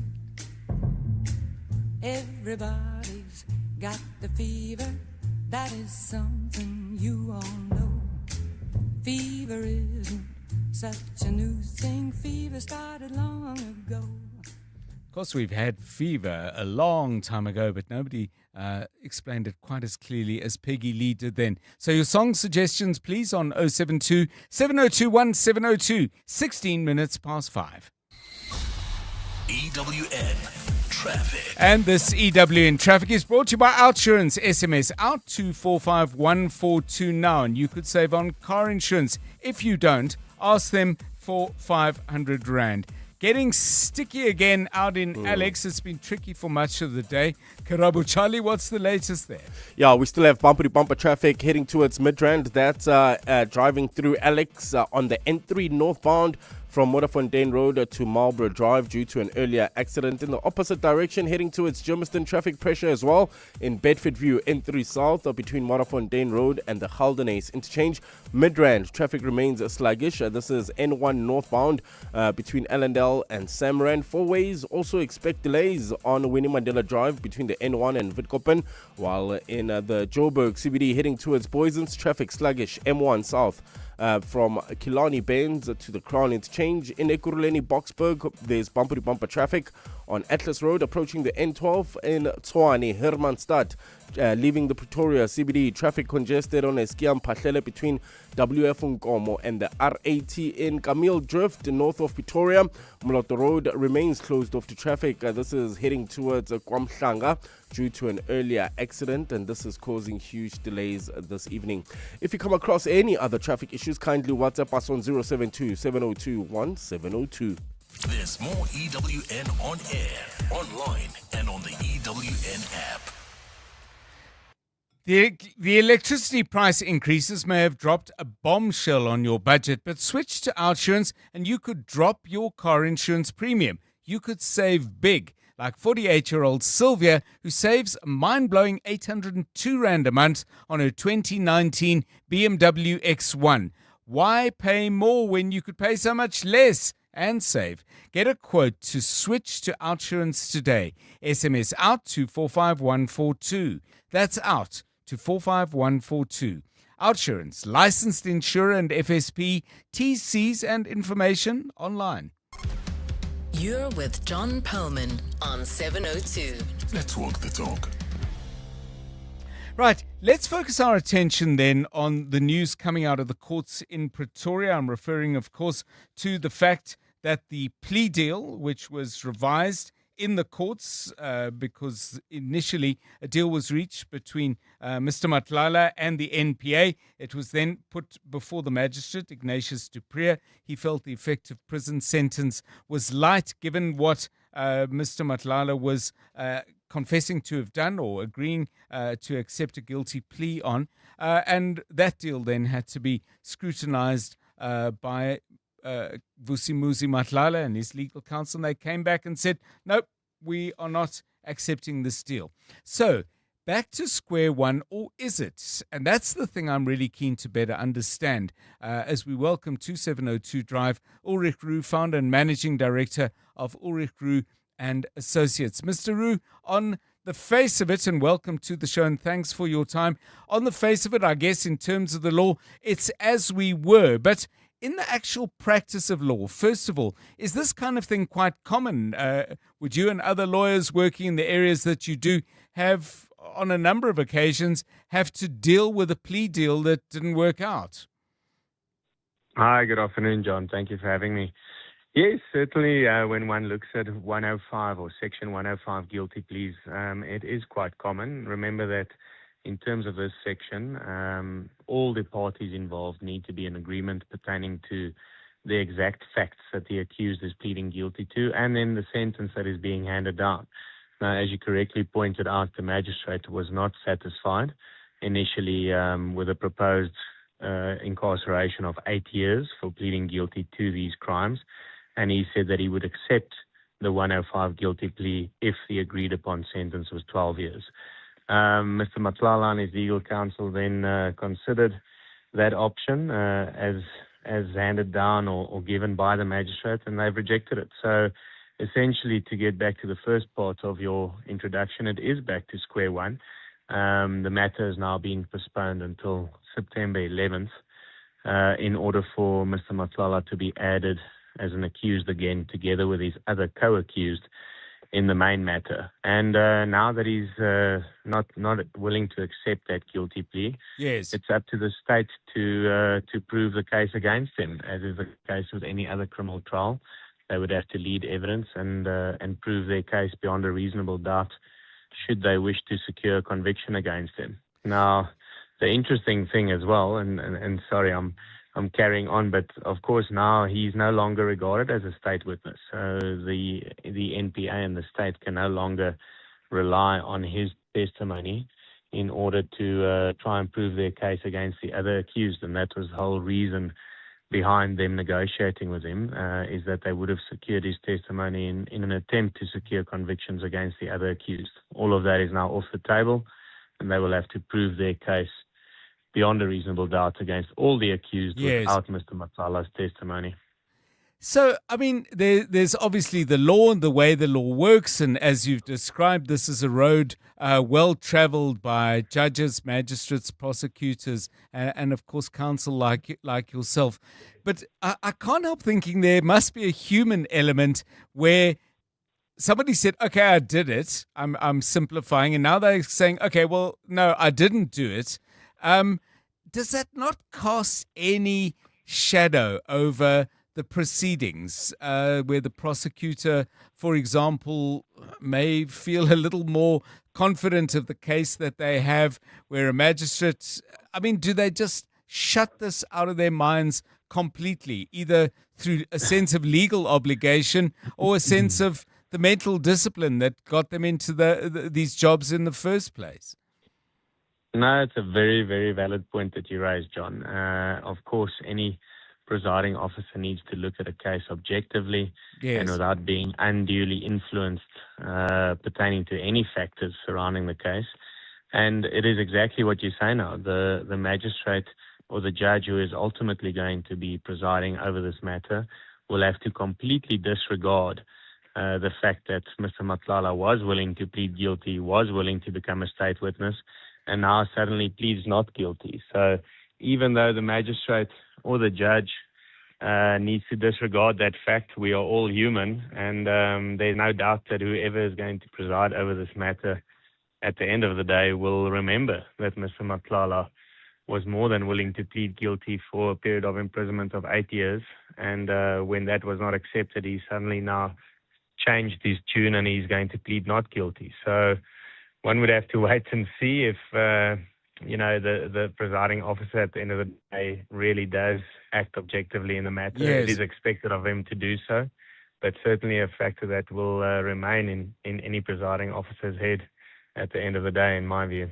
Everybody's got the fever. That is something you all know. Fever isn't such a new thing. Fever started long ago. Of course, we've had fever a long time ago, but nobody explained it quite as clearly as Peggy Lee did then. So your song suggestions, please, on 072 7021 702, 16 minutes past 5. EWN Traffic. And this EWN Traffic is brought to you by Outsurance. SMS out to 45142 now, and you could save on car insurance. If you don't, ask them for 500 Rand. Getting sticky again out in Alex. It's been tricky for much of the day. Karabu Charlie, what's the latest there? Yeah, we still have bumper-to-bumper traffic heading towards Midrand. That's driving through Alex on the N3 northbound from Waterfontein Road to Marlborough Drive due to an earlier accident. In the opposite direction, heading towards Germiston, traffic pressure as well in Bedford View N3 South between Waterfontein Road and the Haldenace interchange. Midrand, traffic remains sluggish. This is N1 northbound between Allendale and Samrand. Four ways also expect delays on Winnie Mandela Drive between the N1 and Witkoppen, while in the Joburg CBD heading towards Boysens, traffic sluggish. M1 south from Killarney Bends to the Crown Interchange. In Ekurhuleni Boksburg, there's bumper-to-bumper traffic on Atlas Road approaching the N12. In Tshwane, Hermanstad, leaving the Pretoria CBD, traffic congested on Eskiam Pahlele between WF Nkomo and the R80. In Camille Drift, north of Pretoria, Moloto Road remains closed off to traffic. This is heading towards Kwamhlanga due to an earlier accident, and this is causing huge delays this evening. If you come across any other traffic issues, kindly WhatsApp us on 072 702 1702. There's more EWN on air, online, and on the EWN app. The electricity price increases may have dropped a bombshell on your budget, but switch to Outsurance and you could drop your car insurance premium. You could save big, like 48-year-old Sylvia, who saves a mind-blowing 802 Rand a month on her 2019 BMW X1. Why pay more when you could pay so much less and save? Get a quote to switch to Outsurance today. SMS out to 45142. That's out to 45142. Outsurance, licensed insurer and FSP, TCs and information online. You're with John Perlman on 702. Let's walk the talk. Right, let's focus our attention then on the news coming out of the courts in Pretoria. I'm referring, of course, to the fact that the plea deal, which was revised in the courts because initially a deal was reached between Mr. Matlala and the NPA. It was then put before the magistrate, Ignatius Dupree. He felt the effective prison sentence was light given what Mr. Matlala was confessing to have done or agreeing to accept a guilty plea on. And that deal then had to be scrutinized by Vusimuzi Matlala and his legal counsel. And they came back and said, nope, we are not accepting this deal. So back to square one, or is it? And that's the thing I'm really keen to better understand as we welcome to 702 Drive Ulrich Roo, founder and managing director of Ulrich Roo and Associates. Mr. Roo, on the face of it, and welcome to the show and thanks for your time. On the face of it, I guess in terms of the law, it's as we were, but in the actual practice of law, first of all, is this kind of thing quite common? Would you and other lawyers working in the areas that you do have, on a number of occasions, have to deal with a plea deal that didn't work out? Hi, good afternoon, John. Thank you for having me. Yes, certainly when one looks at 105 or Section 105 guilty pleas, it is quite common. Remember that in terms of this section, all the parties involved need to be in agreement pertaining to the exact facts that the accused is pleading guilty to, and then the sentence that is being handed down. Now, as you correctly pointed out, the magistrate was not satisfied initially with a proposed incarceration of 8 years for pleading guilty to these crimes, and he said that he would accept the 105 guilty plea if the agreed upon sentence was 12 years. Mr. Matlala and his legal counsel then considered that option as handed down or given by the magistrate, and they've rejected it. So essentially, to get back to the first part of your introduction, it is back to square one. The matter is now being postponed until September 11th in order for Mr. Matlala to be added as an accused again, together with his other co-accused in the main matter. And now that he's not willing to accept that guilty plea, yes, it's up to the state to prove the case against him, as is the case with any other criminal trial. They would have to lead evidence and prove their case beyond a reasonable doubt, should they wish to secure conviction against him. Now, the interesting thing as well, and sorry, I'm carrying on, but of course now he's no longer regarded as a state witness. So the NPA and the state can no longer rely on his testimony in order to try and prove their case against the other accused. And that was the whole reason behind them negotiating with him is that they would have secured his testimony in an attempt to secure convictions against the other accused. All of that is now off the table, and they will have to prove their case beyond a reasonable doubt against all the accused without Mr. Matlala's testimony. So, I mean, there's obviously the law and the way the law works. And as you've described, this is a road well traveled by judges, magistrates, prosecutors, and of course, counsel like yourself. But I can't help thinking there must be a human element where somebody said, okay, I did it. I'm simplifying. And now they're saying, okay, well, no, I didn't do it. Does that not cast any shadow over the proceedings, where the prosecutor, for example, may feel a little more confident of the case that they have, where a magistrate, I mean, do they just shut this out of their minds completely, either through a sense of legal obligation or a sense of the mental discipline that got them into these jobs in the first place? No, it's a very, very valid point that you raised, John. Of course, any presiding officer needs to look at a case objectively and without being unduly influenced pertaining to any factors surrounding the case. And it is exactly what you say now. The magistrate or the judge who is ultimately going to be presiding over this matter will have to completely disregard the fact that Mr. Matlala was willing to plead guilty, was willing to become a state witness, and now suddenly pleads not guilty. So even though the magistrate or the judge needs to disregard that fact, we are all human, and there's no doubt that whoever is going to preside over this matter at the end of the day will remember that Mr. Matlala was more than willing to plead guilty for a period of imprisonment of 8 years, and when that was not accepted, he suddenly now changed his tune and he's going to plead not guilty. So one would have to wait and see if the presiding officer at the end of the day really does act objectively in the matter. Yes. It is expected of him to do so, but certainly a factor that will remain in any presiding officer's head at the end of the day, in my view.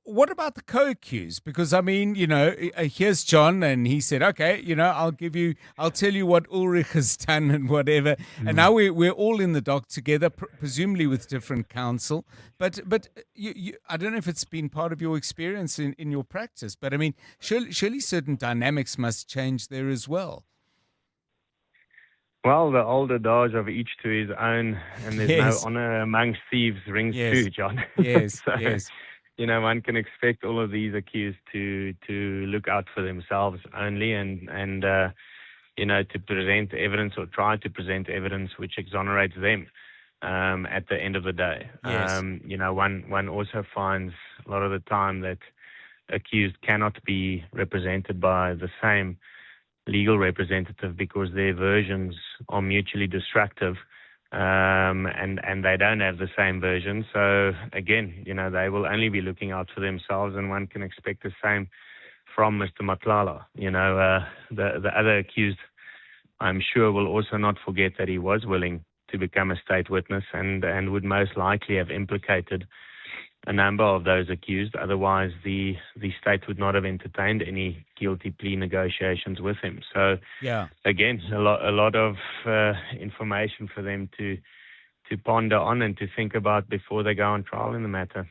What about the co-accused? Because, I mean, here's John, and he said, okay, I'll tell you what Ulrich has done and whatever. And now we're all in the dock together, presumably with different counsel. But you, I don't know if it's been part of your experience in your practice, but I mean, surely certain dynamics must change there as well. Well, the old adage of each to his own, and there's no honor amongst thieves rings true, John. Yes, so, yes. One can expect all of these accused to look out for themselves only and to present evidence or try to present evidence which exonerates them at the end of the day. Yes. One also finds a lot of the time that accused cannot be represented by the same legal representative because their versions are mutually destructive. And they don't have the same version. So again, they will only be looking out for themselves, and one can expect the same from Mr. Matlala. The other accused, I'm sure, will also not forget that he was willing to become a state witness and would most likely have implicated a number of those accused. Otherwise, the state would not have entertained any guilty plea negotiations with him. So, again, a lot of information for them to ponder on and to think about before they go on trial in the matter.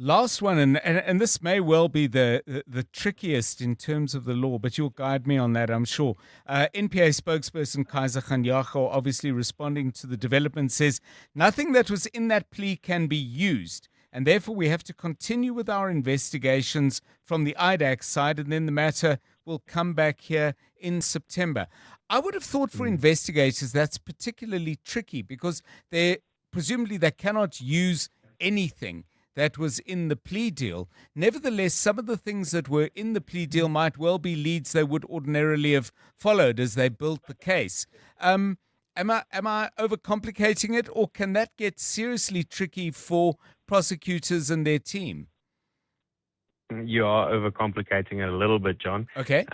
Last one, and this may well be the trickiest in terms of the law, but you'll guide me on that, I'm sure. NPA spokesperson Kaiser Khanyago, obviously responding to the development, says nothing that was in that plea can be used, and therefore we have to continue with our investigations from the IDAC side, and then the matter will come back here in September. I would have thought for investigators that's particularly tricky because presumably they cannot use anything that was in the plea deal. Nevertheless, some of the things that were in the plea deal might well be leads they would ordinarily have followed as they built the case. Am I overcomplicating it, or can that get seriously tricky for prosecutors and their team? You are overcomplicating it a little bit, John. Okay.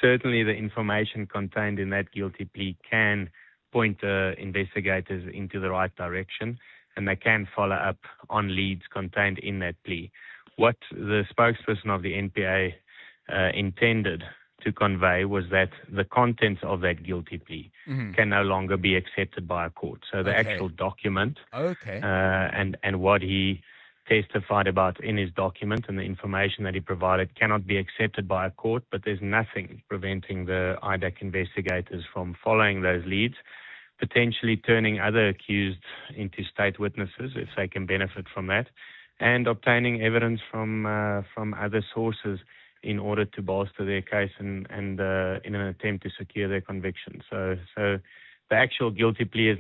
Certainly the information contained in that guilty plea can point investigators into the right direction, and they can follow up on leads contained in that plea. What the spokesperson of the NPA intended to convey was that the contents of that guilty plea can no longer be accepted by a court. So the actual document and what he testified about in his document and the information that he provided cannot be accepted by a court, but there's nothing preventing the IDAC investigators from following those leads, potentially turning other accused into state witnesses if they can benefit from that, and obtaining evidence from other sources in order to bolster their case and in an attempt to secure their conviction. So the actual guilty plea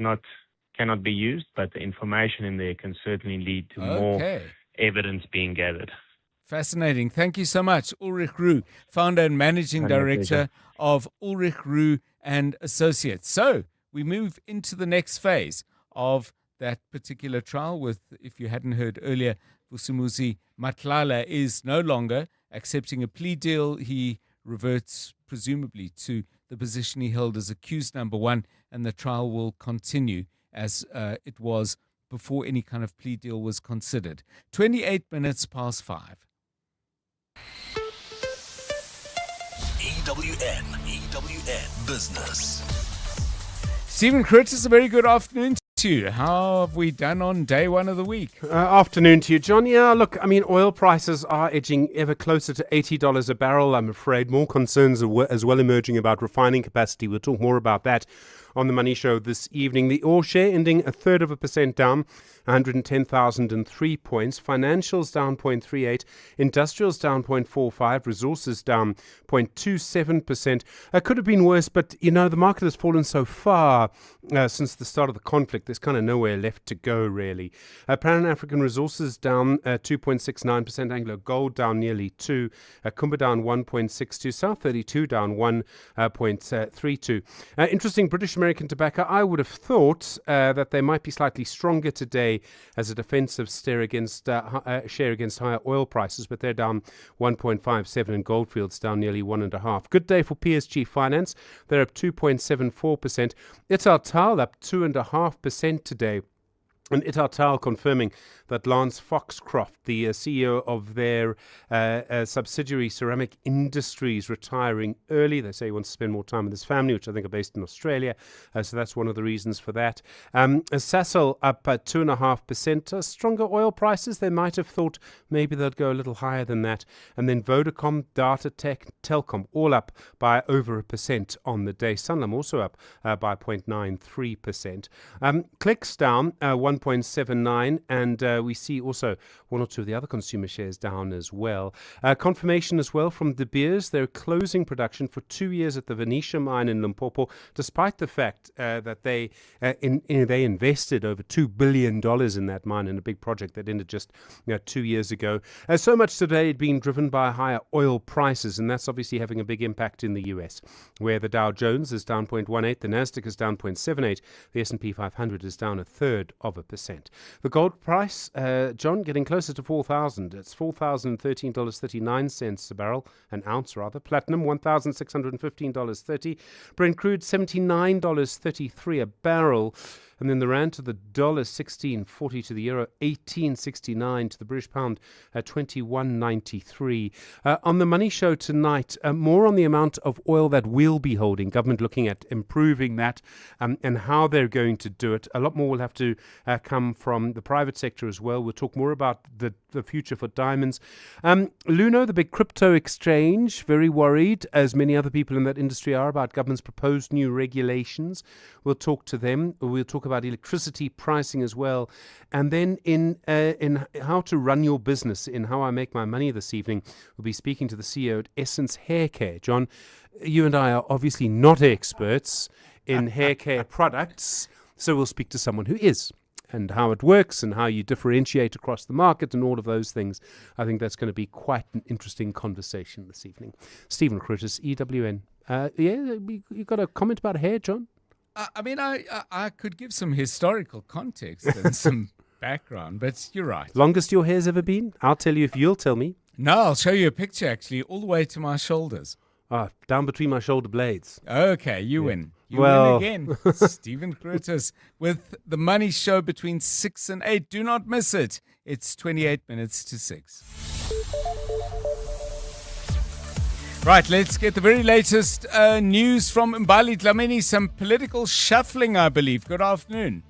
cannot be used, but the information in there can certainly lead to more evidence being gathered. Fascinating. Thank you so much. Ulrich Roux, founder and managing director of Ulrich Roux and Associates. So we move into the next phase of that particular trial with, if you hadn't heard earlier, Vusumuzi Matlala is no longer accepting a plea deal. He reverts presumably to the position he held as accused number one, and the trial will continue as it was before any kind of plea deal was considered. 28 minutes past 5. EWN Business. Stephen Curtis, a very good afternoon to you. How have we done on day one of the week? Afternoon to you, John. Yeah, look, I mean, oil prices are edging ever closer to $80 a barrel, I'm afraid. More concerns as well emerging about refining capacity. We'll talk more about that on the Money Show this evening. The oil share ending 1/3% down, 110,003 points. Financials down 0.38. Industrials down 0.45. Resources down 0.27%. Could have been worse, but, you know, the market has fallen so far since the start of the conflict. There's kind of nowhere left to go, really. Pan-African Resources down 2.69%. Anglo Gold down nearly 2. Kumba down 1.62. South 32 down 1.32. Interesting, British American Tobacco, I would have thought that they might be slightly stronger today as a defensive share against higher oil prices, but they're down 1.57 and Goldfields down nearly 1.5. Good day for PSG Finance. They're up 2.74%. Italtal up 2.5% today. And Italtal confirming that Lance Foxcroft, the CEO of their subsidiary Ceramic Industries, retiring early. They say he wants to spend more time with his family, which I think are based in Australia. So that's one of the reasons for that. Sasol up 2.5%. Stronger oil prices. They might have thought maybe they'd go a little higher than that. And then Vodacom, Datatec, Telkom, all up by over 1% on the day. Sanlam also up by 0.93%. Clicks down 1.79, and we see also one or two of the other consumer shares down as well. Confirmation as well from De Beers. They're closing production for 2 years at the Venetia mine in Limpopo, despite the fact that they invested over $2 billion in that mine in a big project that ended just 2 years ago. So much today being driven by higher oil prices, and that's obviously having a big impact in the US, where the Dow Jones is down 0.18, the Nasdaq is down 0.78, the S&P 500 is down 1/3%. The gold price, John, getting closer to 4,000. It's $4,013.39 a barrel, an ounce rather. Platinum, $1,615.30. Brent crude, $79.33 a barrel. And then the rand to the dollar, 16.40 to the euro, 18.69 to the British pound, 21.93. On the Money Show tonight, more on the amount of oil that we'll be holding. Government looking at improving that and how they're going to do it. A lot more will have to come from the private sector as well. We'll talk more about the future for diamonds. Luno, the big crypto exchange, very worried, as many other people in that industry are, about government's proposed new regulations. We'll talk to them. We'll talk about electricity pricing as well. And then in how to run your business, in How I Make My Money this evening, we'll be speaking to the CEO at Essence Hair Care. John, you and I are obviously not experts in hair care products, so we'll speak to someone who is, and how it works and how you differentiate across the market and all of those things. I think that's going to be quite an interesting conversation this evening. Stephen Curtis, EWN. You got a comment about hair, John? I mean, I could give some historical context and some background, but you're right. Longest your hair's ever been? I'll tell you if you'll tell me. No, I'll show you a picture, actually, all the way to my shoulders. Down between my shoulder blades. Okay, you win. You win again. Stephen Curtis with the Money Show between 6 and 8. Do not miss it. It's 28 minutes to 6. Right, let's get the very latest news from Mbali Dlamini. Some political shuffling, I believe. Good afternoon.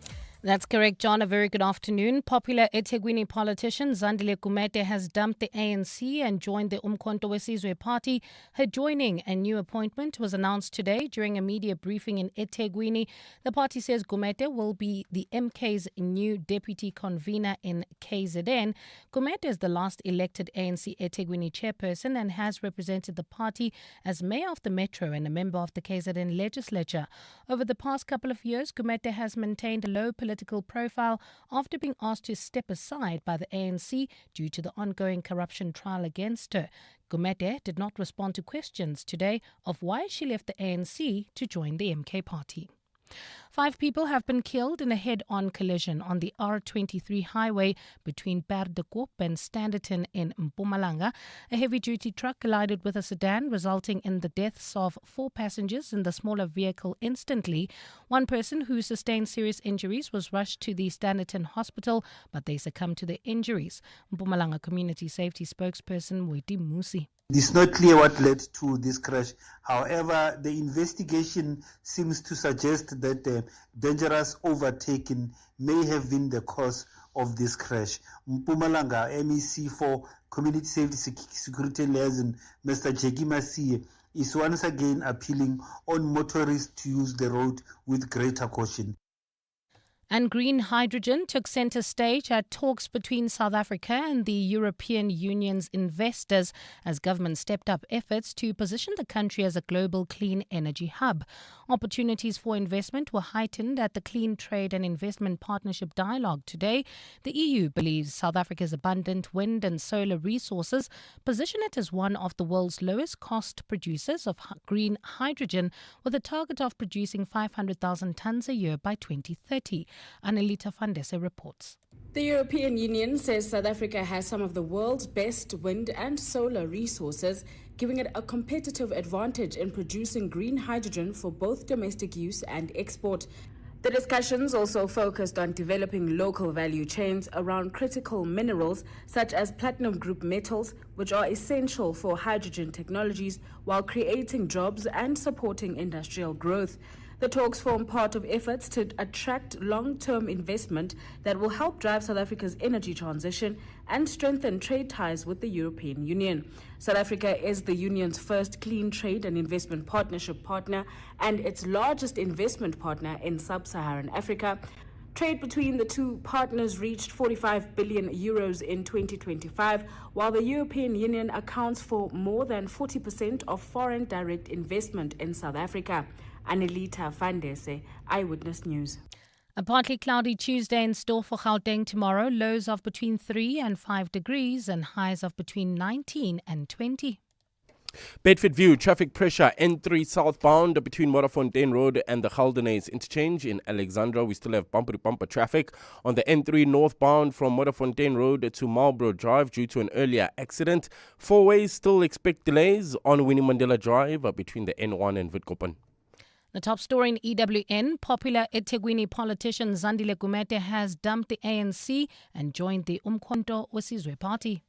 That's correct, John. A very good afternoon. Popular eThekwini politician Zandile Gumede has dumped the ANC and joined the Umkhonto weSizwe party. Her joining and new appointment was announced today during a media briefing in eThekwini. The party says Gumede will be the MK's new deputy convener in KZN. Gumede is the last elected ANC eThekwini chairperson and has represented the party as mayor of the metro and a member of the KZN legislature. Over the past couple of years, Gumede has maintained a low political profile after being asked to step aside by the ANC due to the ongoing corruption trial against her. Gumede did not respond to questions today of why she left the ANC to join the MK party. 5 people have been killed in a head-on collision on the R23 highway between Perdekop and Standerton in Mpumalanga. A heavy-duty truck collided with a sedan, resulting in the deaths of 4 passengers in the smaller vehicle instantly. One person who sustained serious injuries was rushed to the Standerton hospital, but they succumbed to the injuries. Mpumalanga Community Safety spokesperson Mweti Musi. It's not clear what led to this crash. However, the investigation seems to suggest that dangerous overtaking may have been the cause of this crash. Mpumalanga MEC for Community Safety Security Liaison, Mr. Jeki Masie, is once again appealing on motorists to use the road with greater caution. And green hydrogen took centre stage at talks between South Africa and the European Union's investors as government stepped up efforts to position the country as a global clean energy hub. Opportunities for investment were heightened at the Clean Trade and Investment Partnership Dialogue today. The EU believes South Africa's abundant wind and solar resources position it as one of the world's lowest cost producers of green hydrogen, with a target of producing 500,000 tonnes a year by 2030. Annelita Fandese reports. The European Union says South Africa has some of the world's best wind and solar resources, giving it a competitive advantage in producing green hydrogen for both domestic use and export. The discussions also focused on developing local value chains around critical minerals such as platinum group metals, which are essential for hydrogen technologies, while creating jobs and supporting industrial growth. The talks form part of efforts to attract long-term investment that will help drive South Africa's energy transition and strengthen trade ties with the European Union. South Africa is the Union's first clean trade and investment partnership partner and its largest investment partner in sub-Saharan Africa. Trade between the two partners reached 45 billion euros in 2025, while the European Union accounts for more than 40% of foreign direct investment in South Africa. Annelita Fandese, Eyewitness News. A partly cloudy Tuesday in store for Gauteng tomorrow. Lows of between 3 and 5 degrees and highs of between 19 and 20. Bedford View, traffic pressure N3 southbound between Modderfontein Road and the Galdenays interchange. In Alexandra, we still have bumper-to-bumper traffic on the N3 northbound from Modderfontein Road to Marlborough Drive due to an earlier accident. 4 ways still expect delays on Winnie Mandela Drive between the N1 and Witkoppen. The top story in EWN, popular eThekwini politician Zandile Gumede has dumped the ANC and joined the Umkhonto weSizwe party.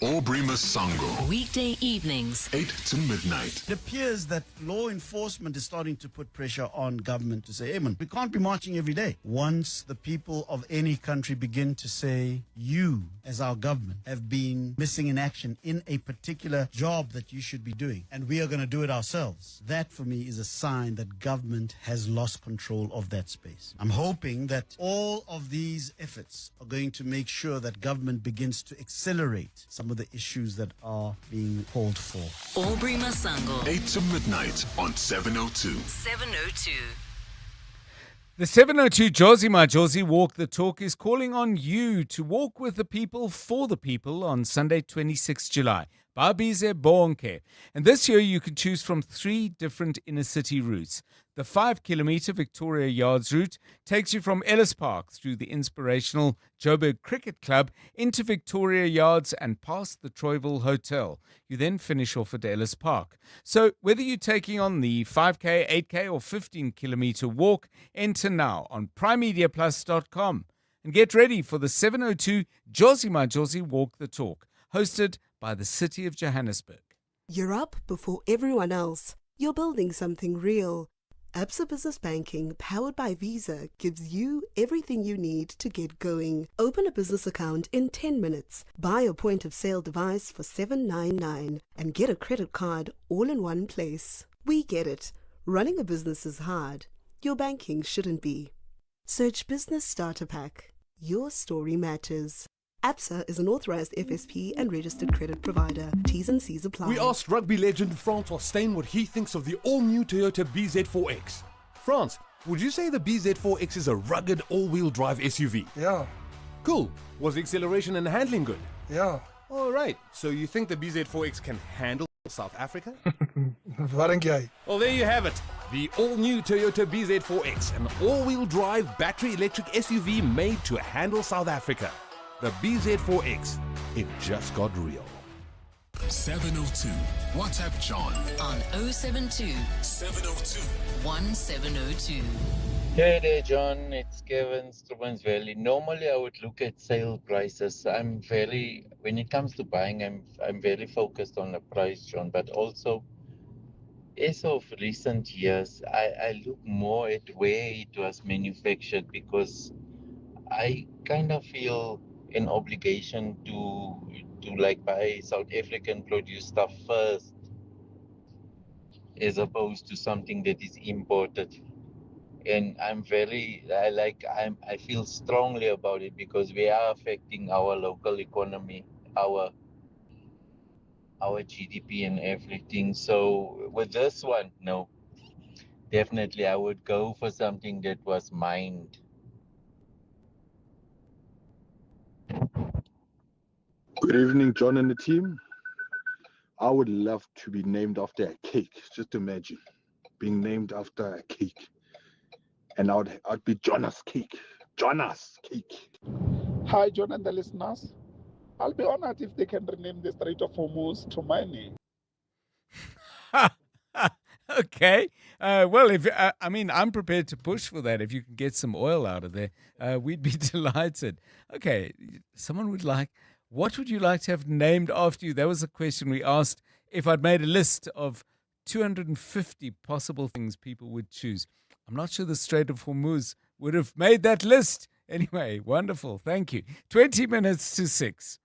Aubrey Masango. Weekday evenings, 8 to midnight. It appears that law enforcement is starting to put pressure on government to say, hey man, we can't be marching every day. Once the people of any country begin to say, you as our government have been missing in action in a particular job that you should be doing, and we are going to do it ourselves. That for me is a sign that government has lost control of that space. I'm hoping that all of these efforts are going to make sure that government begins to accelerate some of the issues that are being called for. Aubrey Masango. 8 to midnight on 702. 702. The 702 Josie My Josie Walk the Talk is calling on you to walk with the people for the people on Sunday, 26 July. Babize Bonke. And this year you can choose from 3 different inner city routes. The 5-kilometer Victoria Yards route takes you from Ellis Park through the inspirational Joburg Cricket Club into Victoria Yards and past the Troyville Hotel. You then finish off at Ellis Park. So whether you're taking on the 5K, 8K or 15-kilometer walk, enter now on primemediaplus.com and get ready for the 702 Josie My Josie Walk the Talk, hosted by the City of Johannesburg. You're up before everyone else. You're building something real. Absa Business Banking, powered by Visa, gives you everything you need to get going. Open a business account in 10 minutes. Buy a point-of-sale device for $7.99 and get a credit card all in one place. We get it. Running a business is hard. Your banking shouldn't be. Search Business Starter Pack. Your story matters. Absa is an authorized FSP and registered credit provider. T's and C's apply. We asked rugby legend Francois Steyn what he thinks of the all-new Toyota BZ4X. France, would you say the BZ4X is a rugged all-wheel drive SUV? Yeah. Cool. Was the acceleration and handling good? Yeah. All right. So you think the BZ4X can handle South Africa? Wat dink jy? Well, there you have it. The all-new Toyota BZ4X, an all-wheel drive battery electric SUV made to handle South Africa. The BZ4X, it just got real. 702. WhatsApp John on 072 702 1702. Hey there, John. It's Kevin, Strubens Valley. Normally, I would look at sale prices. When it comes to buying, I'm very focused on the price, John. But also, as of recent years, I look more at where it was manufactured because I kind of feel an obligation to like buy South African produce stuff first, as opposed to something that is imported. And I feel strongly about it because we are affecting our local economy, our GDP and everything. So with this one, no, definitely I would go for something that was mined. Good evening, John and the team. I would love to be named after a cake. Just imagine being named after a cake. And I'd be Jonas Cake. Jonas Cake. Hi, John and the listeners. I'll be honored if they can rename the Strait of Hormuz to my name. Okay. Well, I'm prepared to push for that. If you can get some oil out of there, we'd be delighted. Okay. What would you like to have named after you? That was a question we asked. If I'd made a list of 250 possible things people would choose, I'm not sure the Strait of Hormuz would have made that list. Anyway, wonderful. Thank you. 20 minutes to 6.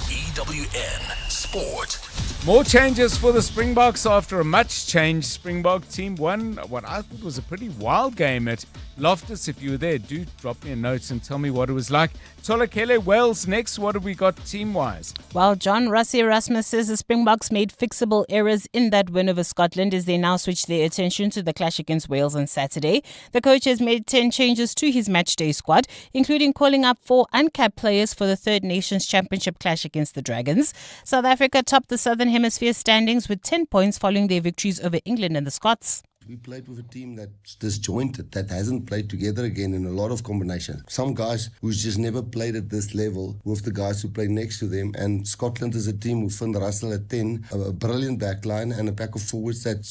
EWN Sport. More changes for the Springboks after a much-changed Springbok team won what I thought was a pretty wild game at Loftus. If you were there, do drop me a note and tell me what it was like. Tolakele, Wales next. What have we got team-wise? Well, John Rassie Erasmus says the Springboks made fixable errors in that win over Scotland as they now switch their attention to the clash against Wales on Saturday. The coach has made 10 changes to his matchday squad, including calling up 4 uncapped players for the Third Nations Championship clash against the Dragons. South Africa topped the Southern Hemisphere standings with 10 points following their victories over England and the Scots. We played with a team that's disjointed, that hasn't played together again in a lot of combination. Some guys who's just never played at this level with the guys who play next to them. And Scotland is a team with Van Russell at 10, a brilliant backline and a pack of forwards that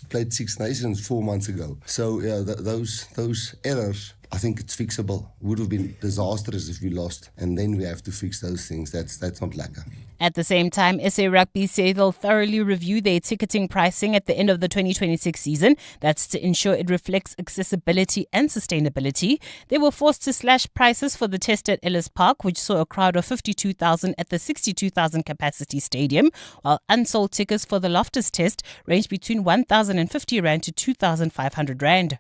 played Six Nations 4 months ago. So yeah, those errors, I think it's fixable. Would have been disastrous if we lost, and then we have to fix those things. That's not lacquer. At the same time, SA Rugby say they'll thoroughly review their ticketing pricing at the end of the 2026 season. That's to ensure it reflects accessibility and sustainability. They were forced to slash prices for the test at Ellis Park, which saw a crowd of 52,000 at the 62,000 capacity stadium, while unsold tickets for the Loftus test ranged between 1,050 Rand to 2,500 Rand.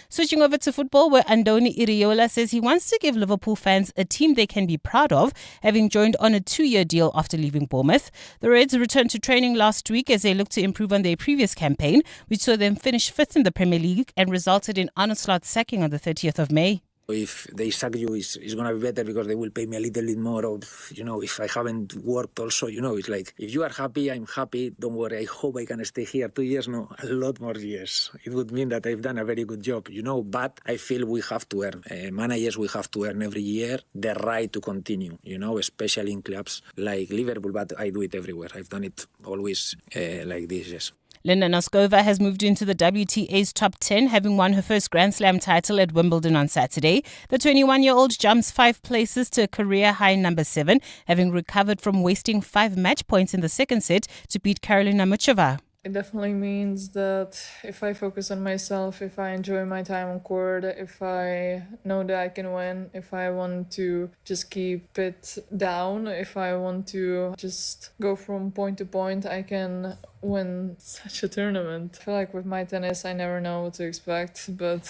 Switching over to football, where Andoni Iraola says he wants to give Liverpool fans a team they can be proud of, having joined on a 2-year deal after leaving Bournemouth. The Reds returned to training last week as they look to improve on their previous campaign, which saw them finish 5th in the Premier League and resulted in Arne Slot's sacking on the 30th of May. If they sack you, it's going to be better because they will pay me a little bit more. Or, if I haven't worked also, it's like, if you are happy, I'm happy. Don't worry, I hope I can stay here 2 years, no, a lot more years. It would mean that I've done a very good job, but I feel we have to earn. Managers, we have to earn every year the right to continue, especially in clubs like Liverpool, but I do it everywhere. I've done it always like this, yes. Linda Noskova has moved into the WTA's top 10, having won her first Grand Slam title at Wimbledon on Saturday. The 21-year-old jumps 5 places to a career high number 7, having recovered from wasting 5 match points in the second set to beat Karolina Muchova. It definitely means that if I focus on myself, if I enjoy my time on court, if I know that I can win, if I want to just keep it down, if I want to just go from point to point, I can win such a tournament. I feel like with my tennis, I never know what to expect, but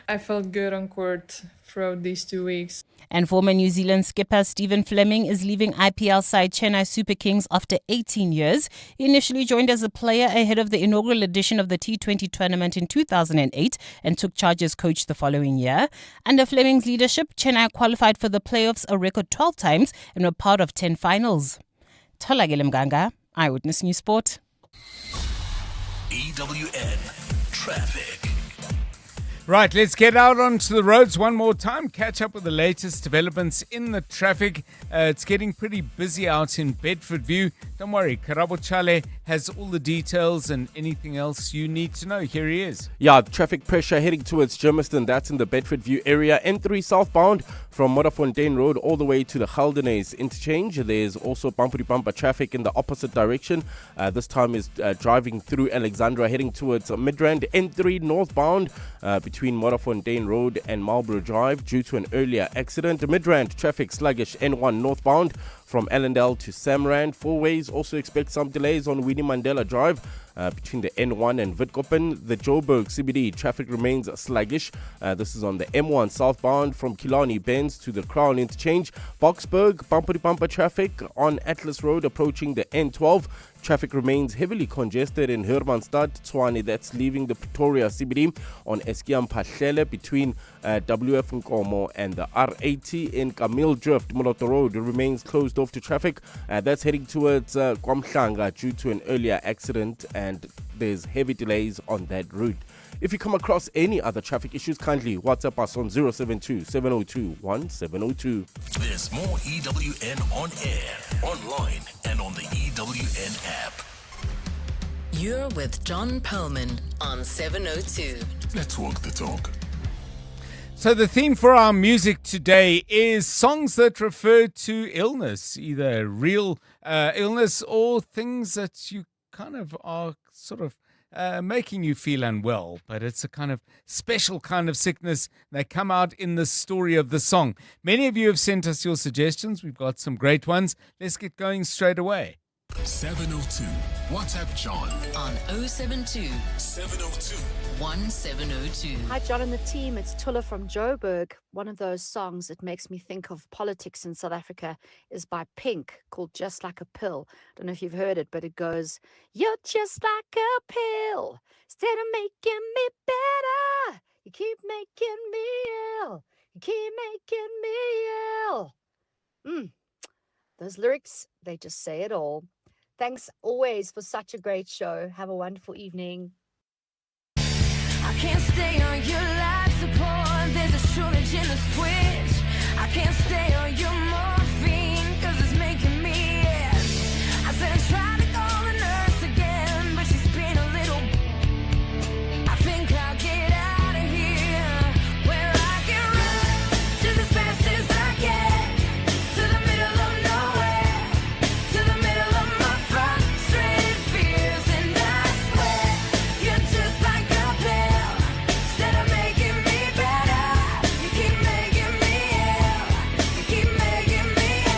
I felt good on court throughout these 2 weeks. And former New Zealand skipper Stephen Fleming is leaving IPL side Chennai Super Kings after 18 years. He initially joined as a player ahead of the inaugural edition of the T20 tournament in 2008 and took charge as coach the following year. Under Fleming's leadership, Chennai qualified for the playoffs a record 12 times and were part of 10 finals. Tholagile Mganga, Eyewitness News Sport. EWN Traffic. Right, let's get out onto the roads one more time, catch up with the latest developments in the traffic. It's getting pretty busy out in Bedfordview. Don't worry, Karabo Chale has all the details and anything else you need to know. Here he is. Yeah, traffic pressure heading towards Germiston, that's in the Bedfordview area. N3 southbound from Modderfontein Road all the way to the Geldenays interchange. There's also bumper-to-bumper traffic in the opposite direction. This time is driving through Alexandra, heading towards Midrand. N3 northbound between Modderfontein Road and Marlborough Drive due to an earlier accident. Midrand traffic sluggish. N1 northbound from Allendale to Samrand. 4 ways also expect some delays on Winnie Mandela Drive between the N1 and Witkoppen. The Joburg CBD traffic remains sluggish. This is on the M1 southbound from Killarney Benz to the Crown interchange. Boksburg bumper-to-bumper traffic on Atlas Road approaching the N12. Traffic remains heavily congested in Hermanstad, Tshwane, that's leaving the Pretoria CBD on Eskiam Pahlele between WF Nkomo and the R80 in Camille Drift. Moloto Road remains closed off to traffic. That's heading towards Kwamhlanga due to an earlier accident, and there's heavy delays on that route. If you come across any other traffic issues, kindly WhatsApp us on 072-702-1702. There's more EWN on air, online, and on the EWN app. You're with John Perlman on 702. Let's walk the talk. So the theme for our music today is songs that refer to illness, either real illness or things that you kind of are sort of making you feel unwell, but it's a kind of special kind of sickness. They come out in the story of the song. Many of you have sent us your suggestions. We've got some great ones. Let's get going straight away. 702. WhatsApp John on 072 702 1702. Hi, John and the team. It's Tulla from Joburg. One of those songs that makes me think of politics in South Africa is by Pink, called Just Like a Pill. Don't know if you've heard it, but it goes, "You're just like a pill. Instead of making me better, you keep making me ill. You keep making me ill." Those lyrics, they just say it all. Thanks always for such a great show. Have a wonderful evening. I can't stay on your life support. There's a shortage in the switch. I can't stay on your morphine because it's making me itch. I said I tried to call the nurse again, but she's been a little. I think I'll get out of here where I can run just as fast as I can to the middle of nowhere, to the middle of my frustrated fears, and I swear you're just like a pill. Instead of making me better, you keep making me ill. You keep making me ill.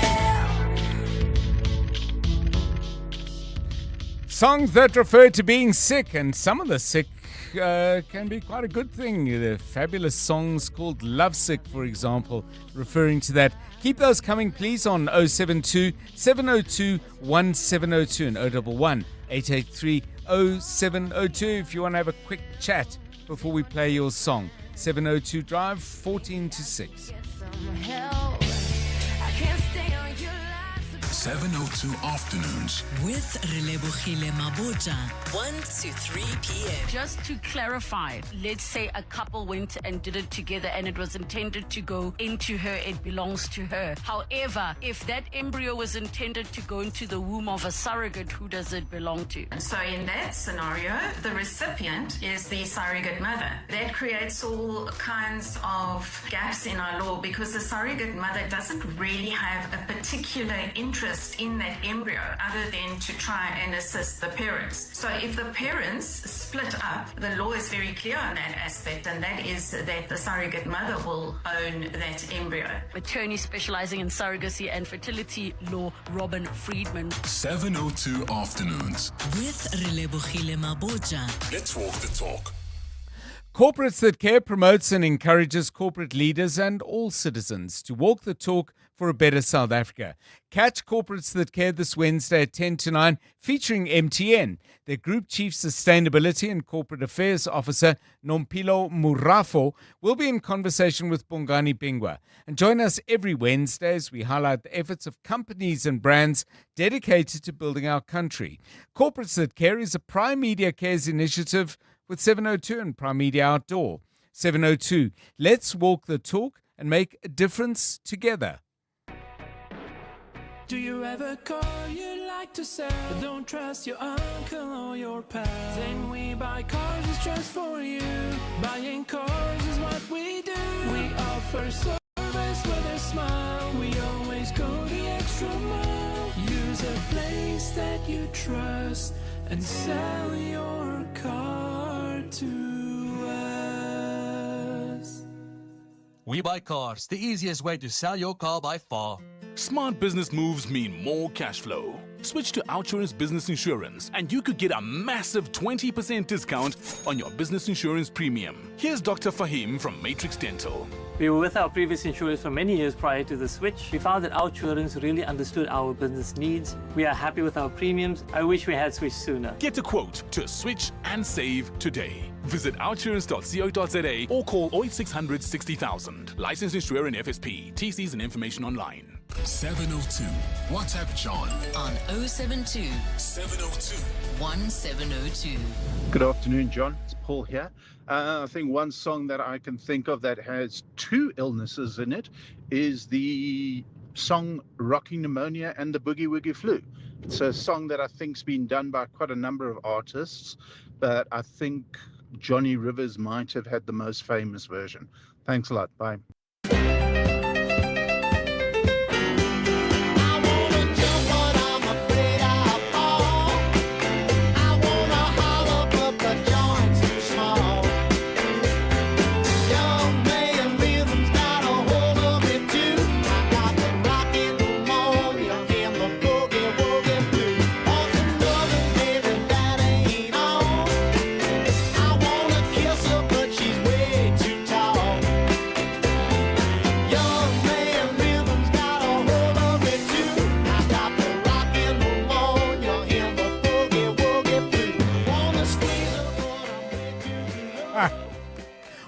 Songs that refer to being sick, and some of the sick can be quite a good thing. The fabulous songs called Lovesick, for example, referring to that. Keep those coming, please, on 072 702 1702 and 011 883 0702 if you want to have a quick chat before we play your song. 702 Drive, 14 to 6. 702 Afternoons. With Relebogile Maboja, 1 to 3 p.m. Just to clarify, let's say a couple went and did it together and it was intended to go into her, it belongs to her. However, if that embryo was intended to go into the womb of a surrogate, who does it belong to? So in that scenario, the recipient is the surrogate mother. That creates all kinds of gaps in our law because the surrogate mother doesn't really have a particular interest in that embryo other than to try and assist the parents. So if the parents split up, the law is very clear on that aspect, and that is that the surrogate mother will own that embryo. Attorney specializing in surrogacy and fertility law, Robin Friedman. 702 Afternoons. With Relebogile Maboja. Let's walk the talk. Corporates That Care promotes and encourages corporate leaders and all citizens to walk the talk for a better South Africa. Catch Corporates That Care this Wednesday at 10 to 9, featuring MTN. Their Group Chief Sustainability and Corporate Affairs Officer, Nompilo Murafo, will be in conversation with Bongani Bingwa. And join us every Wednesday as we highlight the efforts of companies and brands dedicated to building our country. Corporates That Care is a Prime Media Cares initiative with 702 and Prime Media Outdoor. 702, let's walk the talk and make a difference together. Do you ever call you like to sell, but don't trust your uncle or your pal? Then we buy cars, it's just for you. Buying cars is what we do. We offer service with a smile. We always go the extra mile. Use a place that you trust and sell your car to us. We Buy Cars, the easiest way to sell your car by far. Smart business moves mean more cash flow. Switch to Outsurance Business Insurance and you could get a massive 20% discount on your business insurance premium. Here's Dr. Fahim from Matrix Dental. We were with our previous insurers for many years prior to the switch. We found that Outsurance really understood our business needs. We are happy with our premiums. I wish we had switched sooner. Get a quote to switch and save today. Visit outsurance.co.za or call 0800 60,000. Licensed insurer and FSP. TCs and information online. 702. WhatsApp John On 072 702 1702. Good afternoon, John. It's Paul here. I think one song that I can think of that has two illnesses in it is the song Rocking Pneumonia and the Boogie Woogie Flu. It's a song that I think's been done by quite a number of artists, but I think Johnny Rivers might have had the most famous version. Thanks a lot. Bye.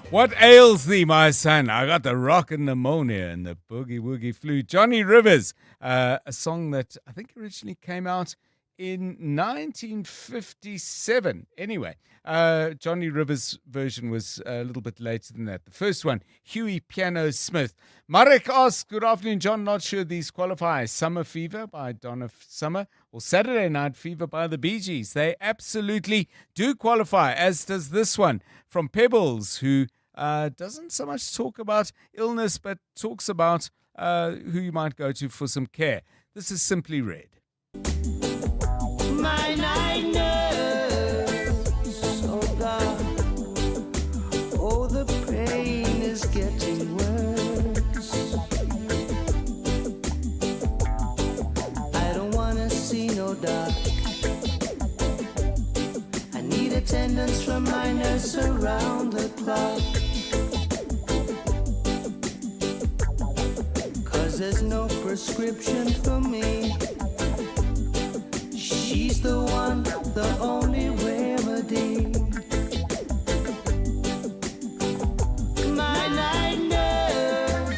What ails thee, my son? I got the rockin' pneumonia and the boogie woogie flu. Johnny Rivers, a song that I think originally came out in 1957. Anyway, Johnny Rivers' version was a little bit later than that. The first one, Huey Piano Smith. Marek asks, good afternoon, John. Not sure these qualify. Summer Fever by Donna Summer or Saturday Night Fever by the Bee Gees. They absolutely do qualify, as does this one from Pebbles, who doesn't so much talk about illness, but talks about who you might go to for some care. This is Simply Red. My night nurse, oh God, oh the pain is getting worse. I don't wanna see no dark. I need attendance from my nurse around the clock. 'Cause there's no prescription for me. She's the one, the only remedy. My night nurse.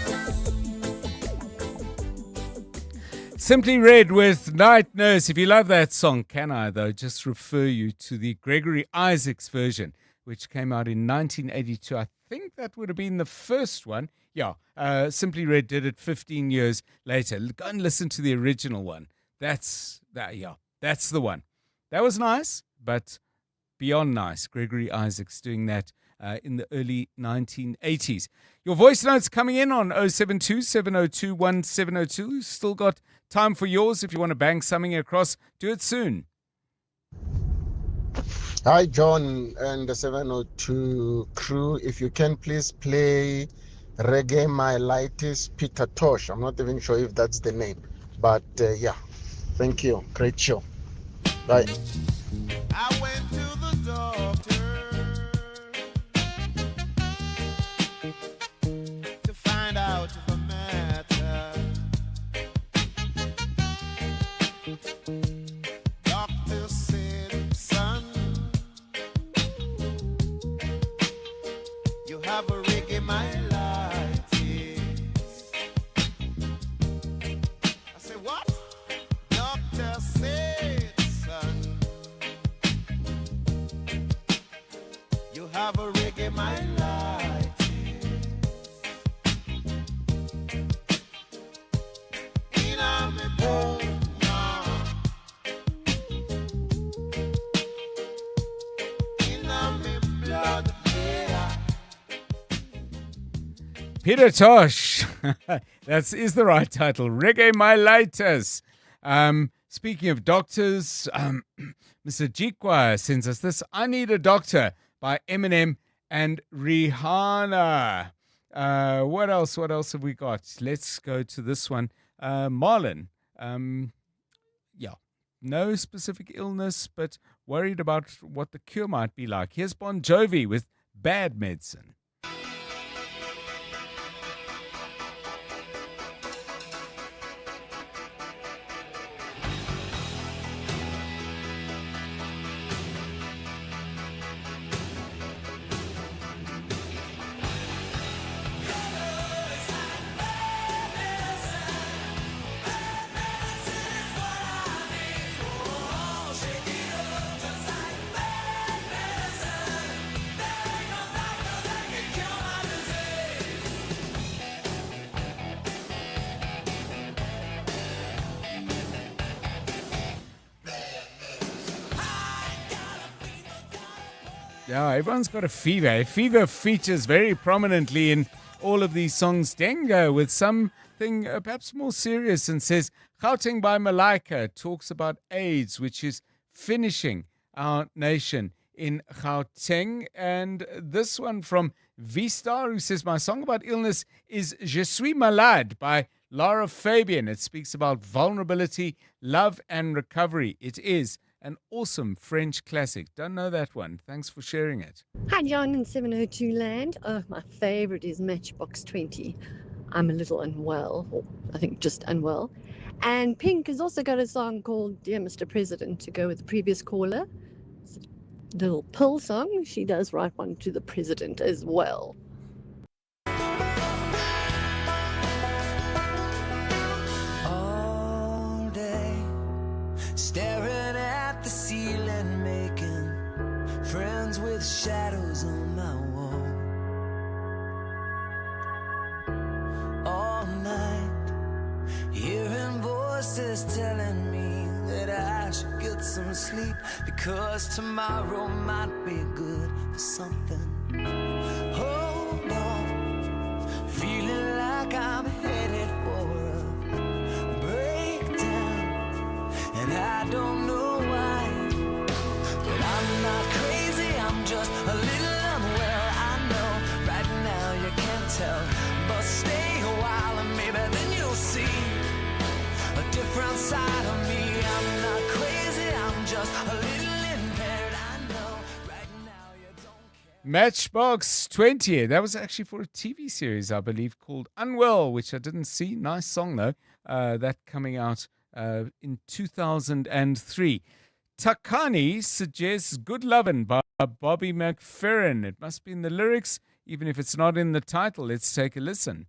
Simply Red with Night Nurse. If you love that song, can I, though, just refer you to the Gregory Isaacs version, which came out in 1982. I think that would have been the first one. Yeah, Simply Red did it 15 years later. Go and listen to the original one. That's the one. That was nice, but beyond nice. Gregory Isaacs doing that in the early 1980s. Your voice notes coming in on 072 702 1702. Still got time for yours. If you want to bang something across, do it soon. Hi, John and the 702 crew. If you can please play Reggae My Lightest Peter Tosh. I'm not even sure if that's the name. But yeah, thank you. Great show. Bye. I went to the doctor to find out the matter. Doctor said, son, you have a reggae myelitis. I said, what? Doctor said, son, you have a reggae myelitis. In a me bone now. In a me blood, yeah. Peter Tosh. That is the right title. Reggae Myelitis. Speaking of doctors, Mr. Jikwa sends us this. I Need a Doctor by Eminem and Rihanna. What else have we got? Let's go to this one. Marlon. Yeah. No specific illness, but worried about what the cure might be like. Here's Bon Jovi with Bad Medicine. Yeah, everyone's got a fever. Fever features very prominently in all of these songs. Dengue with something perhaps more serious and says, Gauteng by Malaika talks about AIDS, which is finishing our nation in Gauteng. And this one from V-Star, who says, my song about illness is Je suis malade by Lara Fabian. It speaks about vulnerability, love, and recovery. It is an awesome French classic. Don't know that one. Thanks for sharing it. Hi, John in 702 Land. Oh, my favorite is Matchbox 20. I'm a little unwell, or I think just unwell. And Pink has also got a song called Dear Mr. President to go with the previous caller. It's a little pill song. She does write one to the president as well. All day, staring at the ceiling, making friends with shadows on my wall. All night, hearing voices telling me that I should get some sleep, because tomorrow might be good for something. Hold on, feeling like I'm headed for a breakdown, and I don't know why, but I'm not crazy, I'm just a little unwell. I know right now you can't tell, but stay a while and maybe then you'll see a different side of me. I'm not crazy, I'm just a little impaired. I know right now you don't care. Matchbox 20. That was actually for a TV series, I believe, called Unwell, which I didn't see. Nice song, though. That coming out in 2003. Takani suggests Good Lovin' by Bobby McFerrin. It must be in the lyrics, even if it's not in the title. Let's take a listen.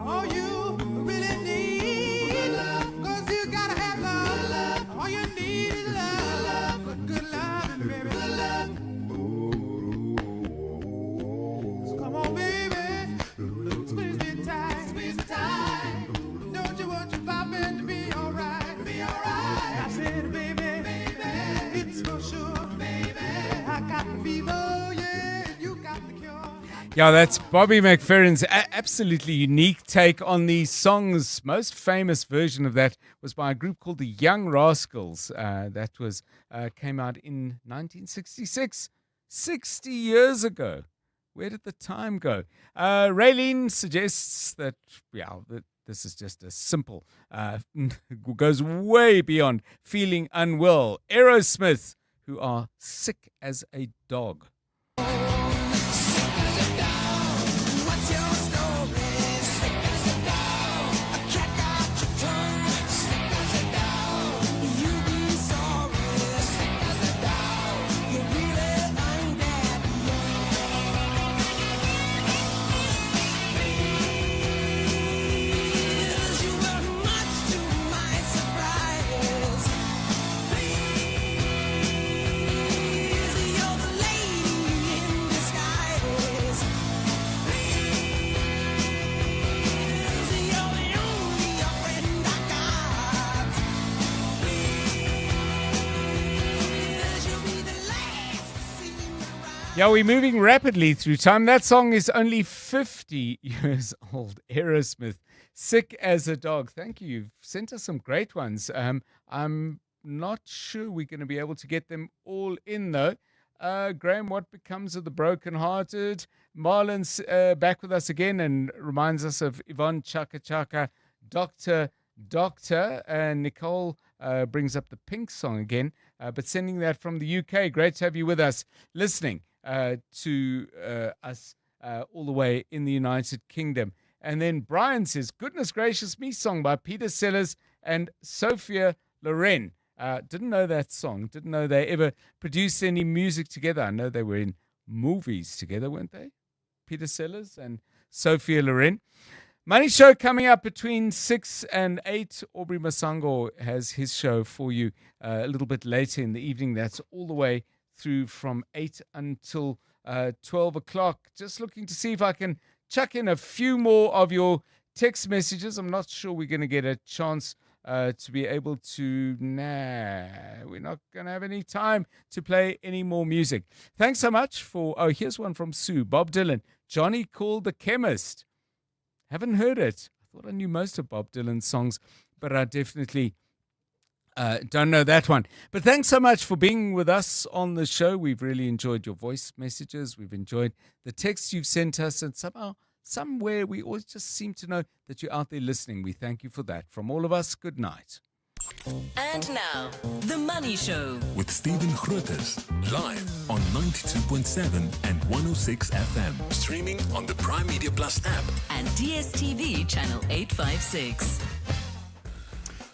All you really need, 'cause you gotta have love. All you need is love, but good love, baby. So come on, baby, squeeze me tight, squeeze me tight. Don't you want your poppin' to be alright, be alright? I said, baby, it's for sure, baby. I got the fever, yeah, you got the cure. Yeah, that's Bobby McFerrin's absolutely unique take on these songs. Most famous version of that was by a group called the Young Rascals. That was came out in 1966, 60 years ago. Where did the time go? Raylene suggests that, that this is just a simple, goes way beyond feeling unwell. Aerosmith, who are sick as a dog. Yeah, we're moving rapidly through time. That song is only 50 years old. Aerosmith, Sick as a Dog. Thank you. You've sent us some great ones. I'm not sure we're going to be able to get them all in, though. Graham, what becomes of the brokenhearted? Marlon's back with us again and reminds us of Yvonne Chaka Chaka, Doctor. And Nicole brings up the Pink song again, but sending that from the UK. Great to have you with us, listening to us all the way in the United Kingdom. And then Brian says, Goodness Gracious Me song by Peter Sellers and Sophia Loren. Didn't know that song. Didn't know they ever produced any music together. I know they were in movies together, weren't they? Peter Sellers and Sophia Loren. Money Show coming up between 6 and 8. Aubrey Masango has his show for you a little bit later in the evening. That's all the way through from 8 until 12 o'clock. Just looking to see if I can chuck in a few more of your text messages. I'm not sure we're going to get a chance to be able to. We're not going to have any time to play any more music. Thanks so much for. Oh, here's one from Sue. Bob Dylan. Johnny Called the Chemist. Haven't heard it. I thought I knew most of Bob Dylan's songs, but I definitely don't know that one. But thanks so much for being with us on the show. We've really enjoyed your voice messages. We've enjoyed the texts you've sent us, and somehow, somewhere, we always just seem to know that you're out there listening. We thank you for that. From all of us, good night. And now, The Money Show. With Stephen Grootes, live on 92.7 and 106 FM. Streaming on the Prime Media Plus app. And DSTV channel 856.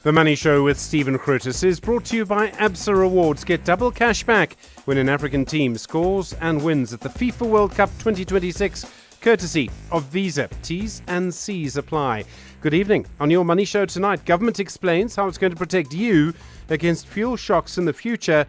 The Money Show with Stephen Grootes is brought to you by ABSA Rewards. Get double cash back when an African team scores and wins at the FIFA World Cup 2026, courtesy of Visa. T's and C's apply. Good evening. On your Money Show tonight, government explains how it's going to protect you against fuel shocks in the future.